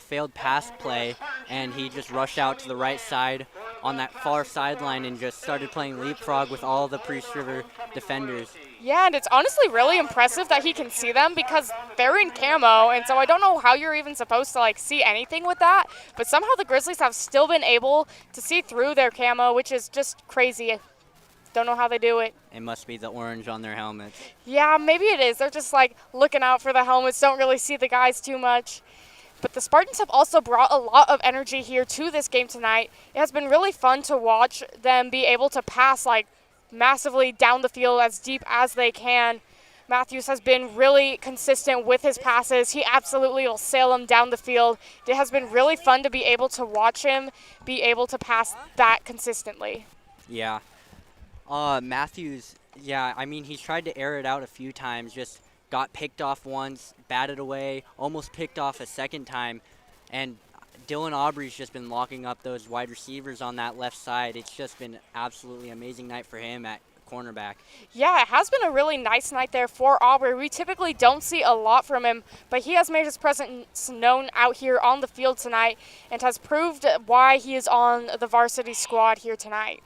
failed pass play, and he just rushed out to the right side on that far sideline and just started playing leapfrog with all the Priest River defenders. Yeah, and it's honestly really impressive that he can see them because they're in camo, and so I don't know how you're even supposed to see anything with that, but somehow the Grizzlies have still been able to see through their camo, which is just crazy. Don't know how they do it. It must be the orange on their helmets. Yeah, maybe it is. They're just looking out for the helmets, don't really see the guys too much. But the Spartans have also brought a lot of energy here to this game tonight. It has been really fun to watch them be able to pass massively down the field as deep as they can. Matthews has been really consistent with his passes. He absolutely will sail them down the field. It has been really fun to be able to watch him be able to pass that consistently. Yeah. Matthews, yeah, I mean, he's tried to air it out a few times, just got picked off once, batted away, almost picked off a second time, and Dylan Aubrey's just been locking up those wide receivers on that left side. It's just been absolutely amazing night for him at cornerback. Yeah, it has been a really nice night there for Aubrey. We typically don't see a lot from him, but he has made his presence known out here on the field tonight and has proved why he is on the varsity squad here tonight.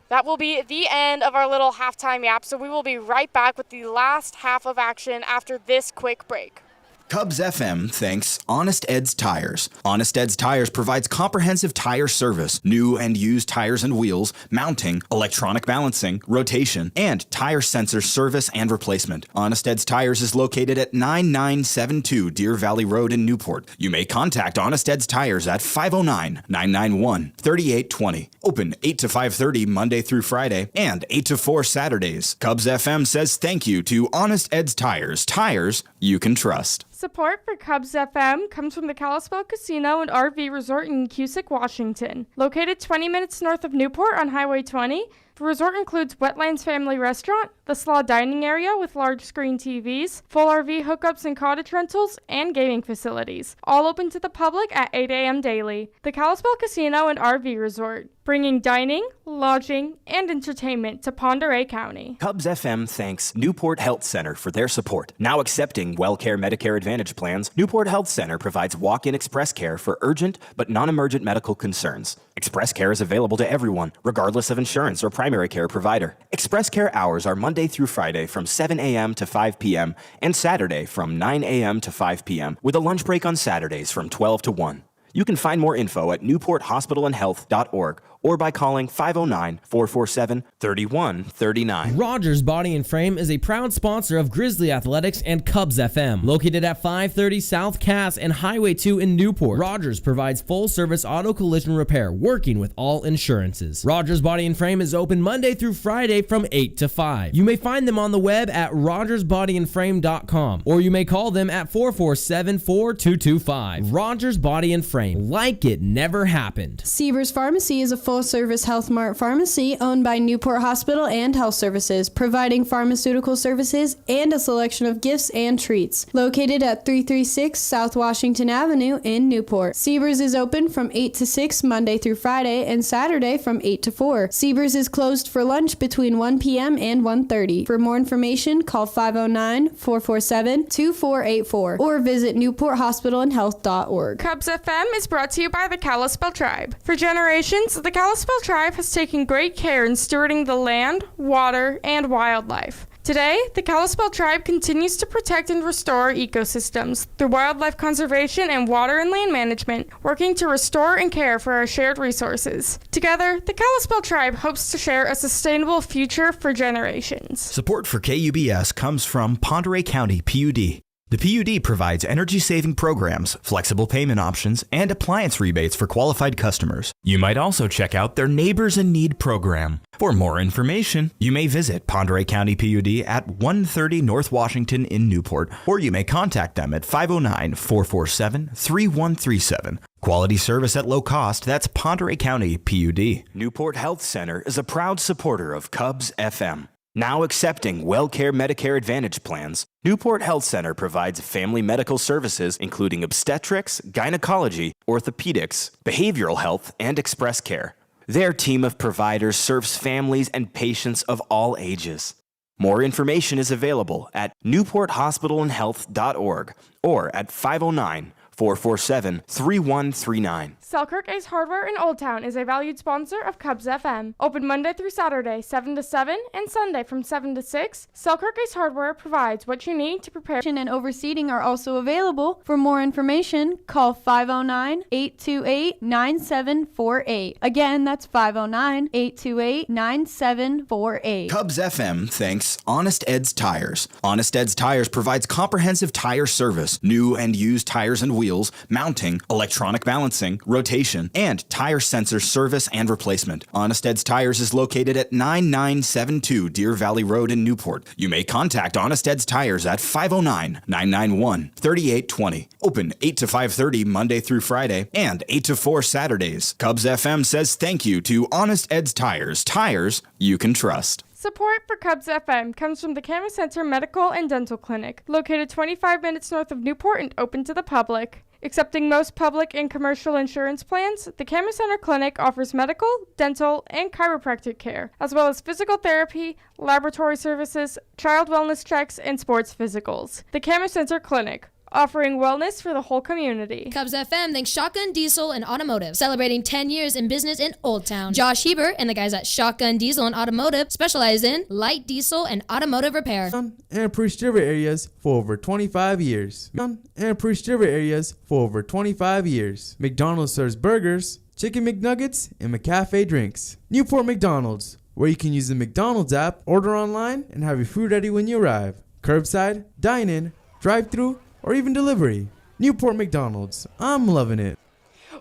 That will be the end of our little halftime yap, so we will be right back with the last half of action after this quick break. Cubs FM thanks Honest Ed's Tires. Honest Ed's Tires provides comprehensive tire service, new and used tires and wheels, mounting, electronic balancing, rotation, and tire sensor service and replacement. Honest Ed's Tires is located at 9972 Deer Valley Road in Newport. You may contact Honest Ed's Tires at 509-991-3820. Open 8 to 5:30 Monday through Friday and 8 to 4 Saturdays. Cubs FM says thank you to Honest Ed's Tires. Tires you can trust. Support for Cubs FM comes from the Kalispell Casino and RV Resort in Cusick, Washington. Located 20 minutes north of Newport on Highway 20, the resort includes Wetlands Family Restaurant, the Slaw Dining Area with large screen TVs, full RV hookups and cottage rentals, and gaming facilities. All open to the public at 8 a.m. daily. The Kalispell Casino and RV Resort, bringing dining, lodging, and entertainment to Pend Oreille County. Cubs FM thanks Newport Health Center for their support. Now accepting WellCare Medicare Advantage plans, Newport Health Center provides walk-in express care for urgent but non-emergent medical concerns. Express care is available to everyone, regardless of insurance or practice primary care provider. Express Care hours are Monday through Friday from 7 a.m. to 5 p.m. and Saturday from 9 a.m. to 5 p.m. with a lunch break on Saturdays from 12 to 1. You can find more info at newporthospitalandhealth.org or by calling 509-447-3139. Rogers Body and Frame is a proud sponsor of Grizzly Athletics and Cubs FM. Located at 530 South Cass and Highway 2 in Newport, Rogers provides full-service auto collision repair, working with all insurances. Rogers Body and Frame is open Monday through Friday from 8 to 5. You may find them on the web at rogersbodyandframe.com, or you may call them at 447-4225. Rogers Body and Frame, like it never happened. Siebers Pharmacy is a full-service Health Mart pharmacy owned by Newport Hospital and Health Services, providing pharmaceutical services and a selection of gifts and treats. Located at 336 South Washington Avenue in Newport. Siebers is open from 8 to 6 Monday through Friday and Saturday from 8 to 4. Siebers is closed for lunch between 1 p.m. and 1:30. For more information, call 509-447-2484 or visit newporthospitalandhealth.org. Cubs FM is brought to you by the Kalispell Tribe. For generations, the Kalispell Tribe has taken great care in stewarding the land, water, and wildlife. Today, the Kalispell Tribe continues to protect and restore ecosystems through wildlife conservation and water and land management, working to restore and care for our shared resources. Together, the Kalispell Tribe hopes to share a sustainable future for generations. Support for KUBS comes from Ponderay County PUD. The PUD provides energy-saving programs, flexible payment options, and appliance rebates for qualified customers. You might also check out their Neighbors in Need program. For more information, you may visit Ponderay County PUD at 130 North Washington in Newport, or you may contact them at 509-447-3137. Quality service at low cost, that's Ponderay County PUD. Newport Health Center is a proud supporter of Cubs FM. Now accepting WellCare Medicare Advantage plans, Newport Health Center provides family medical services including obstetrics, gynecology, orthopedics, behavioral health, and express care. Their team of providers serves families and patients of all ages. More information is available at newporthospitalandhealth.org or at 509-447-3139. Selkirk Ace Hardware in Old Town is a valued sponsor of Cubs FM. Open Monday through Saturday, 7 to 7, and Sunday from 7 to 6. Selkirk Ace Hardware provides what you need to prepare. And overseating are also available. For more information, call 509-828-9748. Again, that's 509-828-9748. Cubs FM thanks Honest Ed's Tires. Honest Ed's Tires provides comprehensive tire service, new and used tires and wheels, mounting, electronic balancing, rotation, and tire sensor service and replacement. Honest Ed's Tires is located at 9972 Deer Valley Road in Newport. You may contact Honest Ed's Tires at 509-991-3820. Open 8 to 5:30 Monday through Friday and 8 to 4 Saturdays. Cubs FM says thank you to Honest Ed's Tires. Tires you can trust. Support for Cubs FM comes from the Camas Center Medical and Dental Clinic, located 25 minutes north of Newport and open to the public. Accepting most public and commercial insurance plans, the Camas Center Clinic offers medical, dental, and chiropractic care, as well as physical therapy, laboratory services, child wellness checks, and sports physicals. The Camas Center Clinic, offering wellness for the whole community. Cubs FM thanks Shotgun Diesel and Automotive, celebrating 10 years in business in Old Town. Josh Hebert and the guys at Shotgun Diesel and Automotive specialize in light diesel and automotive repair. And Priest River areas for over 25 years. And Priest River areas for over 25 years. McDonald's serves burgers, chicken McNuggets, and McCafe drinks. Newport McDonald's, where you can use the McDonald's app, order online, and have your food ready when you arrive. Curbside, dine-in, drive-thru, or even delivery. Newport McDonald's. I'm loving it.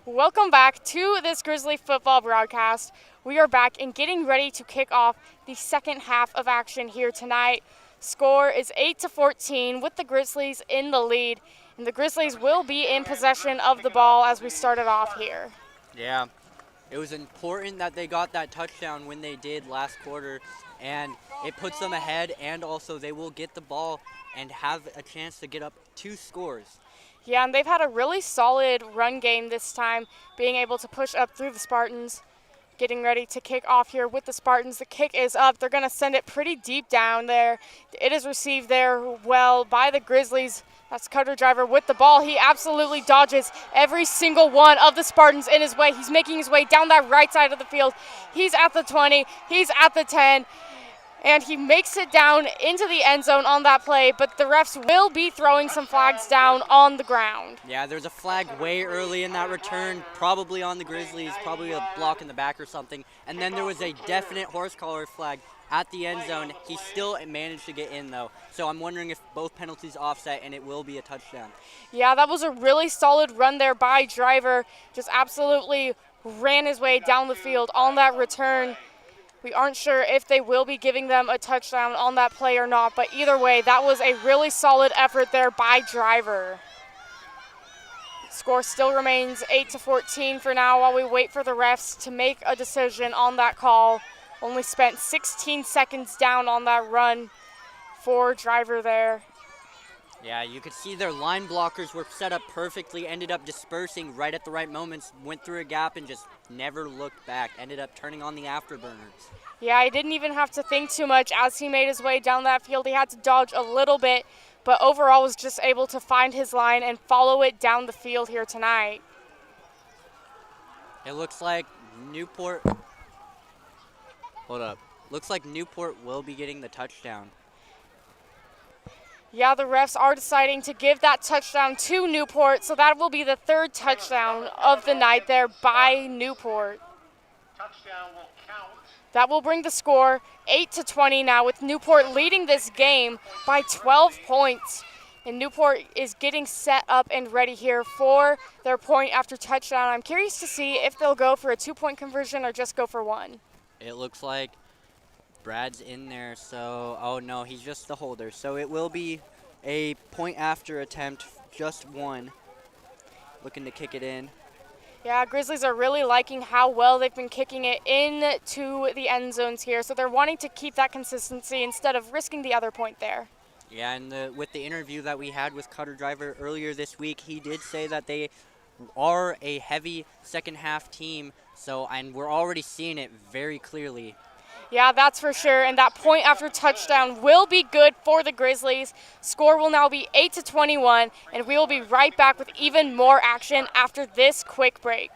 Welcome back to this Grizzly football broadcast. We are back and getting ready to kick off the second half of action here tonight. Score is 8-14 with the Grizzlies in the lead, and the Grizzlies will be in possession of the ball as we started off here. Yeah, it was important that they got that touchdown when they did last quarter, and it puts them ahead, and also they will get the ball and have a chance to get up 2 scores. Yeah, and they've had a really solid run game this time, being able to push up through the Spartans. Getting ready to kick off here with the Spartans. The kick is up. They're going to send it pretty deep down there. It is received there well by the Grizzlies. That's Cutter Driver with the ball. He absolutely dodges every single one of the Spartans in his way. He's making his way down that right side of the field. He's at the 20, he's at the 10, and he makes it down into the end zone on that play, but the refs will be throwing some flags down on the ground. Yeah, there's a flag way early in that return, probably on the Grizzlies, probably a block in the back or something, and then there was a definite horse collar flag at the end zone. He still managed to get in, though, so I'm wondering if both penalties offset and it will be a touchdown. Yeah, that was a really solid run there by Driver. Just absolutely ran his way down the field on that return. We aren't sure if they will be giving them a touchdown on that play or not, but either way, that was a really solid effort there by Driver. Score still remains 8-14 for now while we wait for the refs to make a decision on that call. Only spent 16 seconds down on that run for Driver there. Yeah, you could see their line blockers were set up perfectly, ended up dispersing right at the right moments, went through a gap and just never looked back, ended up turning on the afterburners. Yeah, he didn't even have to think too much as he made his way down that field. He had to dodge a little bit, but overall was just able to find his line and follow it down the field here tonight. It looks like Newport, looks like Newport will be getting the touchdown. Yeah, the refs are deciding to give that touchdown to Newport, so that will be the third touchdown of the night there by Newport. That will bring the score 8-20 now, with Newport leading this game by 12 points. And Newport is getting set up and ready here for their point after touchdown. I'm curious to see if they'll go for a 2-point conversion or just go for one. It looks like Brad's in there, so, oh no, he's just the holder. So it will be a point after attempt, just one, looking to kick it in. Yeah, Grizzlies are really liking how well they've been kicking it into the end zones here, so they're wanting to keep that consistency instead of risking the other point there. Yeah, and with the interview that we had with Cutter Driver earlier this week, he did say that they are a heavy second half team, and we're already seeing it very clearly. Yeah, that's for sure, and that point after touchdown will be good for the Grizzlies. Score will now be 8-21, and we will be right back with even more action after this quick break.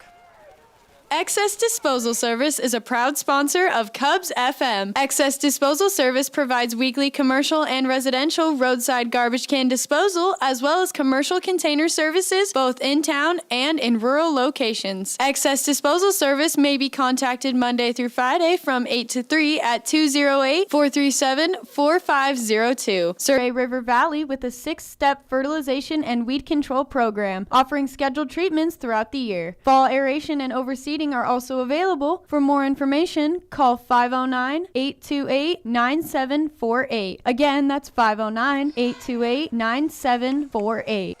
Excess Disposal Service is a proud sponsor of Cubs FM. Excess Disposal Service provides weekly commercial and residential roadside garbage can disposal, as well as commercial container services both in town and in rural locations. Excess Disposal Service may be contacted Monday through Friday from 8 to 3 at 208-437-4502. Survey River Valley with a 6-step fertilization and weed control program, offering scheduled treatments throughout the year. Fall aeration and overseeding are also available. For more information, call 509-828-9748. Again, that's 509-828-9748.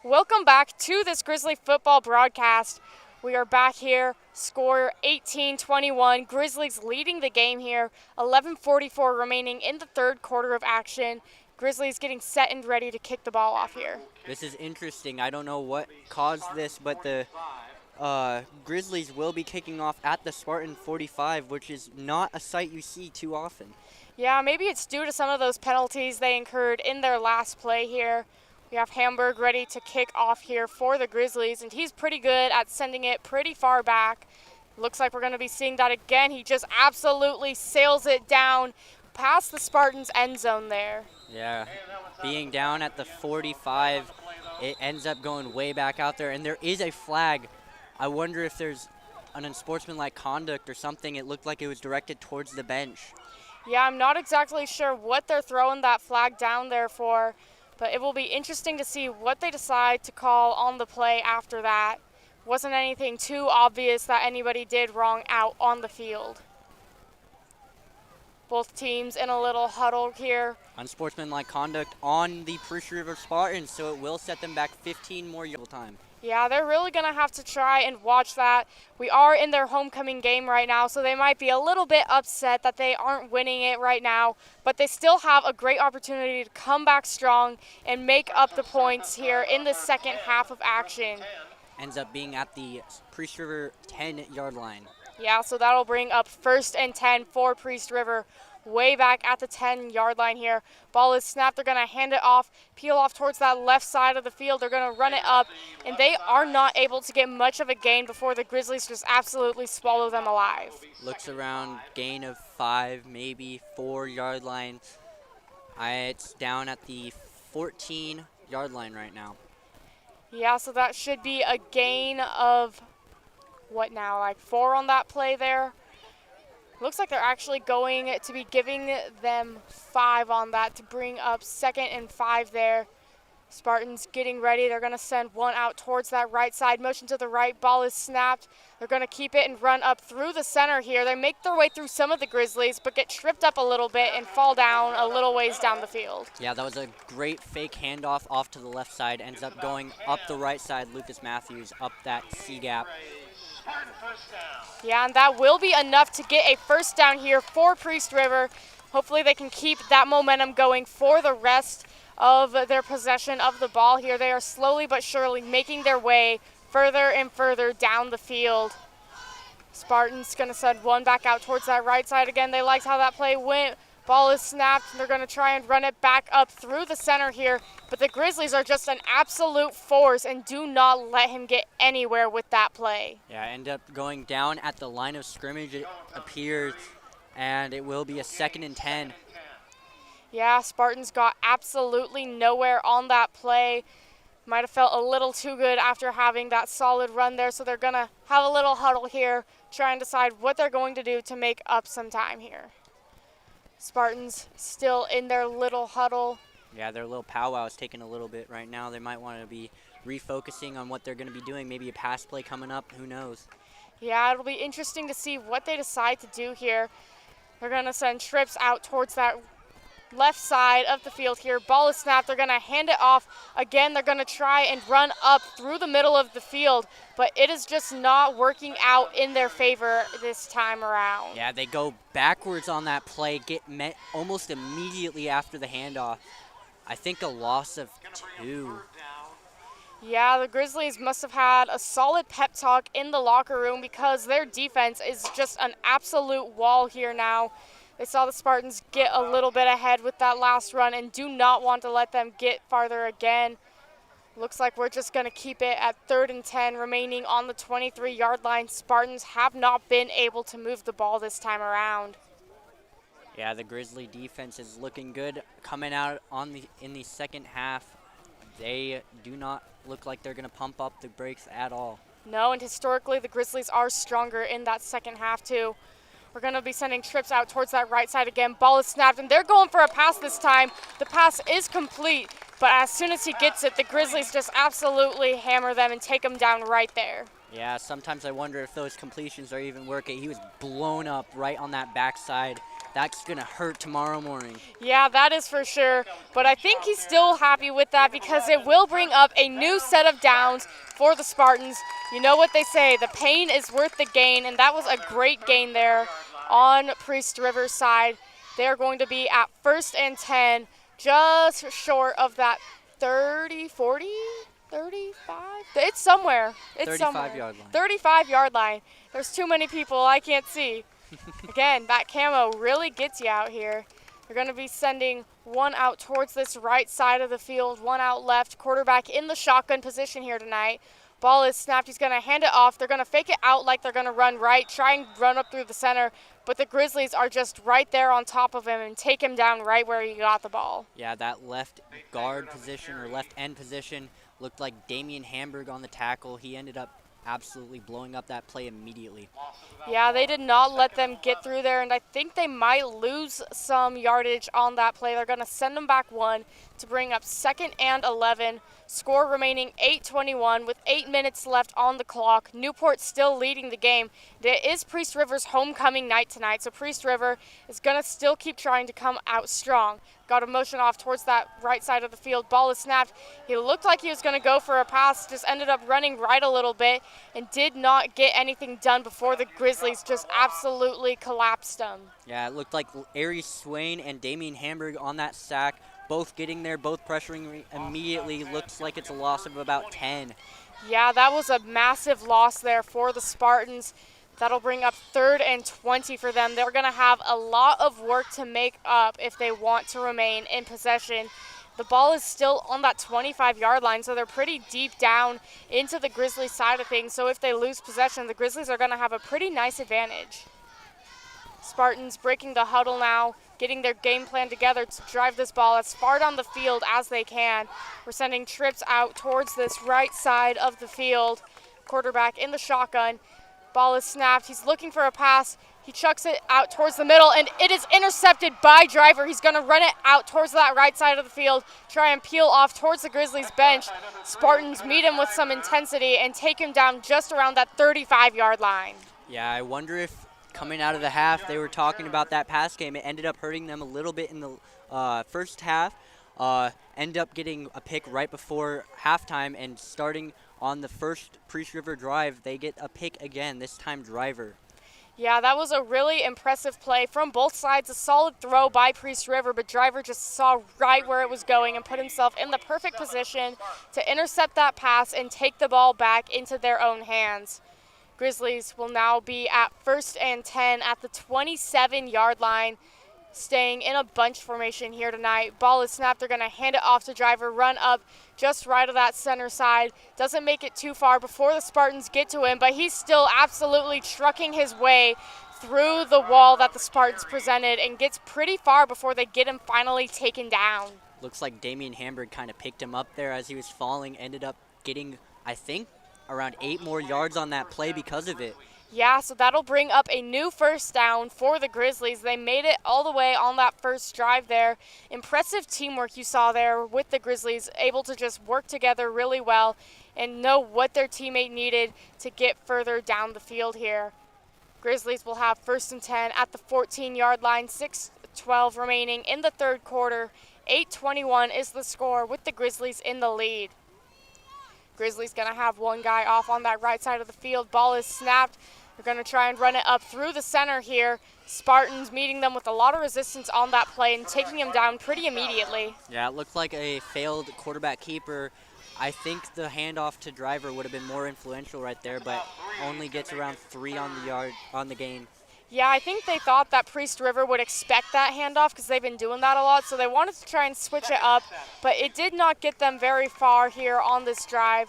Welcome back to this Grizzly football broadcast. We are back here, score 18-21. Grizzlies leading the game here, 11:44 remaining in the third quarter of action. Grizzlies getting set and ready to kick the ball off here. This is interesting. I don't know what caused this, but the Grizzlies will be kicking off at the Spartan 45, which is not a sight you see too often. Yeah, maybe it's due to some of those penalties they incurred in their last play here. We have Hamburg ready to kick off here for the Grizzlies, and he's pretty good at sending it pretty far back. Looks like we're going to be seeing that again. He just absolutely sails it down past the Spartans' end zone there. Yeah, being down at the 45, it ends up going way back out there, and there is a flag. I wonder if there's an unsportsmanlike conduct or something. It looked like it was directed towards the bench. Yeah, I'm not exactly sure what they're throwing that flag down there for, but it will be interesting to see what they decide to call on the play after that. Wasn't anything too obvious that anybody did wrong out on the field. Both teams in a little huddle here. Unsportsmanlike conduct on the Priest River Spartans, so it will set them back 15 more yards time. Yeah, they're really going to have to try and watch that. We are in their homecoming game right now, so they might be a little bit upset that they aren't winning it right now, but they still have a great opportunity to come back strong and make up the points here in the second half of action. Ends up being at the Priest River 10-yard line. Yeah, so that'll bring up 1st and 10 for Priest River way back at the 10-yard line here. Ball is snapped. They're going to hand it off, peel off towards that left side of the field. They're going to run it up, and they are not able to get much of a gain before the Grizzlies just absolutely swallow them alive. Looks around, gain of 5, maybe 4-yard line. It's down at the 14-yard line right now. Yeah, so that should be a gain of, what now, like 4 on that play there? Looks like they're actually going to be giving them 5 on that to bring up 2nd and 5 there. Spartans getting ready. They're going to send one out towards that right side. Motion to the right. Ball is snapped. They're going to keep it and run up through the center here. They make their way through some of the Grizzlies, but get tripped up a little bit and fall down a little ways down the field. Yeah, that was a great fake handoff off to the left side. Ends up going up the right side. Lucas Matthews up that C gap. Yeah, and that will be enough to get a first down here for Priest River. Hopefully they can keep that momentum going for the rest of their possession of the ball here. They are slowly but surely making their way further and further down the field. Spartans going to send one back out towards that right side again. They liked how that play went. Ball is snapped, and they're going to try and run it back up through the center here. But the Grizzlies are just an absolute force and do not let him get anywhere with that play. Yeah, end up going down at the line of scrimmage, it appears, and it will be a 2nd and 10. Yeah, Spartans got absolutely nowhere on that play. Might have felt a little too good after having that solid run there, so they're going to have a little huddle here, try and decide what they're going to do to make up some time here. Spartans still in their little huddle. Yeah, their little powwow is taking a little bit right now. They might want to be refocusing on what they're going to be doing. Maybe a pass play coming up. Who knows? Yeah, it'll be interesting to see what they decide to do here. They're going to send trips out towards that left side of the field here. Ball is snapped. They're going to hand it off. Again, they're going to try and run up through the middle of the field, but it is just not working out in their favor this time around. Yeah, they go backwards on that play, get met almost immediately after the handoff. I think a loss of 2. Yeah, the Grizzlies must have had a solid pep talk in the locker room because their defense is just an absolute wall here now. They saw the Spartans get a little bit ahead with that last run and do not want to let them get farther again. Looks like we're just going to keep it at 3rd and 10 remaining on the 23-yard line. Spartans have not been able to move the ball this time around. Yeah, the Grizzly defense is looking good coming out in the second half. They do not look like they're going to pump up the brakes at all. No, and historically the Grizzlies are stronger in that second half too. We're going to be sending trips out towards that right side again. Ball is snapped, and they're going for a pass this time. The pass is complete, but as soon as he gets it, the Grizzlies just absolutely hammer them and take them down right there. Yeah, sometimes I wonder if those completions are even working. He was blown up right on that backside. That's going to hurt tomorrow morning. Yeah, that is for sure. But I think he's still happy with that because it will bring up a new set of downs for the Spartans. You know what they say, the pain is worth the gain, and that was a great gain there on Priest River's side. They're going to be at 1st and 10, just short of that 30, 40, 35? It's somewhere. It's 35-yard line. 35-yard line. There's too many people I can't see. Again, that camo really gets you out here. They're going to be sending one out towards this right side of the field, one out left. Quarterback in the shotgun position here tonight. Ball is snapped. He's going to hand it off. They're going to fake it out like they're going to run right, try and run up through the center. But the Grizzlies are just right there on top of him and take him down right where he got the ball. Yeah, that left guard position or left end position looked like Damian Hamburg on the tackle. He ended up absolutely blowing up that play immediately. Yeah, they did not let them get through there, and I think they might lose some yardage on that play. They're going to send them back one to bring up 2nd and 11. Score remaining 8:21 with 8 minutes left on the clock. Newport still leading the game. It is Priest River's homecoming night tonight, so Priest River is going to still keep trying to come out strong. Got a motion off towards that right side of the field. Ball is snapped. He looked like he was going to go for a pass, just ended up running right a little bit and did not get anything done before the Grizzlies just absolutely collapsed him. Yeah, it looked like Aries Swain and Damian Hamburg on that sack, both getting there, both pressuring immediately. Looks like it's a loss of about 10. Yeah, that was a massive loss there for the Spartans. That'll bring up 3rd and 20 for them. They're going to have a lot of work to make up if they want to remain in possession. The ball is still on that 25-yard line, so they're pretty deep down into the Grizzlies side of things. So if they lose possession, the Grizzlies are going to have a pretty nice advantage. Spartans breaking the huddle now, getting their game plan together to drive this ball as far down the field as they can. We're sending trips out towards this right side of the field. Quarterback in the shotgun. Ball is snapped. He's looking for a pass. He chucks it out towards the middle, and it is intercepted by Driver. He's going to run it out towards that right side of the field, try and peel off towards the Grizzlies bench. Spartans meet him with some intensity and take him down just around that 35-yard line. Yeah, I wonder if coming out of the half, they were talking about that pass game. It ended up hurting them a little bit in the first half. Ended up getting a pick right before halftime, and starting on the first Priest River drive, they get a pick again, this time Driver. Yeah, that was a really impressive play from both sides. A solid throw by Priest River, but Driver just saw right where it was going and put himself in the perfect position to intercept that pass and take the ball back into their own hands. Grizzlies will now be at 1st and 10 at the 27-yard line, staying in a bunch formation here tonight. Ball is snapped. They're going to hand it off to Driver, run up just right of that center side. Doesn't make it too far before the Spartans get to him, but he's still absolutely trucking his way through the wall that the Spartans presented and gets pretty far before they get him finally taken down. Looks like Damian Hamburg kind of picked him up there as he was falling, ended up getting, I think, around 8 more yards on that play because of it. Yeah, so that'll bring up a new first down for the Grizzlies. They made it all the way on that first drive there. Impressive teamwork you saw there with the Grizzlies, able to just work together really well and know what their teammate needed to get further down the field here. Grizzlies will have 1st and 10 at the 14-yard line, 6:12 remaining in the third quarter. 8:21 is the score with the Grizzlies in the lead. Grizzlies going to have one guy off on that right side of the field. Ball is snapped. They're going to try and run it up through the center here. Spartans meeting them with a lot of resistance on that play and taking him down pretty immediately. Yeah, it looked like a failed quarterback keeper. I think the handoff to Driver would have been more influential right there, but only gets around 3 on the gain. Yeah, I think they thought that Priest River would expect that handoff because they've been doing that a lot, so they wanted to try and switch it up, but it did not get them very far here on this drive.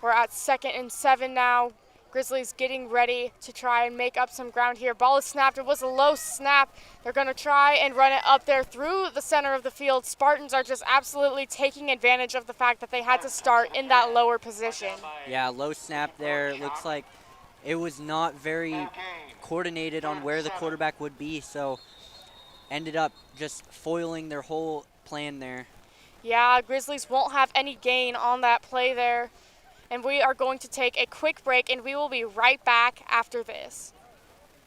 We're at 2nd and 7 now. Grizzlies getting ready to try and make up some ground here. Ball is snapped. It was a low snap. They're going to try and run it up there through the center of the field. Spartans are just absolutely taking advantage of the fact that they had to start in that lower position. Yeah, low snap there. It looks like it was not very coordinated on where the quarterback would be, so ended up just foiling their whole plan there. Yeah, Grizzlies won't have any gain on that play there. And we are going to take a quick break, and we will be right back after this.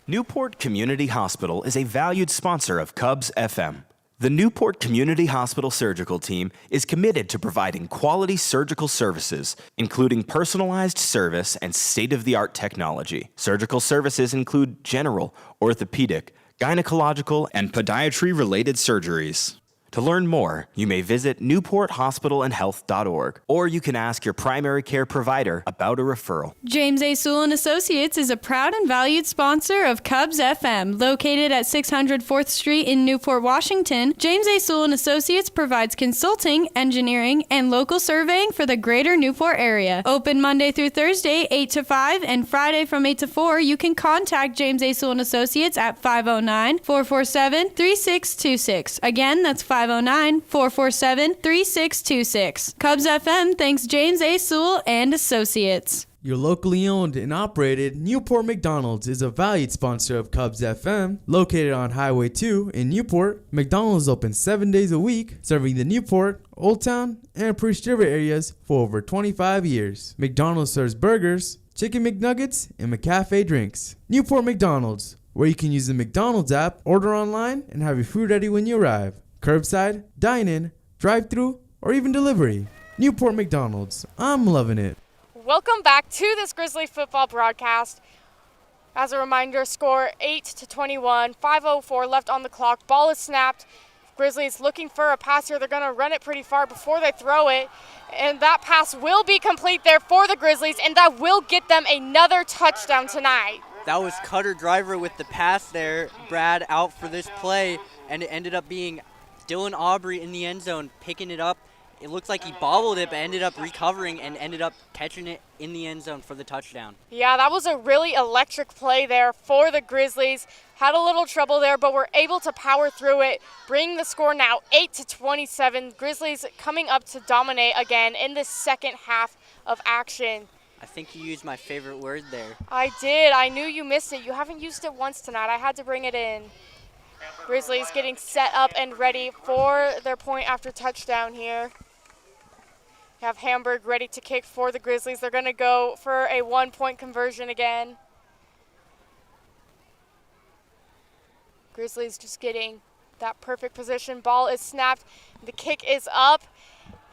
Newport Community Hospital is a valued sponsor of Cubs FM. The Newport Community Hospital Surgical Team is committed to providing quality surgical services, including personalized service and state-of-the-art technology. Surgical services include general, orthopedic, gynecological, and podiatry-related surgeries. To learn more, you may visit newporthospitalandhealth.org, or you can ask your primary care provider about a referral. James A. Sewell & Associates is a proud and valued sponsor of Cubs FM. Located at 600 4th Street in Newport, Washington, James A. Sewell & Associates provides consulting, engineering, and local surveying for the greater Newport area. Open Monday through Thursday, 8 to 5, and Friday from 8 to 4. You can contact James A. Sewell & Associates at 509-447-3626. Again, that's 509-447-3626. Cubs FM thanks James A. Sewell and Associates. Your locally owned and operated Newport McDonald's is a valued sponsor of Cubs FM. Located on Highway 2 in Newport, McDonald's is open 7 days a week, serving the Newport, Old Town, and Priest River areas for over 25 years. McDonald's serves burgers, chicken McNuggets, and McCafe drinks. Newport McDonald's, where you can use the McDonald's app, order online, and have your food ready when you arrive. Curbside, dine-in, drive-thru, or even delivery. Newport McDonald's. I'm loving it. Welcome back to this Grizzly football broadcast. As a reminder, score 8-21, 5:04 left on the clock. Ball is snapped. Grizzlies looking for a pass here. They're going to run it pretty far before they throw it. And that pass will be complete there for the Grizzlies, and that will get them another touchdown tonight. That was Cutter Driver with the pass there. Brad out for this play, and it ended up being Dylan Aubrey in the end zone picking it up. It looks like he bobbled it, but ended up recovering and ended up catching it in the end zone for the touchdown. Yeah, that was a really electric play there for the Grizzlies. Had a little trouble there, but were able to power through it, bringing the score now 8-27. Grizzlies coming up to dominate again in the second half of action. I think you used my favorite word there. I did. I knew you missed it. You haven't used it once tonight. I had to bring it in. Grizzlies getting set up and ready for their point after touchdown here. You have Hamburg ready to kick for the Grizzlies. They're going to go for a 1-point conversion again. Grizzlies just getting that perfect position. Ball is snapped. The kick is up.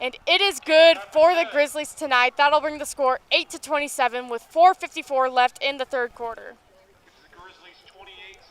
And it is good for the Grizzlies tonight. That'll bring the score 8-27 with 4:54 left in the third quarter.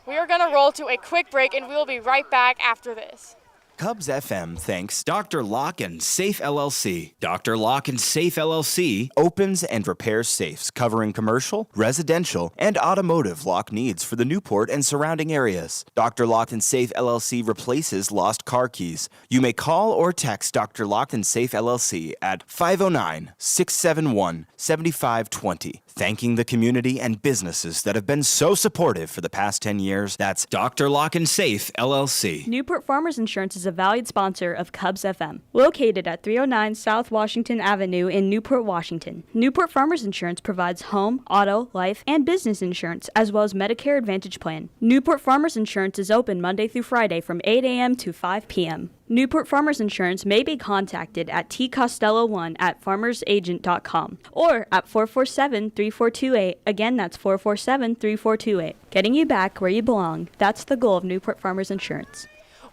We are going to roll to a quick break, and we will be right back after this. Cubs FM thanks Dr. Lock and Safe LLC. Dr. Lock and Safe LLC opens and repairs safes covering commercial, residential, and automotive lock needs for the Newport and surrounding areas. Dr. Lock and Safe LLC replaces lost car keys. You may call or text Dr. Lock and Safe LLC at 509-671-7520. Thanking the community and businesses that have been so supportive for the past 10 years. That's Dr. Lock and Safe LLC. Newport Farmers Insurance is a valued sponsor of Cubs FM. Located at 309 South Washington Avenue in Newport, Washington. Newport Farmers Insurance provides home, auto, life, and business insurance, as well as Medicare Advantage plan. Newport Farmers Insurance is open Monday through Friday from 8 a.m. to 5 p.m. Newport Farmers Insurance may be contacted at tcostello1@farmersagent.com or at 447-3428. Again, that's 447-3428. Getting you back where you belong. That's the goal of Newport Farmers Insurance.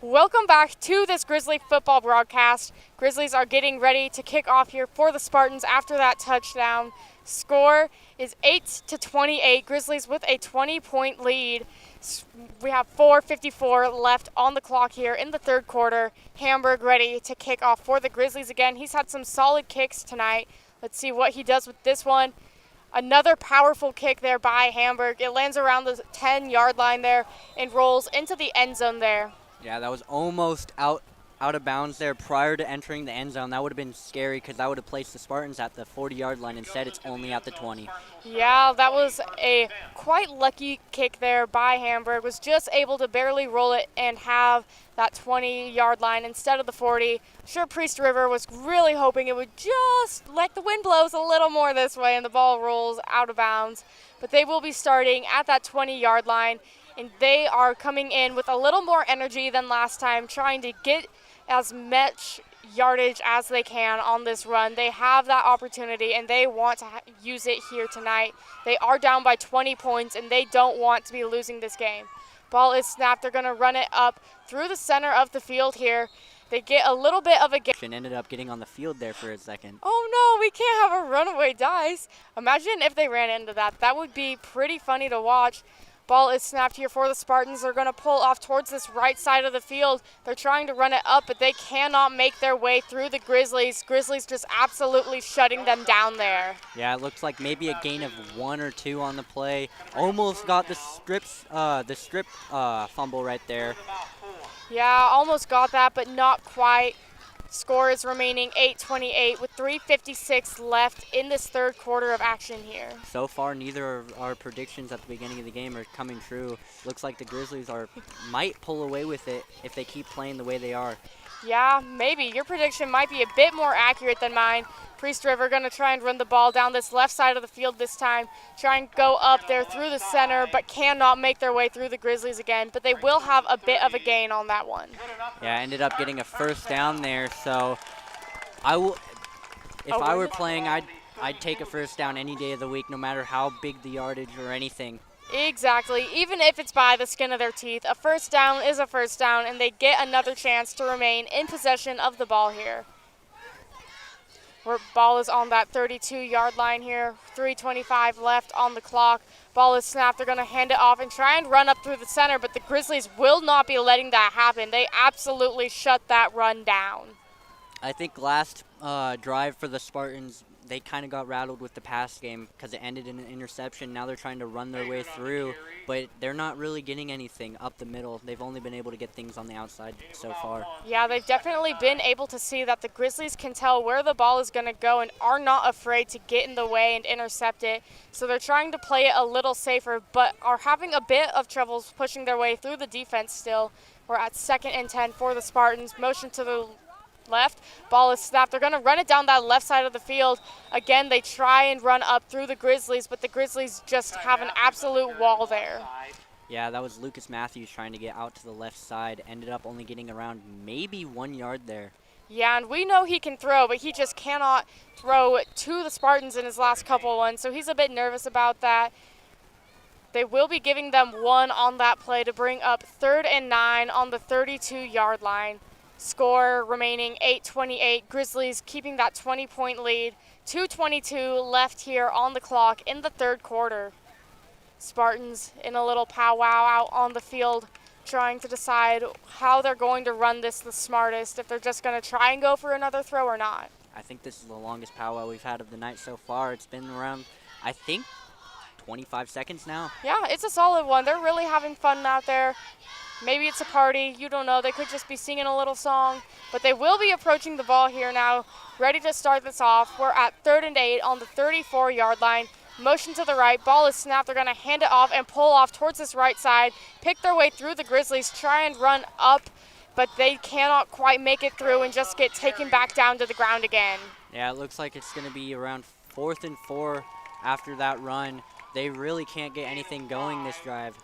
Welcome back to this Grizzly football broadcast. Grizzlies are getting ready to kick off here for the Spartans after that touchdown. Score is 8-28. Grizzlies with a 20-point lead. We have 4:54 left on the clock here in the third quarter. Hamburg ready to kick off for the Grizzlies again. He's had some solid kicks tonight. Let's see what he does with this one. Another powerful kick there by Hamburg. It lands around the 10-yard line there and rolls into the end zone there. Yeah, that was almost out of bounds there prior to entering the end zone. That would have been scary because that would have placed the Spartans at the 40-yard line. Instead, it's only at the 20. Yeah, that was a quite lucky kick there by Hamburg. Was just able to barely roll it and have that 20-yard line instead of the 40. I'm sure Priest River was really hoping it would just let the wind blows a little more this way and the ball rolls out of bounds. But they will be starting at that 20-yard line, and they are coming in with a little more energy than last time, trying to get as much yardage as they can on this run. They have that opportunity, and they want to use it here tonight. They are down by 20 points, and they don't want to be losing this game. Ball is snapped. They're going to run it up through the center of the field here. They get a little bit of a gain. Ended up getting on the field there for a second. Oh no, we can't have a runaway dice. Imagine if they ran into that. That would be pretty funny to watch. Ball is snapped here for the Spartans. They're going to pull off towards this right side of the field. They're trying to run it up, but they cannot make their way through the Grizzlies. Grizzlies just absolutely shutting them down there. Yeah, it looks like maybe a gain of 1 or 2 on the play. Almost got the strip fumble right there. Yeah, almost got that, but not quite. Score is remaining 8-28 with 3:56 left in this third quarter of action here. So far, neither of our predictions at the beginning of the game are coming true. Looks like the Grizzlies might pull away with it if they keep playing the way they are. Yeah, maybe. Your prediction might be a bit more accurate than mine. Priest River going to try and run the ball down this left side of the field this time. Try and go up there through the center, but cannot make their way through the Grizzlies again. But they will have a bit of a gain on that one. Yeah, ended up getting a first down there. So I will, if I were playing, I'd take a first down any day of the week, no matter how big the yardage or anything. Exactly. Even if it's by the skin of their teeth, a first down is a first down, and they get another chance to remain in possession of the ball here. Where ball is on that 32-yard line here. 3:25 left on the clock. Ball is snapped. They're going to hand it off and try and run up through the center, but the Grizzlies will not be letting that happen. They absolutely shut that run down. I think last drive for the Spartans, they kind of got rattled with the pass game because it ended in an interception. Now they're trying to run their way through, but they're not really getting anything up the middle. They've only been able to get things on the outside so far. Yeah, they've definitely been able to see that the Grizzlies can tell where the ball is going to go and are not afraid to get in the way and intercept it. So they're trying to play it a little safer, but are having a bit of troubles pushing their way through the defense still. We're at 2nd and 10 for the Spartans. Motion to the left, ball is snapped. They're going to run it down that left side of the field. Again, they try and run up through the Grizzlies, but the Grizzlies just have an absolute wall there. Yeah, that was Lucas Matthews trying to get out to the left side. Ended up only getting around maybe 1 yard there. Yeah, and we know he can throw, but he just cannot throw to the Spartans in his last couple ones, so he's a bit nervous about that. They will be giving them 1 on that play to bring up 3rd and 9 on the 32-yard line. Score remaining 8:28. Grizzlies keeping that 20-point lead. 2:22 left here on the clock in the 3rd quarter. Spartans in a little powwow out on the field trying to decide how they're going to run this the smartest, if they're just going to try and go for another throw or not. I think this is the longest powwow we've had of the night so far. It's been around, I think, 25 seconds now. Yeah, it's a solid one. They're really having fun out there. Maybe it's a party, you don't know. They could just be singing a little song. But they will be approaching the ball here now, ready to start this off. We're at 3rd and 8 on the 34-yard line. Motion to the right, ball is snapped. They're going to hand it off and pull off towards this right side. Pick their way through the Grizzlies, try and run up, but they cannot quite make it through and just get taken back down to the ground again. Yeah, it looks like it's going to be around 4th and 4 after that run. They really can't get anything going this drive.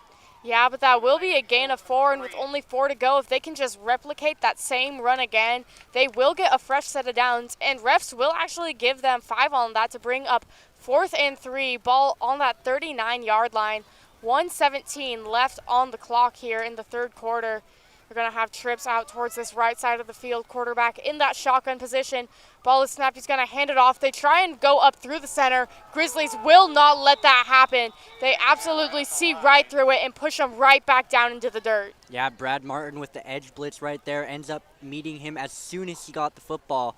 Yeah, but that will be a gain of 4, and with only 4 to go, if they can just replicate that same run again, they will get a fresh set of downs, and refs will actually give them 5 on that to bring up 4th and 3, ball on that 39-yard line. 1:17 left on the clock here in the 3rd quarter. We're going to have trips out towards this right side of the field. Quarterback in that shotgun position. Ball is snapped. He's going to hand it off. They try and go up through the center. Grizzlies will not let that happen. They absolutely see right through it and push him right back down into the dirt. Yeah, Brad Martin with the edge blitz right there ends up meeting him as soon as he got the football.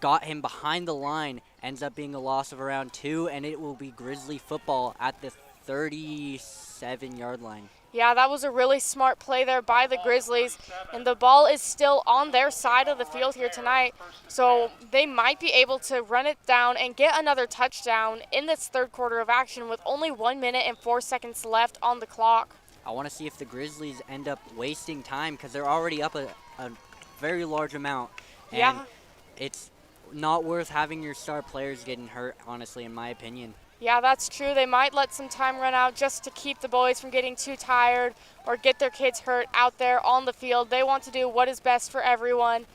Got him behind the line. Ends up being a loss of around 2, and it will be Grizzly football at the 37-yard line. Yeah, that was a really smart play there by the Grizzlies, and the ball is still on their side of the field here tonight, so they might be able to run it down and get another touchdown in this 3rd quarter of action with only 1 minute and 4 seconds left on the clock. I want to see if the Grizzlies end up wasting time because they're already up a very large amount, and yeah, it's not worth having your star players getting hurt, honestly, in my opinion. Yeah, that's true. They might let some time run out just to keep the boys from getting too tired or get their kids hurt out there on the field. They want to do what is best for everyone,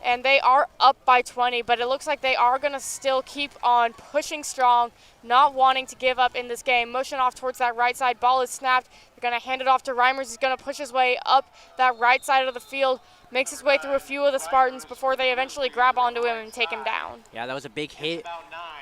and they are up by 20, but it looks like they are going to still keep on pushing strong, not wanting to give up in this game. Motion off towards that right side. Ball is snapped. They're going to hand it off to Reimers. He's going to push his way up that right side of the field, makes his way through a few of the Spartans before they eventually grab onto him and take him down. Yeah, that was a big hit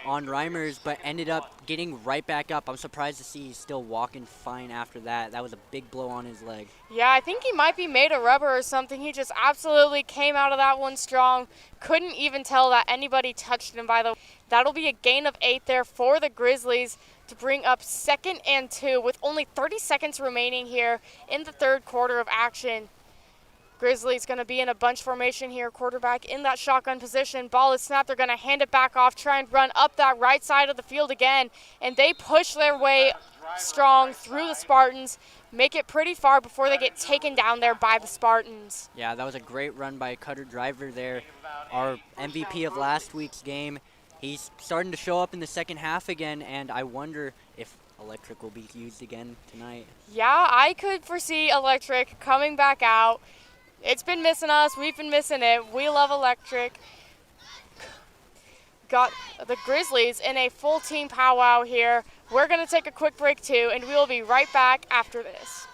on Reimers, but ended up getting right back up. I'm surprised to see he's still walking fine after that. That was a big blow on his leg. Yeah, I think he might be made of rubber or something. He just absolutely came out of that one strong. Couldn't even tell that anybody touched him, by the way. That'll be a gain of 8 there for the Grizzlies to bring up 2nd and 2 with only 30 seconds remaining here in the 3rd quarter of action. Grizzlies going to be in a bunch formation here. Quarterback in that shotgun position. Ball is snapped. They're going to hand it back off, try and run up that right side of the field again. And they push their way strong through the Spartans, make it pretty far before they get taken down there by the Spartans. Yeah, that was a great run by Cutter Driver there, our MVP of last week's game. He's starting to show up in the second half again, and I wonder if Electric will be used again tonight. Yeah, I could foresee Electric coming back out. It's been missing us. We've been missing it. We love Electric. Got the Grizzlies in a full team powwow here. We're going to take a quick break too, and we will be right back after this.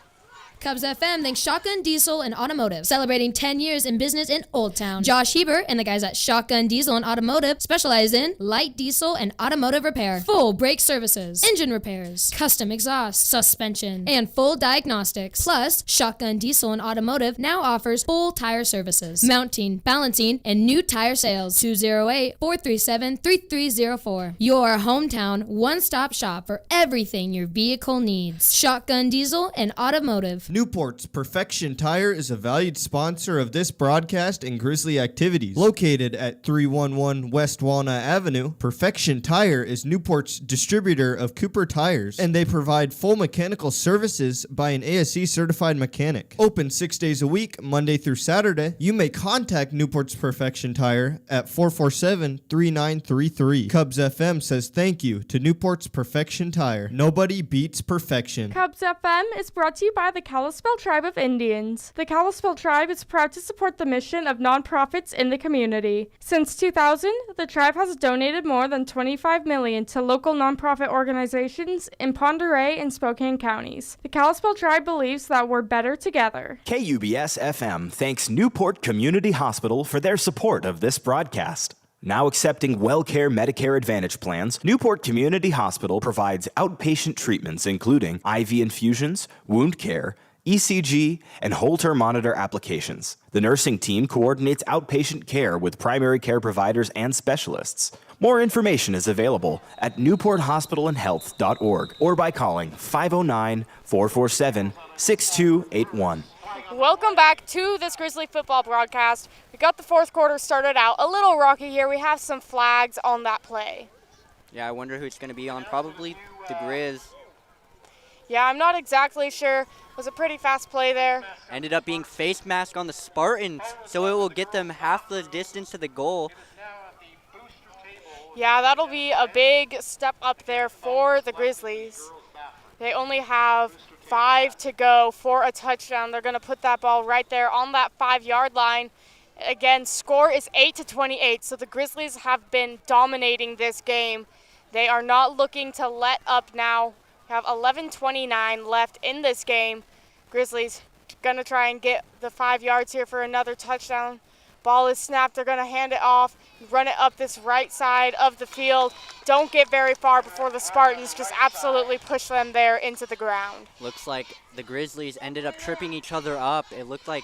Cubs FM thanks Shotgun Diesel and Automotive, celebrating 10 years in business in Old Town. Josh Hebert and the guys at Shotgun Diesel and Automotive specialize in light diesel and automotive repair, full brake services, engine repairs, custom exhaust, suspension, and full diagnostics. Plus, Shotgun Diesel and Automotive now offers full tire services, mounting, balancing, and new tire sales. 208-437-3304. Your hometown one-stop shop for everything your vehicle needs. Shotgun Diesel and Automotive. Newport's Perfection Tire is a valued sponsor of this broadcast and Grizzly activities. Located at 311 West Walnut Avenue, Perfection Tire is Newport's distributor of Cooper tires, and they provide full mechanical services by an ASE certified mechanic. Open 6 days a week, Monday through Saturday. You may contact Newport's Perfection Tire at 447-3933. Cubs FM says thank you to Newport's Perfection Tire. Nobody beats perfection. Cubs FM is brought to you by the Kalispel Tribe of Indians. The Kalispel Tribe is proud to support the mission of nonprofits in the community. Since 2000, the tribe has donated more than $25 million to local nonprofit organizations in Pend Oreille and Spokane counties. The Kalispel Tribe believes that we're better together. KUBS FM thanks Newport Community Hospital for their support of this broadcast. Now accepting WellCare Medicare Advantage plans, Newport Community Hospital provides outpatient treatments including IV infusions, wound care, ECG, and Holter monitor applications. The nursing team coordinates outpatient care with primary care providers and specialists. More information is available at newporthospitalandhealth.org or by calling 509-447-6281. Welcome back to this Grizzly football broadcast. We got the fourth quarter started out a little rocky here. We have some flags on that play. Yeah, I wonder who it's going to be on. Probably the Grizz. Yeah, I'm not exactly sure. It was a pretty fast play there. Ended up being face mask on the Spartans, so it will get them half the distance to the goal. Yeah, that'll be a big step up there for the Grizzlies. They only have 5 to go for a touchdown. They're going to put that ball right there on that 5-yard line. Again, score is 8-28, so the Grizzlies have been dominating this game. They are not looking to let up now. We have 11:29 left in this game. Grizzlies going to try and get the 5 yards here for another touchdown. Ball is snapped. They're going to hand it off, run it up this right side of the field. Don't get very far before the Spartans just absolutely push them there into the ground. Looks like the Grizzlies ended up tripping each other up. It looked like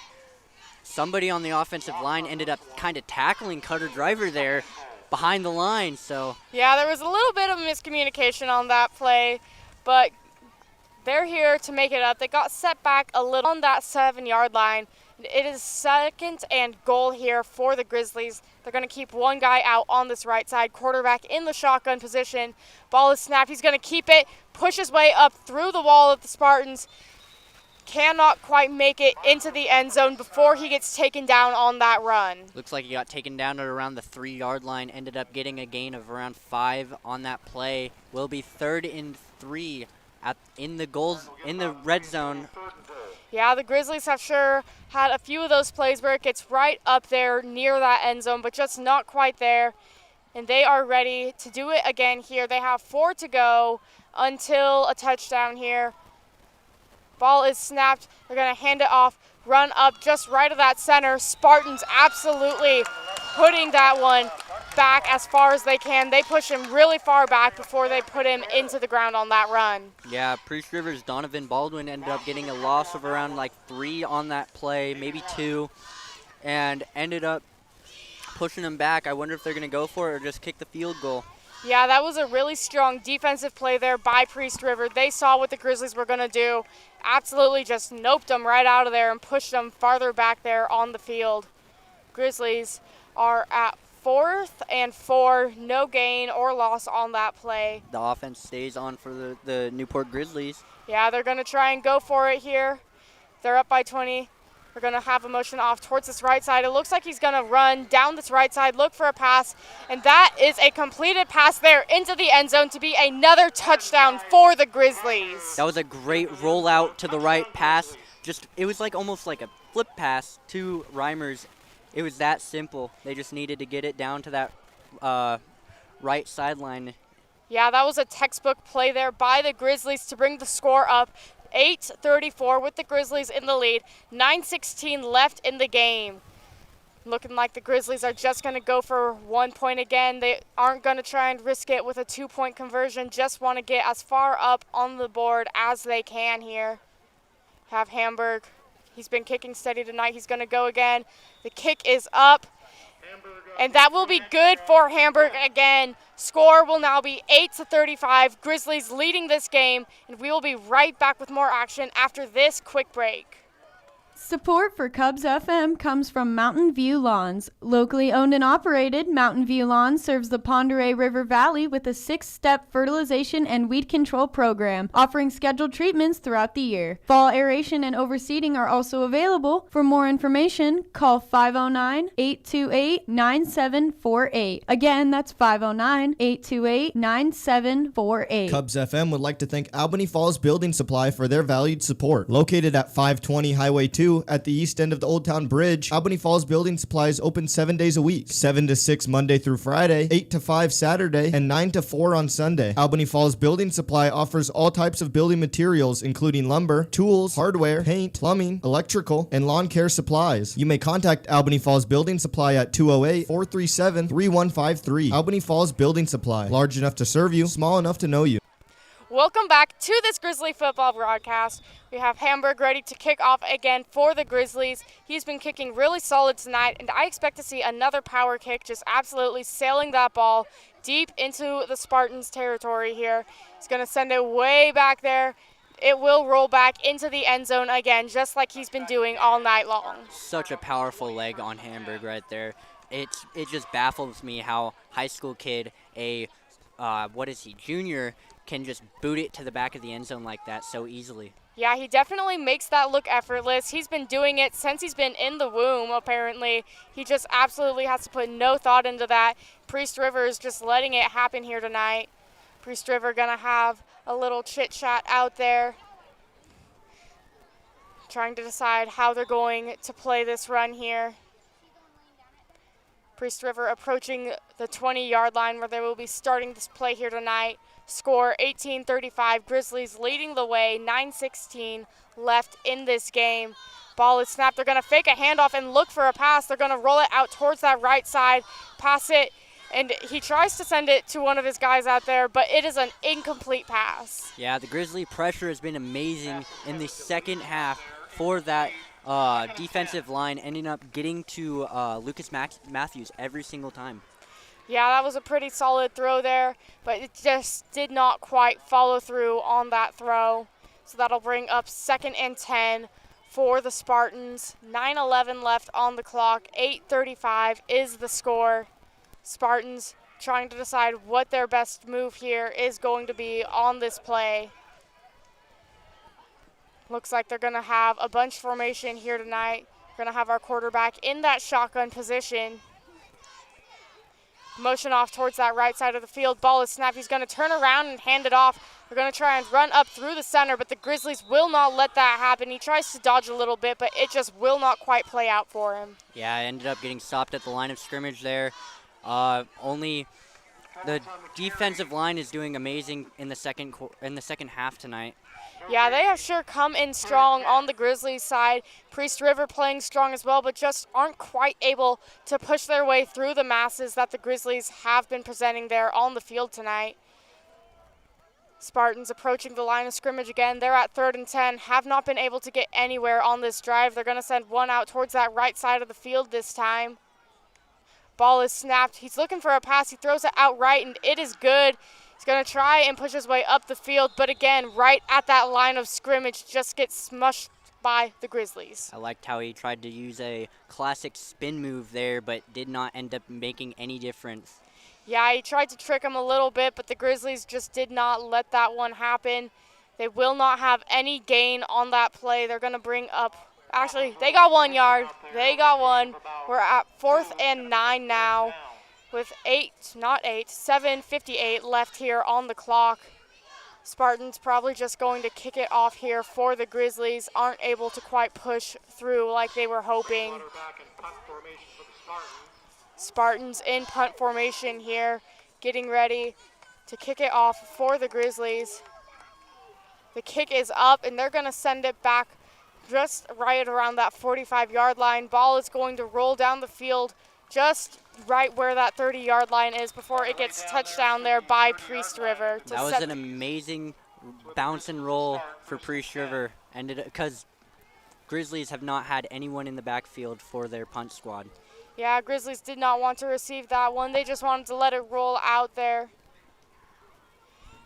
somebody on the offensive line ended up kind of tackling Cutter Driver there behind the line. So yeah, there was a little bit of miscommunication on that play, but they're here to make it up. They got set back a little on that 7-yard line. It is 2nd and goal here for the Grizzlies. They're going to keep one guy out on this right side, quarterback in the shotgun position. Ball is snapped. He's going to keep it, push his way up through the wall of the Spartans. Cannot quite make it into the end zone before he gets taken down on that run. Looks like he got taken down at around the 3-yard line, ended up getting a gain of around 5 on that play. Will be 3rd and 3 in the red zone. Yeah, the Grizzlies have sure had a few of those plays where it gets right up there near that end zone, but just not quite there. And they are ready to do it again here. They have 4 to go until a touchdown here. Ball is snapped. They're going to hand it off, run up just right of that center. Spartans absolutely putting that one back as far as they can. They push him really far back before they put him into the ground on that run. Yeah, Priest River's Donovan Baldwin ended up getting a loss of around like 3 on that play, maybe 2, and ended up pushing him back. I wonder if they're going to go for it or just kick the field goal. Yeah, that was a really strong defensive play there by Priest River. They saw what the Grizzlies were going to do. Absolutely just noped them right out of there and pushed them farther back there on the field. Grizzlies are at 4th and 4, no gain or loss on that play. The offense stays on for the Newport Grizzlies. Yeah, they're going to try and go for it here. They're up by 20. We're going to have a motion off towards this right side. It looks like he's going to run down this right side, look for a pass, and that is a completed pass there into the end zone to be another touchdown for the Grizzlies. That was a great rollout to the right pass. It was like almost like a flip pass to Reimers. It was that simple. They just needed to get it down to that right sideline. Yeah, that was a textbook play there by the Grizzlies to bring the score up. 8:34 with the Grizzlies in the lead. 9:16 left in the game. Looking like the Grizzlies are just going to go for 1 point again. They aren't going to try and risk it with a 2-point conversion. Just want to get as far up on the board as they can here. Have Hamburg. He's been kicking steady tonight. He's going to go again. The kick is up. And that will be good for Hamburg again. Score will now be 8-35. Grizzlies leading this game. And we will be right back with more action after this quick break. Support for Cubs FM comes from Mountain View Lawns. Locally owned and operated, Mountain View Lawns serves the Ponderay River Valley with a 6-step fertilization and weed control program, offering scheduled treatments throughout the year. Fall aeration and overseeding are also available. For more information, call 509-828-9748. Again, that's 509-828-9748. Cubs FM would like to thank Albany Falls Building Supply for their valued support. Located at 520 Highway 2 at the east end of the Old Town Bridge, Albany Falls Building Supply is open 7 days a week, 7 to 6 Monday through Friday, 8 to 5 Saturday, and 9 to 4 on Sunday. Albany Falls Building Supply offers all types of building materials, including lumber, tools, hardware, paint, plumbing, electrical, and lawn care supplies. You may contact Albany Falls Building Supply at 208-437-3153. Albany Falls Building Supply, large enough to serve you, small enough to know you. Welcome back to this Grizzly football broadcast. We have Hamburg ready to kick off again for the Grizzlies. He's been kicking really solid tonight, and I expect to see another power kick just absolutely sailing that ball deep into the Spartans' territory here. He's going to send it way back there. It will roll back into the end zone again, just like he's been doing all night long. Such a powerful leg on Hamburg right there. It just baffles me how high school kid, junior, can just boot it to the back of the end zone like that so easily. Yeah, he definitely makes that look effortless. He's been doing it since he's been in the womb, apparently. He just absolutely has to put no thought into that. Priest River is just letting it happen here tonight. Priest River gonna have a little chit-chat out there, trying to decide how they're going to play this run here. Priest River approaching the 20-yard line where they will be starting this play here tonight. Score 18-35. Grizzlies leading the way. 9:16 left in this game. Ball is snapped. They're going to fake a handoff and look for a pass. They're going to roll it out towards that right side, pass it, and he tries to send it to one of his guys out there, but it is an incomplete pass. Yeah, the Grizzly pressure has been amazing in the second half for that defensive line, ending up getting to Lucas Matthews every single time. Yeah, that was a pretty solid throw there, but it just did not quite follow through on that throw. So that'll bring up 2nd and 10 for the Spartans. 9:11 left on the clock. 8:35 is the score. Spartans trying to decide what their best move here is going to be on this play. Looks like they're going to have a bunch formation here tonight. We're going to have our quarterback in that shotgun position. Motion off towards that right side of the field. Ball is snapped. He's going to turn around and hand it off. They're going to try and run up through the center, but the Grizzlies will not let that happen. He tries to dodge a little bit, but it just will not quite play out for him. Yeah, I ended up getting stopped at the line of scrimmage there. Only the defensive line is doing amazing in the second half tonight. Yeah, they have sure come in strong on the Grizzlies side. Priest River playing strong as well, but just aren't quite able to push their way through the masses that the Grizzlies have been presenting there on the field tonight. Spartans approaching the line of scrimmage again. They're at 3rd and 10, have not been able to get anywhere on this drive. They're going to send one out towards that right side of the field this time. Ball is snapped. He's looking for a pass. He throws it out right, and it is good. He's going to try and push his way up the field, but again, right at that line of scrimmage, just gets smushed by the Grizzlies. I liked how he tried to use a classic spin move there, but did not end up making any difference. Yeah, he tried to trick him a little bit, but the Grizzlies just did not let that one happen. They will not have any gain on that play. They're going to bring up, actually, they got 1 yard. They got one. We're at 4th and 9 now with 7:58 left here on the clock. Spartans probably just going to kick it off here for the Grizzlies. Aren't able to quite push through like they were hoping. Spartans in punt formation here, getting ready to kick it off for the Grizzlies. The kick is up, and they're going to send it back just right around that 45-yard line. Ball is going to roll down the field just right where that 30-yard line is before it gets touched down there by Priest River. That was an amazing bounce and roll for Priest River, because Grizzlies have not had anyone in the backfield for their punt squad. Yeah, Grizzlies did not want to receive that one. They just wanted to let it roll out there.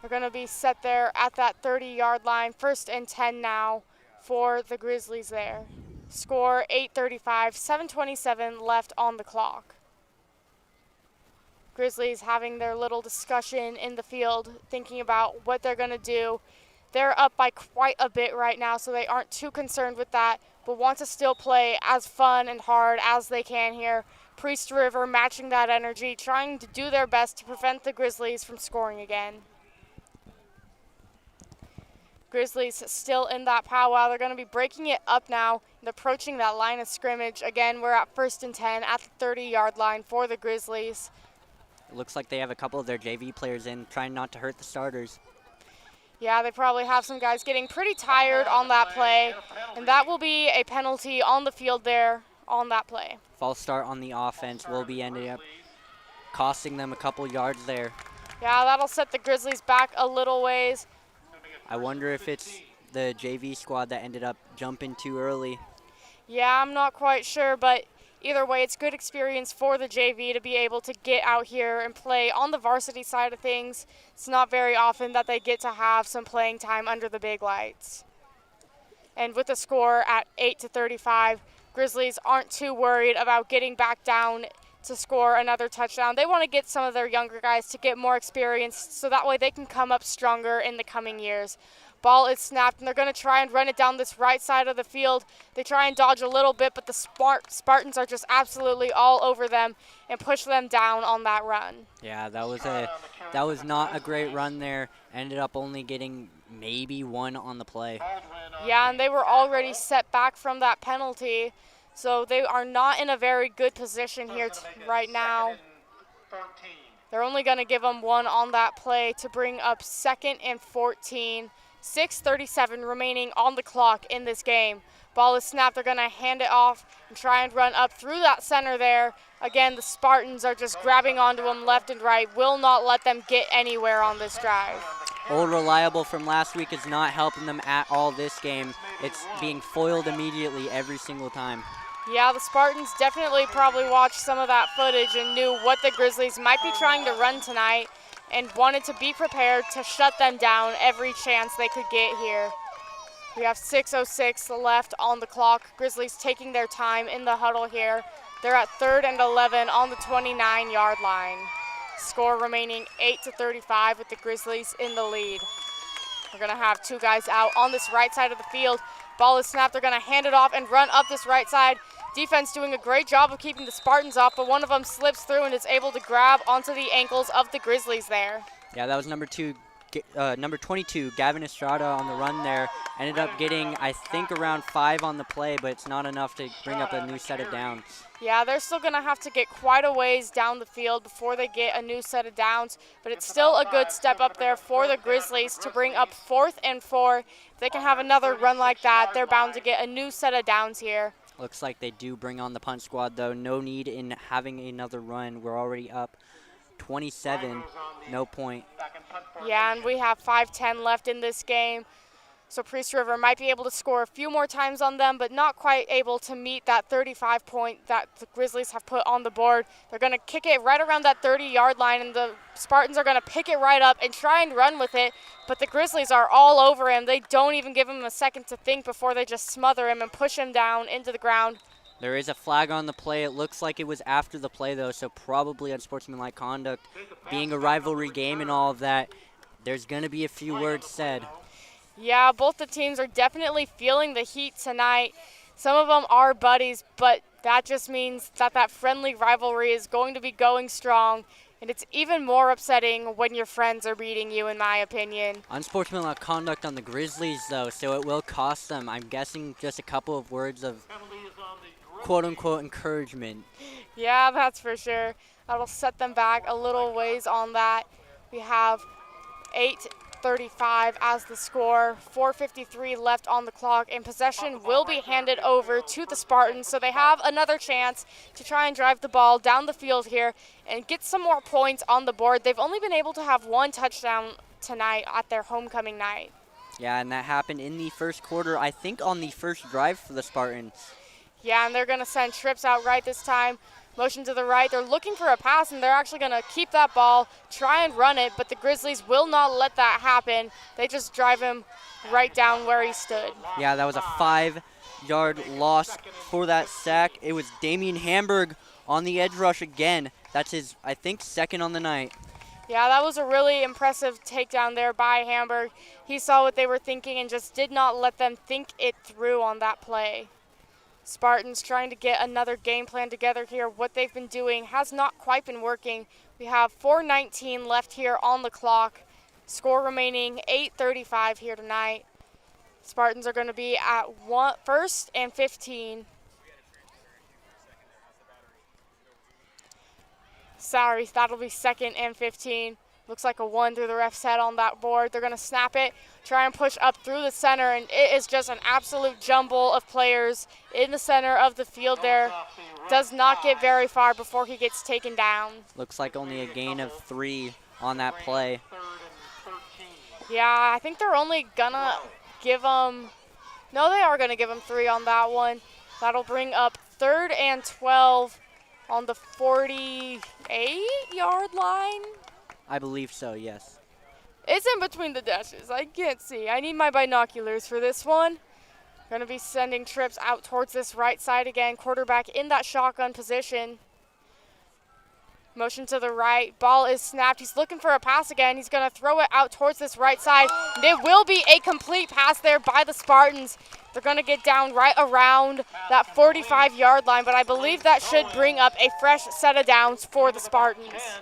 They're going to be set there at that 30-yard line. 1st and 10 now for the Grizzlies there. Score 8:35, 7:27 left on the clock. Grizzlies having their little discussion in the field, thinking about what they're going to do. They're up by quite a bit right now, so they aren't too concerned with that, but want to still play as fun and hard as they can here. Priest River matching that energy, trying to do their best to prevent the Grizzlies from scoring again. Grizzlies still in that powwow. They're going to be breaking it up now and approaching that line of scrimmage. Again, we're at 1st and 10 at the 30-yard line for the Grizzlies. It looks like they have a couple of their JV players in, trying not to hurt the starters. Yeah, they probably have some guys getting pretty tired on that play, and that will be a penalty on the field there on that play. False start on the offense will be ending up costing them a couple yards there. Yeah, that'll set the Grizzlies back a little ways. I wonder if it's the JV squad that ended up jumping too early. Yeah, I'm not quite sure, but either way, it's good experience for the JV to be able to get out here and play on the varsity side of things. It's not very often that they get to have some playing time under the big lights. And with the score at 8-35, Grizzlies aren't too worried about getting back down to score another touchdown. They want to get some of their younger guys to get more experience so that way they can come up stronger in the coming years. Ball is snapped, and they're going to try and run it down this right side of the field. They try and dodge a little bit, but the Spartans are just absolutely all over them and push them down on that run. Yeah, that was not a great run there. Ended up only getting maybe 1 on the play. Yeah, and they were already set back from that penalty, so they are not in a very good position here right now. They're only going to give them 1 on that play to bring up 2nd and 14. 6:37 remaining on the clock in this game. Ball is snapped. They're going to hand it off and try and run up through that center there. Again, the Spartans are just grabbing onto them left and right. Will not let them get anywhere on this drive. Old Reliable from last week is not helping them at all this game. It's being foiled immediately every single time. Yeah, the Spartans definitely probably watched some of that footage and knew what the Grizzlies might be trying to run tonight and wanted to be prepared to shut them down every chance they could get here. We have 6:06 left on the clock. Grizzlies taking their time in the huddle here. They're at 3rd and 11 on the 29-yard line. Score remaining 8-35 with the Grizzlies in the lead. We're going to have 2 guys out on this right side of the field. Ball is snapped. They're going to hand it off and run up this right side. Defense doing a great job of keeping the Spartans off, but one of them slips through and is able to grab onto the ankles of the Grizzlies there. Yeah, that was number 22, Gavin Estrada on the run there. Ended up getting, I think, around 5 on the play, but it's not enough to bring up a new set of downs. Yeah, they're still going to have to get quite a ways down the field before they get a new set of downs, but it's still a good step up there for the Grizzlies to bring up 4th and 4. If they can have another run like that, they're bound to get a new set of downs here. Looks like they do bring on the punt squad, though. No need in having another run. We're already up 27, no point. Yeah, and we have 5:10 left in this game. So Priest River might be able to score a few more times on them, but not quite able to meet that 35 point that the Grizzlies have put on the board. They're going to kick it right around that 30-yard line, and the Spartans are going to pick it right up and try and run with it, but the Grizzlies are all over him. They don't even give him a second to think before they just smother him and push him down into the ground. There is a flag on the play. It looks like it was after the play, though, so probably unsportsmanlike conduct. Being a rivalry game and all of that, there's going to be a few words said. Yeah, both the teams are definitely feeling the heat tonight. Some of them are buddies, but that just means that that friendly rivalry is going to be going strong, and it's even more upsetting when your friends are beating you, in my opinion. Unsportsmanlike conduct on the Grizzlies, though, so it will cost them. I'm guessing just a couple of words of quote-unquote encouragement. Yeah, that's for sure. That'll set them back a little ways on that. We have 8:35 8:35 as the score. 4:53 left on the clock, and possession will be handed over to the Spartans, so they have another chance to try and drive the ball down the field here and get some more points on the board. They've only been able to have one touchdown tonight at their homecoming night. Yeah, and that happened in the first quarter, I think on the first drive for the Spartans. Yeah, and they're going to send trips out right this time. Motion to the right. They're looking for a pass, and they're actually going to keep that ball, try and run it, but the Grizzlies will not let that happen. They just drive him right down where he stood. Yeah, that was a 5-yard loss for that sack. It was Damian Hamburg on the edge rush again. That's his, I think, second on the night. Yeah, that was a really impressive takedown there by Hamburg. He saw what they were thinking and just did not let them think it through on that play. Spartans trying to get another game plan together here. What they've been doing has not quite been working. We have 4:19 left here on the clock. Score remaining 8:35 here tonight. Spartans are going to be at 1st and 15. Sorry, that'll be 2nd and 15. Looks like a 1 through the ref's head on that board. They're going to snap it, try and push up through the center, and it is just an absolute jumble of players in the center of the field there. Does not get very far before he gets taken down. Looks like only a gain of 3 on that play. Yeah, I think they're only going to give him, no, they are going to give him 3 on that one. That'll bring up 3rd and 12 on the 48-yard line. I believe so, yes. It's in between the dashes. I can't see. I need my binoculars for this one. Going to be sending trips out towards this right side again. Quarterback in that shotgun position. Motion to the right. Ball is snapped. He's looking for a pass again. He's going to throw it out towards this right side. It will be a complete pass there by the Spartans. They're going to get down right around that 45-yard line, but I believe that should bring up a fresh set of downs for the Spartans.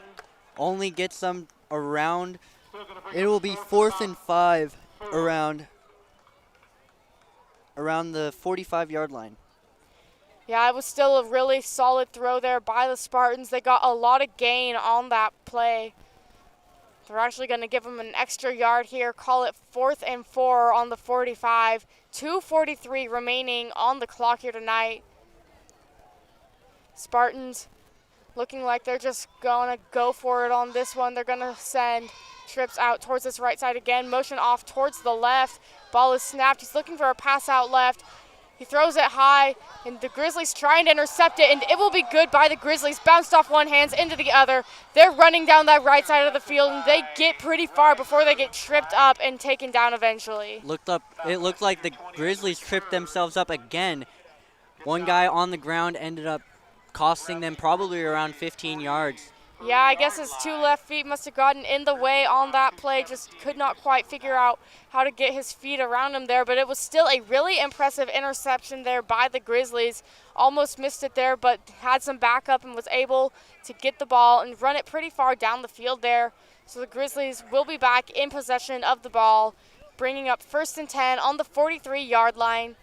Only gets them around. It will be 4th and 5 around the 45-yard line. Yeah, it was still a really solid throw there by the Spartans. They got a lot of gain on that play. They're actually going to give them an extra yard here. Call it 4th and 4 on the 45. 2:43 remaining on the clock here tonight. Spartans looking like they're just going to go for it on this one. They're going to send trips out towards this right side again. Motion off towards the left. Ball is snapped. He's looking for a pass out left. He throws it high, and the Grizzlies trying to intercept it, and it will be good by the Grizzlies. Bounced off one hand into the other. They're running down that right side of the field, and they get pretty far before they get tripped up and taken down eventually. It looked like the Grizzlies tripped themselves up again. One guy on the ground ended up costing them probably around 15 yards. Yeah, I guess his 2 left feet must have gotten in the way on that play. Just could not quite figure out how to get his feet around him there. But it was still a really impressive interception there by the Grizzlies. Almost missed it there, but had some backup and was able to get the ball and run it pretty far down the field there. So the Grizzlies will be back in possession of the ball, bringing up 1st and 10 on the 43-yard line.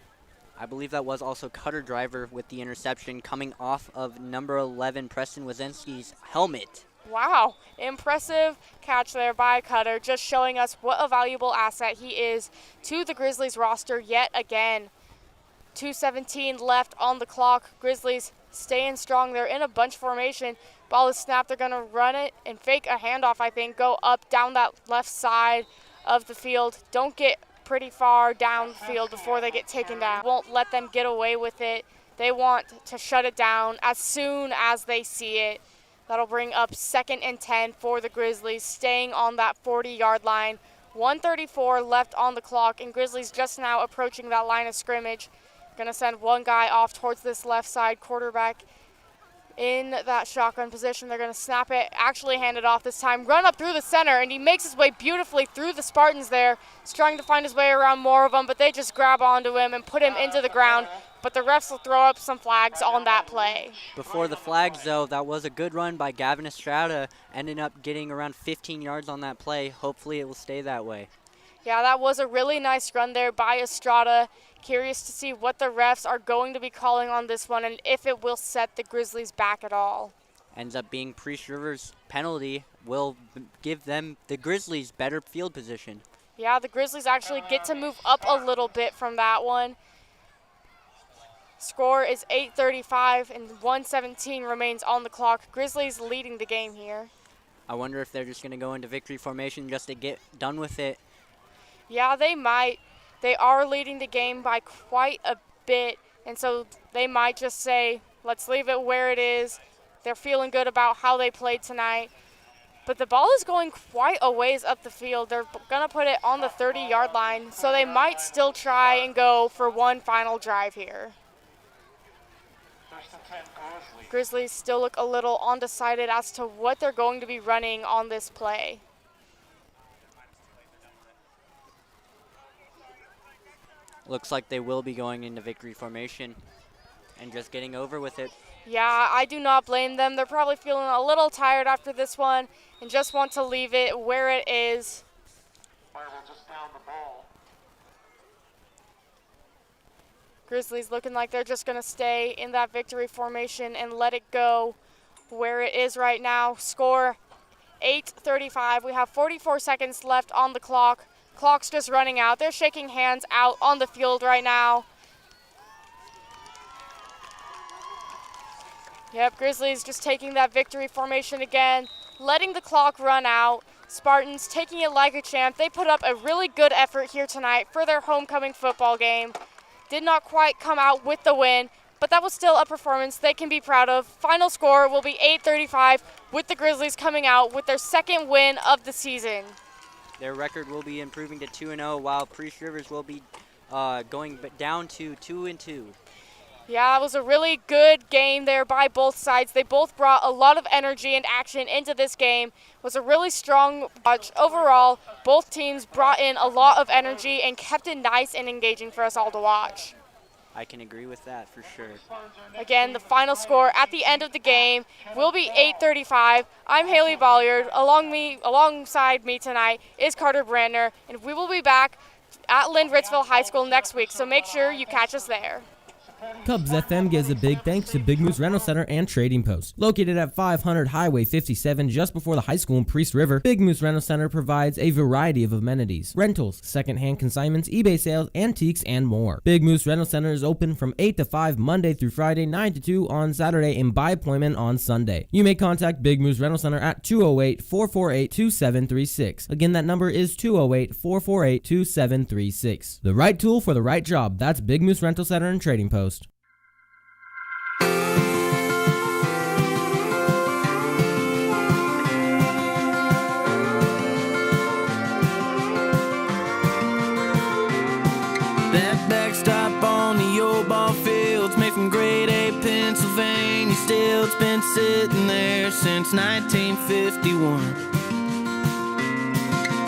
I believe that was also Cutter Driver with the interception coming off of number 11, Preston Wazinski's helmet. Wow, impressive catch there by Cutter, just showing us what a valuable asset he is to the Grizzlies roster yet again. 2:17 left on the clock. Grizzlies staying strong. They're in a bunch formation. Ball is snapped. They're going to run it and fake a handoff, I think. Go up, down that left side of the field. Don't get pretty far down the field before they get taken down. Won't let them get away with it. They want to shut it down as soon as they see it. That'll bring up 2nd and 10 for the Grizzlies, staying on that 40-yard line. 1:34 left on the clock, and Grizzlies just now approaching that line of scrimmage. Going to send one guy off towards this left side. Quarterback in that shotgun position. They're going to snap it, actually hand it off this time, run up through the center, and he makes his way beautifully through the Spartans there. He's trying to find his way around more of them, but they just grab onto him and put him into the ground. But the refs will throw up some flags on that play. Before the flags, though, that was a good run by Gavin Estrada, ending up getting around 15 yards on that play. Hopefully it will stay that way. Yeah, that was a really nice run there by Estrada. Curious to see what the refs are going to be calling on this one and if it will set the Grizzlies back at all. Ends up being Priest Rivers' penalty will give them, the Grizzlies, better field position. Yeah, the Grizzlies actually get to move up a little bit from that one. Score is 8:35 and 1:17 remains on the clock. Grizzlies leading the game here. I wonder if they're just going to go into victory formation just to get done with it. Yeah, they might. They are leading the game by quite a bit, and so they might just say, let's leave it where it is. They're feeling good about how they played tonight. But the ball is going quite a ways up the field. They're going to put it on the 30-yard line, so they might still try and go for one final drive here. Grizzlies still look a little undecided as to what they're going to be running on this play. Looks like they will be going into victory formation and just getting over with it. Yeah, I do not blame them. They're probably feeling a little tired after this one and just want to leave it where it is. Grizzlies looking like they're just going to stay in that victory formation and let it go where it is right now. Score 8:35. We have 44 seconds left on the clock. Clock's just running out. They're shaking hands out on the field right now. Yep, Grizzlies just taking that victory formation again, letting the clock run out. Spartans taking it like a champ. They put up a really good effort here tonight for their homecoming football game. Did not quite come out with the win, but that was still a performance they can be proud of. Final score will be 8:35 with the Grizzlies coming out with their second win of the season. Their record will be improving to 2-0, while Priest Rivers will be going down to 2-2. Yeah, it was a really good game there by both sides. They both brought a lot of energy and action into this game. It was a really strong watch. Overall, both teams brought in a lot of energy and kept it nice and engaging for us all to watch. I can agree with that for sure. Again, the final score at the end of the game will be 8:35. I'm Haley Bolliard. Alongside me tonight is Carter Brandner, and we will be back at Lynn-Ritzville High School next week, so make sure you catch us there. Cubs FM gives a big thanks to Big Moose Rental Center and Trading Post. Located at 500 Highway 57 just before the high school in Priest River, Big Moose Rental Center provides a variety of amenities, rentals, second-hand consignments, eBay sales, antiques, and more. Big Moose Rental Center is open from 8 to 5 Monday through Friday, 9 to 2 on Saturday, and by appointment on Sunday. You may contact Big Moose Rental Center at 208-448-2736. Again, that number is 208-448-2736. The right tool for the right job. That's Big Moose Rental Center and Trading Post. That backstop on the old ball field's made from grade A Pennsylvania steel. It's been sitting there since 1951.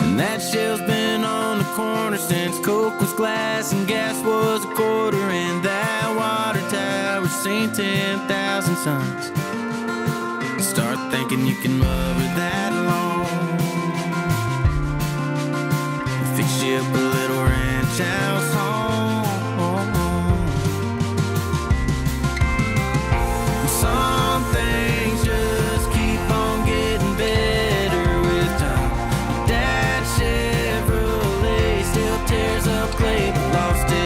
And that shell's been on the corner since Coke was glass and gas was a quarter. And that water tower's seen 10,000 suns. Start thinking you can mower that lawn. Fix you up a little ranch out